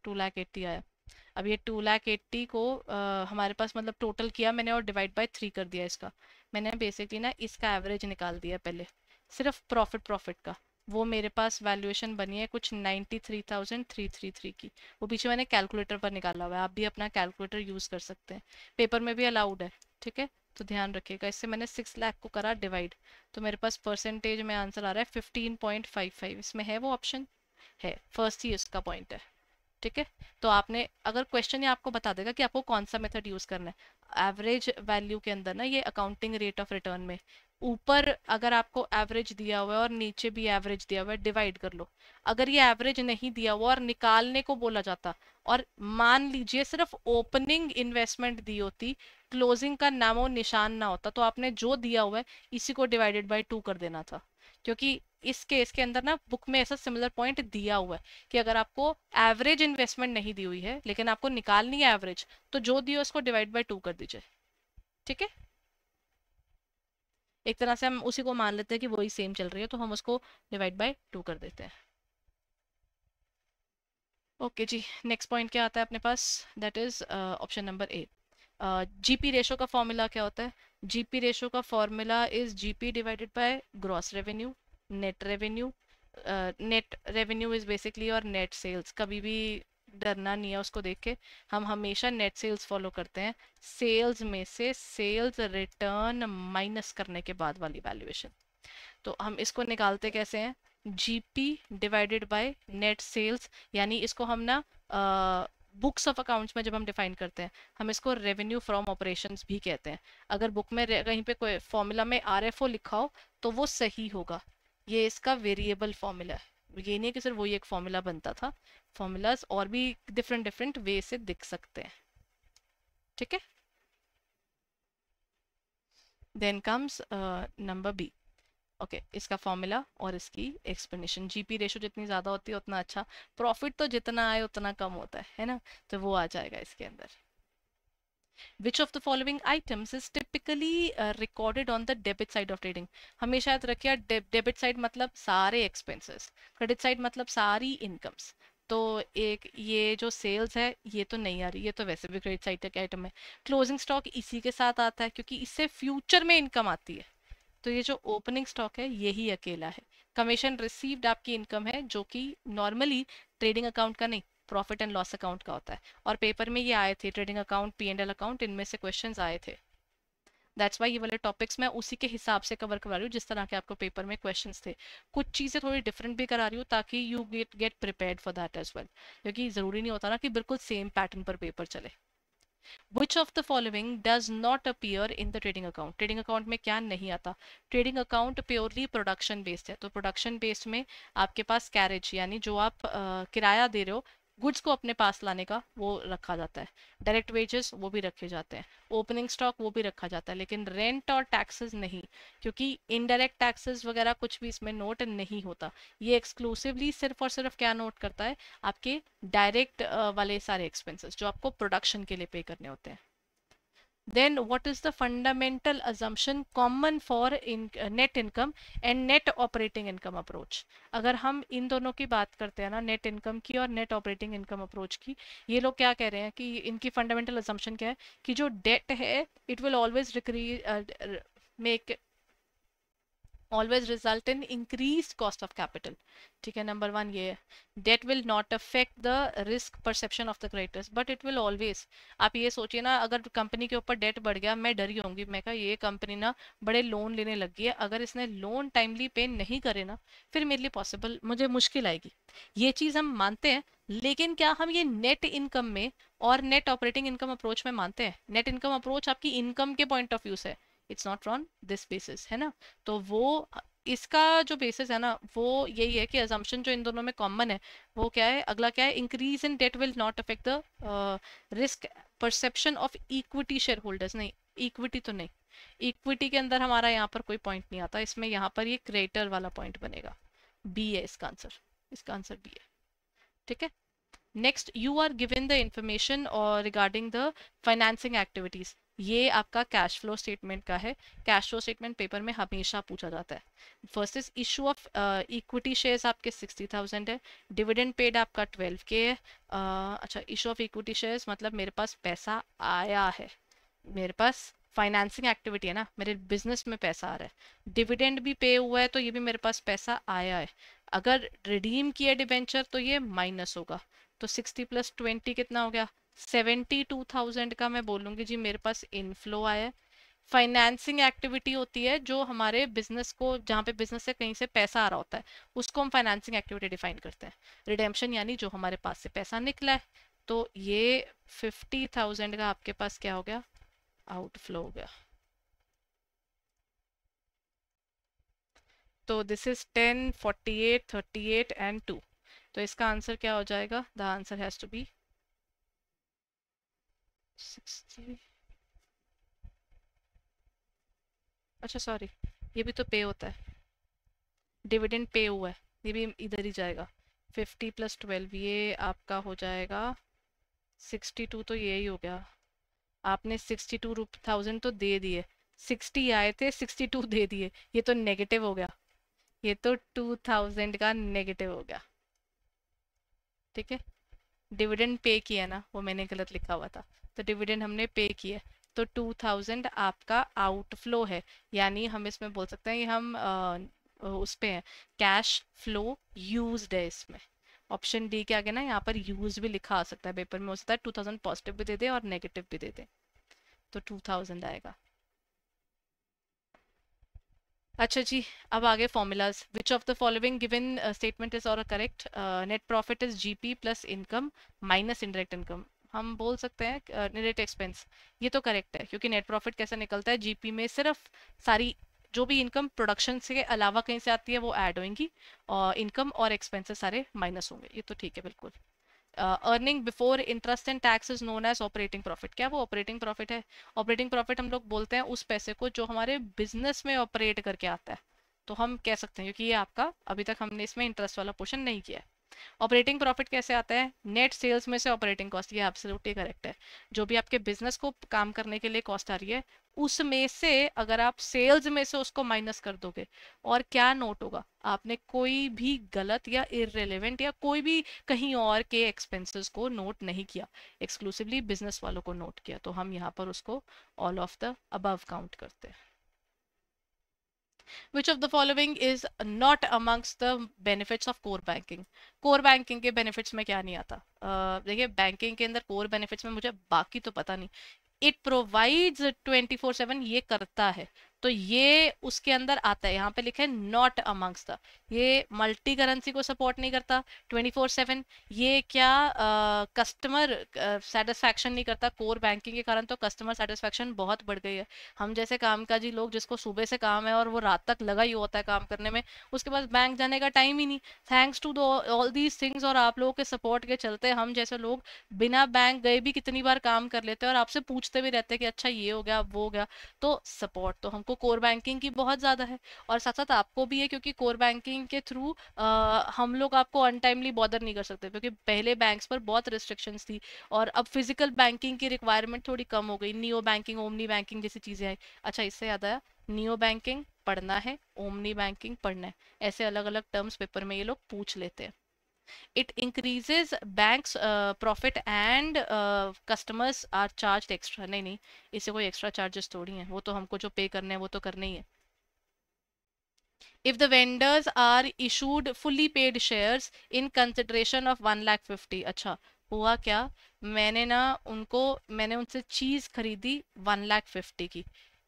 2,80,000 आया। अब ये 2,80,000 को हमारे पास मतलब टोटल किया मैंने और डिवाइड बाय 3 कर दिया इसका। मैंने बेसिकली ना इसका एवरेज निकाल दिया पहले, सिर्फ प्रॉफिट का। वो मेरे पास वैल्यूएशन बनी है कुछ 93,333 की। वो पीछे मैंने कैलकुलेटर पर निकाला हुआ है, आप भी अपना कैलकुलेटर यूज़ कर सकते हैं, पेपर में भी अलाउड है। ठीक है, तो ध्यान रखिएगा। इससे मैंने 6 लाख को करा डिवाइड, तो मेरे पास परसेंटेज में आंसर आ रहा है 15.55। इसमें है वो ऑप्शन, है फर्स्ट ही इसका पॉइंट है। ठीक है, तो आपने अगर क्वेश्चन ये आपको बता देगा कि आपको कौन सा मेथड यूज करना है, एवरेज वैल्यू के अंदर ना, ये अकाउंटिंग रेट ऑफ रिटर्न में ऊपर अगर आपको एवरेज दिया हुआ है और नीचे भी एवरेज दिया हुआ है, डिवाइड कर लो। अगर ये एवरेज नहीं दिया हुआ और निकालने को बोला जाता, और मान लीजिए सिर्फ ओपनिंग इन्वेस्टमेंट दी होती, क्लोजिंग का नामो निशान ना होता, तो आपने जो दिया हुआ है इसी को डिवाइडेड बाय 2 कर देना था। क्योंकि इस केस के अंदर ना बुक में ऐसा सिमिलर पॉइंट दिया हुआ है कि अगर आपको एवरेज इन्वेस्टमेंट नहीं दी हुई है लेकिन आपको निकालनी है एवरेज, तो जो दिया उसको डिवाइड बाय 2 कर दीजिए। ठीक है, एक तरह से हम उसी को मान लेते हैं कि वही सेम चल रही है, तो हम उसको डिवाइड बाय 2 कर देते हैं। ओके जी, नेक्स्ट पॉइंट क्या आता है अपने पास, that is option number A. GP ratio का फॉर्मूला क्या होता है? जीपी रेशो का formula is GP divided by gross revenue, net revenue. Net revenue is basically और नेट सेल्स। कभी भी डरना नहीं है उसको देख के, हम हमेशा नेट सेल्स फॉलो करते हैं। सेल्स में से सेल्स रिटर्न माइनस करने के बाद वाली वैल्यूएशन। तो हम इसको निकालते कैसे हैं, GP divided by net sales, यानी इसको हम ना बुक्स ऑफ अकाउंट्स में जब हम डिफाइन करते हैं, हम इसको रेवेन्यू फ्रॉम ऑपरेशंस भी कहते हैं। अगर बुक में कहीं पे कोई फॉर्मूला में आरएफओ लिखा हो तो वो सही होगा। ये इसका वेरिएबल फॉर्मूला है, ये नहीं कि सिर्फ वही एक फॉर्मूला बनता था, फॉर्मूलाज और भी डिफरेंट डिफरेंट वे से दिख सकते हैं। ठीक है, then comes number B. Okay, इसका फॉर्मूला और इसकी एक्सप्लेनेशन। जीपी रेशो जितनी ज़्यादा होती है उतना अच्छा, प्रॉफिट तो जितना आए उतना कम होता है ना, तो वो आ जाएगा इसके अंदर। Which of the following items is typically recorded on the debit side of trading? हमेशा याद रखिए, डेबिट साइड मतलब सारे एक्सपेंसेस, क्रेडिट साइड मतलब सारी इनकम्स। तो एक ये जो सेल्स है ये तो नहीं आ रही, ये तो वैसे भी क्रेडिट साइड का आइटम है। क्लोजिंग स्टॉक इसी के साथ आता है क्योंकि इससे फ्यूचर में इनकम आती है। तो ये जो ओपनिंग स्टॉक है यही अकेला है। कमीशन रिसीव्ड आपकी इनकम है जो कि नॉर्मली ट्रेडिंग अकाउंट का नहीं, प्रॉफिट एंड लॉस अकाउंट का होता है। और पेपर में ये आए थे, trading account, P and L account, इनमें से क्वेश्चंस आए थे। दैट्स वाई ये वाले टॉपिक्स मैं उसी के हिसाब से कवर करा रही हूँ जिस तरह के आपको पेपर में क्वेश्चंस थे। कुछ चीज़ें थोड़ी डिफरेंट भी करा रही हूँ ताकि you get prepared for that as well, क्योंकि ज़रूरी नहीं होता ना कि बिल्कुल सेम पैटर्न पर पेपर चले। Which of the following does not appear in the trading account? Trading account में क्या नहीं आता? Trading account purely production based है, तो प्रोडक्शन बेस्ड में आपके पास कैरेज यानी जो आप किराया दे रहे हो, गुड्स को अपने पास लाने का, वो रखा जाता है। डायरेक्ट वेजेस वो भी रखे जाते हैं, ओपनिंग स्टॉक वो भी रखा जाता है, लेकिन रेंट और टैक्सेस नहीं, क्योंकि इनडायरेक्ट टैक्सेस वगैरह कुछ भी इसमें नोट नहीं होता। ये एक्सक्लूसिवली सिर्फ और सिर्फ क्या नोट करता है, आपके डायरेक्ट वाले सारे एक्सपेंसेस जो आपको प्रोडक्शन के लिए पे करने होते हैं। Then what is the fundamental assumption common for net income and net operating income approach? अगर हम इन दोनों की बात करते हैं ना, नेट इनकम की और नेट ऑपरेटिंग इनकम अप्रोच की, ये लोग क्या कह रहे हैं कि इनकी फंडामेंटल असम्पशन क्या है कि जो डेट है it will always make always result in increase cost of capital. ठीक है, नंबर वन ये है। Debt will not affect the risk perception of the creditors but it will always, आप ये सोचिए ना, अगर कंपनी के ऊपर डेट बढ़ गया, मैं डरी होंगी, मैं कहा ये कंपनी ना बड़े लोन लेने लग गई है, अगर इसने लोन टाइमली पे नहीं करे ना, फिर मेरे लिए पॉसिबल, मुझे मुश्किल आएगी। ये चीज़ हम मानते हैं, लेकिन क्या हम ये नेट इनकम में और नेट ऑपरेटिंग इनकम अप्रोच में मानते हैं? नेट इनकम अप्रोच आपकी इनकम के पॉइंट ऑफ व्यू से, it's not on this basis, है ना। तो वो इसका जो बेसिस है ना वो यही है कि अजम्पशन जो इन दोनों में कॉमन है वो क्या है, अगला क्या है, increase in debt will not affect the risk perception of equity share holders. नहीं, इक्विटी तो नहीं, इक्विटी के अंदर हमारा यहाँ पर कोई पॉइंट नहीं आता, इसमें यहाँ पर ये क्रेडिटर वाला पॉइंट बनेगा। बी है इसका आंसर, इसका आंसर बी है, ठीक है। Next, you are given the information और रिगार्डिंग द फाइनेंसिंग एक्टिविटीज। ये आपका कैश फ्लो स्टेटमेंट का है। कैश फ्लो स्टेटमेंट पेपर में हमेशा पूछा जाता है। First is issue of equity shares आपके 60,000 है। डिविडेंड पेड आपका 12K है। अच्छा, इशू ऑफ इक्विटी शेयर्स मतलब मेरे पास पैसा आया है, मेरे पास फाइनेंसिंग एक्टिविटी है ना, मेरे बिजनेस में पैसा आ रहा है। डिविडेंड भी पे हुआ है तो ये भी मेरे पास पैसा आया है। अगर रिडीम किया डिबेंचर तो ये माइनस होगा। तो 60 + 20 कितना हो गया, 72,000 का मैं बोलूंगी जी मेरे पास इनफ्लो आया है। फाइनेंसिंग एक्टिविटी होती है जो हमारे बिजनेस को, जहाँ पे बिजनेस से कहीं से पैसा आ रहा होता है उसको हम फाइनेंसिंग एक्टिविटी डिफाइन करते हैं। रिडेम्पशन यानी जो हमारे पास से पैसा निकला है। तो ये 50,000 का आपके पास क्या हो गया, आउटफ्लो हो गया। तो दिस इज 10, 48, 38 एंड 2। तो इसका आंसर क्या हो जाएगा, the answer has to be 60। अच्छा सॉरी, ये भी तो पे होता है, डिविडेंड पे हुआ है, ये भी इधर ही जाएगा। 50 + 12 ये आपका हो जाएगा 62। तो यही हो गया, आपने 62,000 तो दे दिए, 60 आए थे 62 दे दिए, ये तो नेगेटिव हो गया, ये तो 2000 का नेगेटिव हो गया, ठीक है। डिविडेंड पे किया ना, वो मैंने गलत लिखा हुआ था, तो डिविडेंड हमने पे किया, तो 2000 आपका आउटफ्लो है। यानी हम इसमें बोल सकते हैं कि हम उस पे हैं, कैश फ्लो यूज्ड है इसमें। ऑप्शन डी के आगे ना यहाँ पर यूज भी लिखा आ सकता है, पेपर में हो सकता है 2000 पॉजिटिव भी दे दे और नेगेटिव भी दे दे, तो 2000 आएगा। अच्छा जी, अब आगे formulas. Which of the following given statement is और correct. Net profit is GP plus income minus indirect income. हम बोल सकते हैं डायरेक्ट एक्सपेंस, ये तो करेक्ट है क्योंकि नेट प्रॉफिट कैसे निकलता है, जीपी में सिर्फ सारी जो भी इनकम प्रोडक्शन से अलावा कहीं से आती है वो ऐड होंगी, और इनकम और एक्सपेंसेस सारे माइनस होंगे, ये तो ठीक है बिल्कुल। Earning before interest and tax is known as operating profit. क्या वो ऑपरेटिंग प्रॉफिट है? ऑपरेटिंग प्रॉफिट हम लोग बोलते हैं उस पैसे को जो हमारे बिजनेस में ऑपरेट करके आता है, तो हम कह सकते हैं क्योंकि ये आपका अभी तक हमने इसमें इंटरेस्ट वाला पोर्शन नहीं किया है। ऑपरेटिंग प्रॉफिट कैसे आता है? नेट सेल्स में से ऑपरेटिंग कॉस्ट, ये एब्सोल्युटली करेक्ट है। जो भी आपके बिजनेस को काम करने के लिए कॉस्ट आ रही है उसमें से अगर आप सेल्स में से उसको माइनस कर दोगे, और क्या नोट होगा, आपने कोई भी गलत या इररिलेवेंट या कोई भी कहीं और के एक्सपेंसेस को नोट नहीं किया, एक्सक्लूसिवली बिजनेस वालों को नोट किया, तो हम यहाँ पर उसको all of the above count करते हैं। Which of the following is not amongst the benefits of core banking? Core banking के बेनिफिट्स में क्या नहीं आता? देखिए बैंकिंग के अंदर कोर बेनिफिट्स में मुझे बाकी तो पता नहीं। इट प्रोवाइड्स 24/7, ये करता है, तो ये उसके अंदर आता है। यहाँ पे लिखा है नॉट अमंग्स द, ये मल्टी करेंसी को सपोर्ट नहीं करता 24/7। ये क्या कस्टमर सेटिस्फैक्शन नहीं करता। कोर बैंकिंग के कारण तो कस्टमर सेटिस्फैक्शन बहुत बढ़ गई है। हम जैसे कामकाजी लोग जिसको सुबह से काम है और वो रात तक लगा ही होता है काम करने में, उसके पास बैंक जाने का टाइम ही नहीं। Thanks to all these things और आप लोगों के सपोर्ट के चलते हम जैसे लोग बिना बैंक गए भी कितनी बार काम कर लेते हैं और आपसे पूछते भी रहते हैं कि अच्छा ये हो गया वो हो गया। तो सपोर्ट तो हमको कोर बैंकिंग की बहुत ज़्यादा है, और साथ साथ आपको भी है क्योंकि कोर बैंकिंग के थ्रू हम लोग आपको अनटाइमली बॉदर नहीं कर सकते, क्योंकि पहले बैंक्स पर बहुत रिस्ट्रिक्शंस थी और अब फिजिकल बैंकिंग की रिक्वायरमेंट थोड़ी कम हो गई, नियो बैंकिंग ओमनी बैंकिंग जैसी चीज़ें आई। अच्छा इससे याद आया, नियो बैंकिंग पढ़ना है, ओमनी बैंकिंग पढ़ना है, ऐसे अलग अलग टर्म्स पेपर में ये लोग पूछ लेते हैं। it increases banks profit and customers are charged extra। नहीं नहीं, इसे कोई एक्स्ट्रा चार्जेस थोड़ी हैं, वो तो हमको जो पे करने हैं वो तो करने ही है। if the vendors are issued fully paid shares in consideration of 1,50,000। अच्छा हुआ क्या, मैंने उनसे चीज खरीदी 1,50,000 की,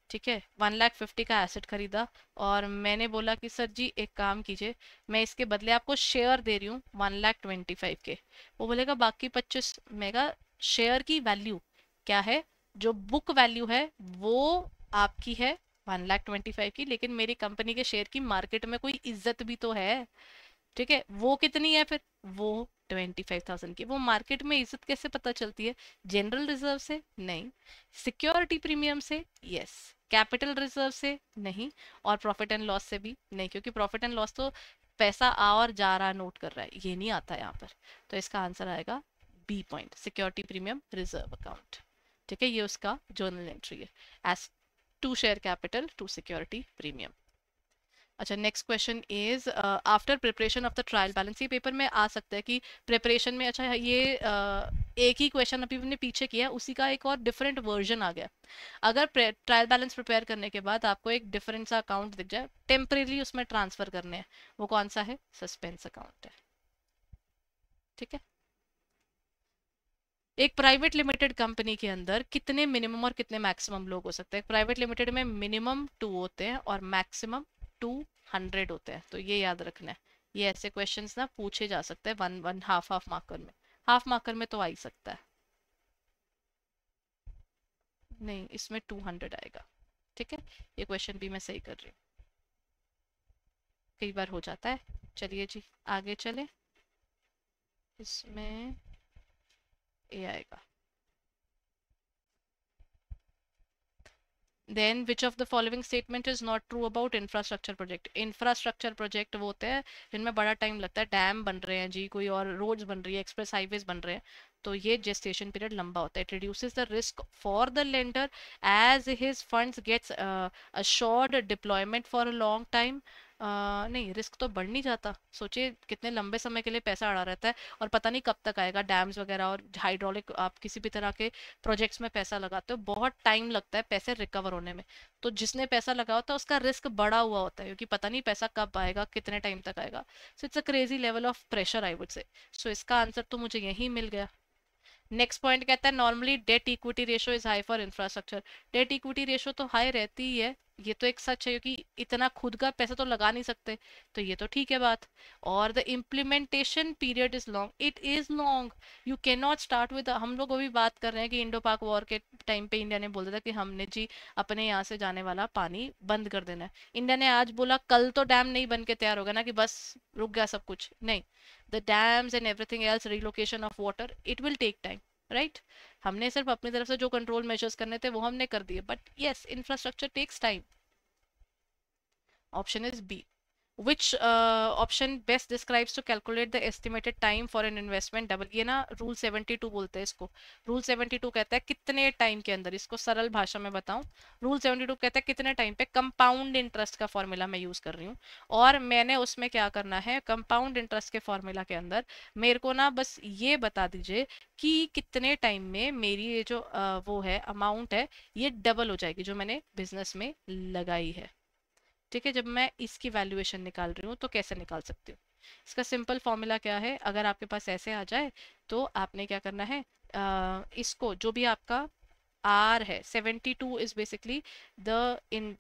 ठीक है, 1,50,000 का एसेट खरीदा, और मैंने बोला कि सर जी एक काम कीजिए, मैं इसके बदले आपको शेयर दे रही हूँ 1,25,000 के। वो बोलेगा बाकी 25। मेगा शेयर की वैल्यू क्या है, जो बुक वैल्यू है वो आपकी है 1,25,000 की, लेकिन मेरी कंपनी के शेयर की मार्केट में कोई इज्जत भी तो है। ठीक है, वो कितनी है फिर? वो 25,000 की। वो मार्केट में इज्जत कैसे पता चलती है? जनरल रिजर्व से? नहीं। सिक्योरिटी प्रीमियम से? यस। कैपिटल रिजर्व से? नहीं। और प्रॉफिट एंड लॉस से भी नहीं, क्योंकि प्रॉफिट एंड लॉस तो पैसा आ और जा रहा नोट कर रहा है, ये नहीं आता यहाँ पर। तो इसका आंसर आएगा B point, security premium reserve account. ठीक है, ये उसका जर्नल एंट्री है, as to share capital to security premium. अच्छा, next question is after preparation of the trial balance. ये पेपर में आ सकता है कि प्रिपरेशन में, अच्छा ये एक ही क्वेश्चन अभी हमने पीछे किया है, उसी का एक और डिफरेंट वर्जन आ गया। अगर ट्रायल बैलेंस प्रिपेयर करने के बाद आपको एक डिफरेंट सा अकाउंट दिख जाए, टेम्परेली उसमें ट्रांसफर करने हैं, वो कौन सा है? सस्पेंस अकाउंट है। ठीक है, एक प्राइवेट लिमिटेड कंपनी के अंदर कितने मिनिमम और कितने मैक्सिमम लोग हो सकते हैं? प्राइवेट लिमिटेड में मिनिमम 2 होते हैं और मैक्सिमम 200 होते हैं, तो ये याद रखना है। ये ऐसे क्वेश्चंस ना पूछे जा सकते हैं one one half half marker में। हाफ मार्कर में तो आ ही सकता है। नहीं, इसमें 200 आएगा। ठीक है, ये क्वेश्चन भी मैं सही कर रही हूँ, कई बार हो जाता है। चलिए जी, आगे चले। इसमें ए आएगा। Then which of the following statement is not true about infrastructure project? Infrastructure project वो होते हैं जिनमें बड़ा टाइम लगता है, डैम बन रहे हैं जी, कोई और रोड्स बन रही है, एक्सप्रेस हाईवेज बन रहे हैं, तो ये जेस्टेशन पीरियड लंबा होता है। It reduces the risk for the lender as his funds gets assured deployment for a long time. नहीं, रिस्क तो बढ़ नहीं जाता। सोचिए कितने लंबे समय के लिए पैसा अड़ा रहता है और पता नहीं कब तक आएगा। डैम्स वगैरह और हाइड्रोलिक, आप किसी भी तरह के प्रोजेक्ट्स में पैसा लगाते हो, बहुत टाइम लगता है पैसे रिकवर होने में। तो जिसने पैसा लगा होता है उसका रिस्क बढ़ा हुआ होता है, क्योंकि पता नहीं पैसा कब आएगा, कितने टाइम तक आएगा। So it's a crazy level of pressure, I would say. So इसका आंसर तो मुझे यही मिल गया। नेक्स्ट पॉइंट कहता है normally debt equity ratio is high for infrastructure. Debt equity ratio तो हाई रहती ही है, ये तो एक सच है, क्योंकि इतना खुद का पैसा तो लगा नहीं सकते, तो ये तो ठीक है बात। और the implementation period is long, it is long. You can not start with, हम लोग अभी बात कर रहे हैं कि इंडो पाक वॉर के टाइम पे इंडिया ने बोल दिया था कि हमने जी अपने यहाँ से जाने वाला पानी बंद कर देना है। इंडिया ने आज बोला कल तो डैम नहीं बन के तैयार होगा ना कि बस रुक गया सब कुछ, नहीं। The dams and everything else, relocation of water, it will take time, right. हमने सिर्फ अपनी तरफ से जो कंट्रोल मेजर्स करने थे वो हमने कर दिए, but yes, infrastructure takes time. Option is B. Which option best describes to calculate the estimated time for an investment double? ये ना रूल 72 बोलते हैं इसको। रूल 72 कहता है कितने टाइम के अंदर, इसको सरल भाषा में बताऊं, रूल 72 कहता है कितने टाइम पे कंपाउंड इंटरेस्ट का फॉर्मूला मैं यूज कर रही हूँ। और मैंने उसमें क्या करना है, कंपाउंड इंटरेस्ट के फॉर्मूला के अंदर मेरे को ना बस ये बता दीजिए कि कितने टाइम में मेरी ये जो वो है अमाउंट है, ये डबल हो जाएगी जो मैंने बिजनेस में लगाई है। ठीक है, जब मैं इसकी वैल्यूएशन निकाल रही हूँ तो कैसे निकाल सकती हूँ? इसका सिंपल फॉर्मूला क्या है, अगर आपके पास ऐसे आ जाए तो आपने क्या करना है, इसको जो भी आपका आर है, 72 is basically the in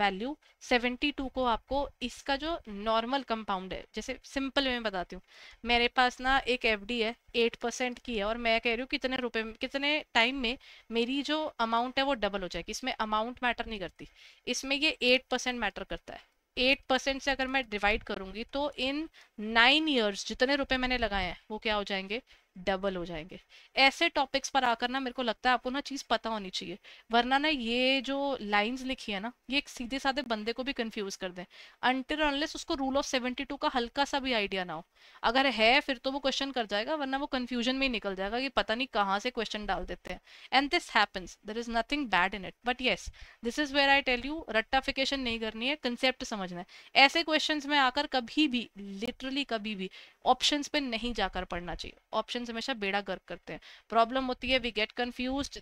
value. 72 को आपको इसका जो नॉर्मल कंपाउंड है, जैसे सिंपल में बताती हूँ, मेरे पास ना एक एफडी है 8% की है, और मैं कह रही हूँ कितने रुपए में, कितने टाइम में मेरी जो अमाउंट है वो डबल हो जाएगी। इसमें अमाउंट मैटर नहीं करती, इसमें ये 8% मैटर करता है। 8% से अगर मैं डिवाइड करूंगी तो इन 9 ईयर्स जितने रुपए मैंने लगाए हैं वो क्या हो जाएंगे, डबल हो जाएंगे। ऐसे टॉपिक्स पर आकर ना मेरे को लगता है आपको ना चीज पता होनी चाहिए, वरना ना ये जो लाइंस लिखी है ना, ये एक सीधे साधे बंदे को भी कंफ्यूज कर दे, अनटिल अनलेस उसको रूल ऑफ 72 का हल्का सा भी आइडिया ना हो। अगर है फिर तो वो क्वेश्चन कर जाएगा, वरना वो कंफ्यूजन में ही निकल जाएगा कि पता नहीं कहाँ से क्वेश्चन डाल देते हैं। And this happens, there is nothing bad in it, but yes, this is where I tell you, रट्टाफिकेशन नहीं करनी है, कंसेप्ट समझना है। ऐसे क्वेश्चंस में आकर कभी भी, लिटरली कभी भी ऑप्शंस पे नहीं जाकर पढ़ना चाहिए। ऑप्शंस हमेशा बेड़ा गर्क करते हैं। प्रॉब्लम होती है, we get confused,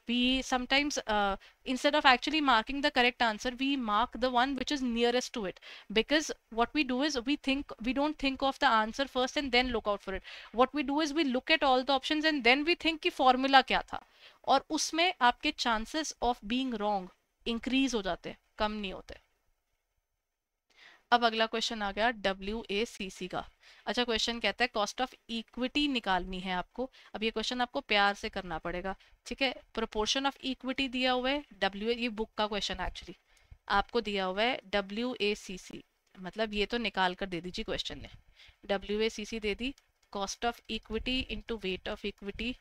we sometimes instead of actually marking the correct answer, we mark the one which is nearest to it, because what we do is we don't think of the answer first and then look out for it. What we do is we look at all the options and then we think कि formula क्या था, और उसमें आपके chances of being wrong increase हो जाते हैं, कम नहीं होते। अब अगला क्वेश्चन आ गया WACC का। अच्छा, क्वेश्चन कहता है कॉस्ट ऑफ इक्विटी निकालनी है आपको। अब ये क्वेश्चन आपको प्यार से करना पड़ेगा, ठीक है। प्रोपोर्शन ऑफ इक्विटी दिया हुआ है ये बुक का क्वेश्चन एक्चुअली आपको दिया हुआ है WACC, मतलब ये तो निकाल कर दे दीजिए क्वेश्चन ने। WACC दे दी, cost of equity into weight of equity,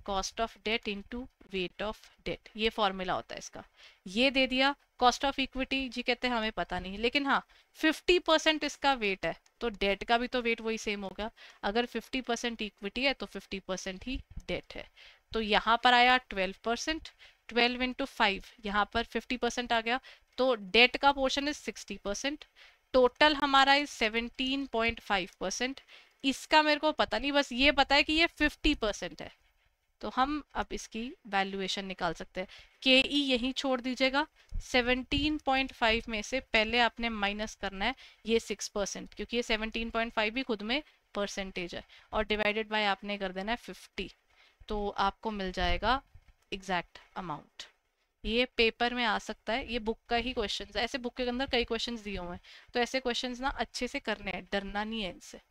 cost of debt into weight of debt, ये फॉर्मूला होता है इसका। ये दे दिया। कॉस्ट ऑफ इक्विटी जी कहते हैं हमें पता नहीं, लेकिन हाँ 50% इसका वेट है, तो डेट का भी तो वेट वही सेम होगा। अगर 50% इक्विटी है तो 50% ही डेट है। तो यहाँ पर आया 12%, 12 इंटू 5, यहाँ पर 50% आ गया, तो डेट का पोर्शन इज 60%, टोटल हमारा इज 17.5%। इसका मेरे को पता नहीं, बस ये पता है कि ये 50% है। तो हम अब इसकी वैल्यूएशन निकाल सकते हैं। के ई यहीं छोड़ दीजिएगा। 17.5 में से पहले आपने माइनस करना है ये 6%, क्योंकि ये 17.5 भी खुद में परसेंटेज है, और डिवाइडेड बाय आपने कर देना है 50, तो आपको मिल जाएगा एग्जैक्ट अमाउंट। ये पेपर में आ सकता है, ये बुक का ही क्वेश्चन है, ऐसे बुक के अंदर कई क्वेश्चन दिए हुए हैं, तो ऐसे क्वेश्चन ना अच्छे से करने हैं, डरना नहीं है इनसे।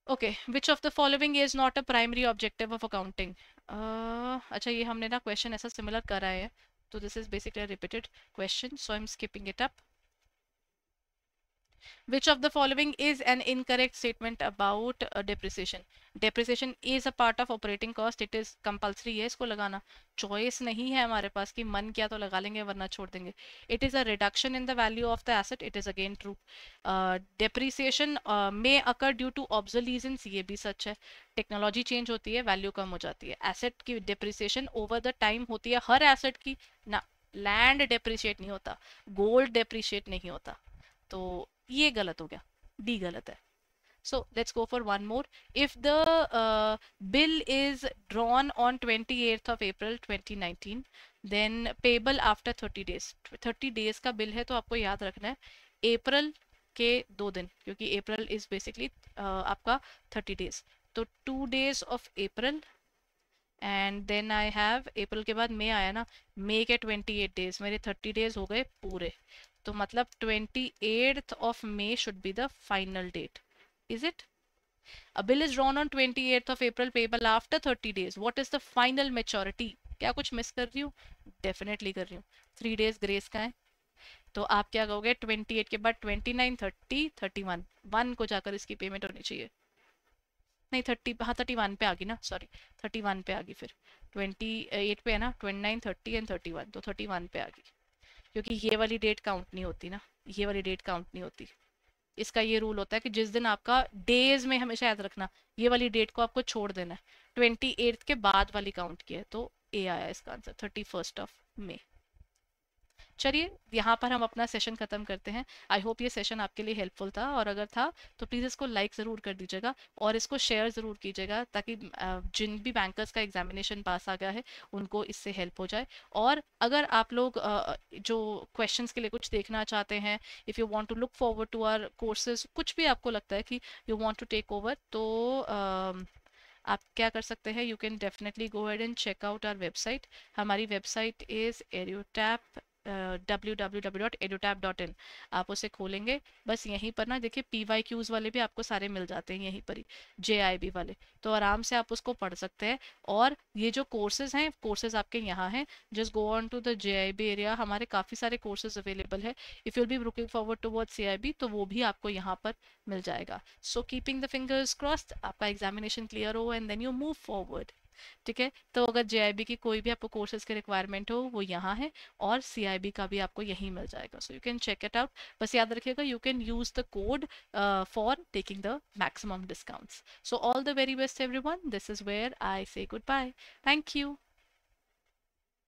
Okay, which of the following is not a primary objective of accounting. अच्छा, ये हमने ना क्वेश्चन ऐसा सिमिलर करा है, तो this is basically repeated question, so I am skipping it up. Which of the following is an incorrect statement about depreciation? Depreciation is a part of operating cost. It is compulsory है इसको लगाना, choice नहीं है हमारे पास कि मन किया तो लगा लेंगे वरना छोड़ देंगे। It is a reduction in the value of the asset. It is again true. Depreciation may occur due to obsolescence. ये भी सच है। टेक्नोलॉजी चेंज होती है, वैल्यू कम हो जाती है। एसेट की डिप्रिसिएशन ओवर द टाइम होती है हर एसेट की ना। लैंड डेप्रिशिएट नहीं होता, गोल्ड डेप्रिशिएट नहीं होता, तो ये गलत हो गया, डी गलत है। So let's go for one more. If the bill is drawn on 28th of April 2019, then payable after 30 days. 30 days का बिल है, तो आपको याद रखना है अप्रैल के 2 दिन, क्योंकि अप्रैल इज बेसिकली आपका 30 डेज, तो 2 days of April and then I have April के बाद मई आया ना, मई के 28 डेज, मेरे 30 डेज हो गए पूरे, तो मतलब 28th of May should be the final date. Is it? A bill is drawn on 28th of April, payable after 30 days. What is the final maturity? क्या कुछ मिस कर रही हूँ? डेफिनेटली कर रही हूँ। 3 days ग्रेस का है, तो आप क्या कहोगे 28 के बाद 29, 30, 31, 1 को जाकर इसकी पेमेंट होनी चाहिए। नहीं 30, हाँ 31 पे आ गई ना, सॉरी 31 पे आ गई, फिर 28 पे है ना, 29, 30 एंड 31, तो 31 पे आ गई, क्योंकि ये वाली डेट काउंट नहीं होती ना, ये वाली डेट काउंट नहीं होती। इसका ये रूल होता है कि जिस दिन आपका डेज में, हमेशा याद रखना ये वाली डेट को आपको छोड़ देना है, 28 के बाद वाली काउंट की है, तो ए आया इसका आंसर, 31st of May। चलिए यहाँ पर हम अपना सेशन खत्म करते हैं। आई होप ये सेशन आपके लिए हेल्पफुल था, और अगर था तो प्लीज़ इसको लाइक ज़रूर कर दीजिएगा और इसको शेयर ज़रूर कीजिएगा, ताकि जिन भी बैंकर्स का एग्जामिनेशन पास आ गया है उनको इससे हेल्प हो जाए। और अगर आप लोग जो क्वेश्चंस के लिए कुछ देखना चाहते हैं, if you want to look forward to our courses, कुछ भी आपको लगता है कि you want to take over, तो आप क्या कर सकते हैं, you can definitely go ahead and check out our website. हमारी वेबसाइट इज़ edutap www.edutap.in। आप उसे खोलेंगे, बस यहीं पर ना देखिए PYQs वाले भी आपको सारे मिल जाते हैं यहीं पर ही, JIB वाले, तो आराम से आप उसको पढ़ सकते हैं। और ये जो कोर्सेज हैं, कोर्सेज आपके यहाँ हैं, just go on to the JIB area, हमारे काफ़ी सारे कोर्सेज अवेलेबल है। If you'll be looking forward towards CIB, तो वो भी आपको यहाँ पर मिल जाएगा। So keeping the fingers crossed, आपका एग्जामिनेशन क्लियर हो and then you move forward. ठीक है, तो अगर JIB की कोई भी आपको कोर्सेज के रिक्वायरमेंट हो वो यहाँ है, और CIB का भी आपको यहीं मिल जाएगा, so you can check it out. बस याद रखिएगा you can use the code for taking the maximum discounts. So all the very best everyone, this is where I say good bye, thank you.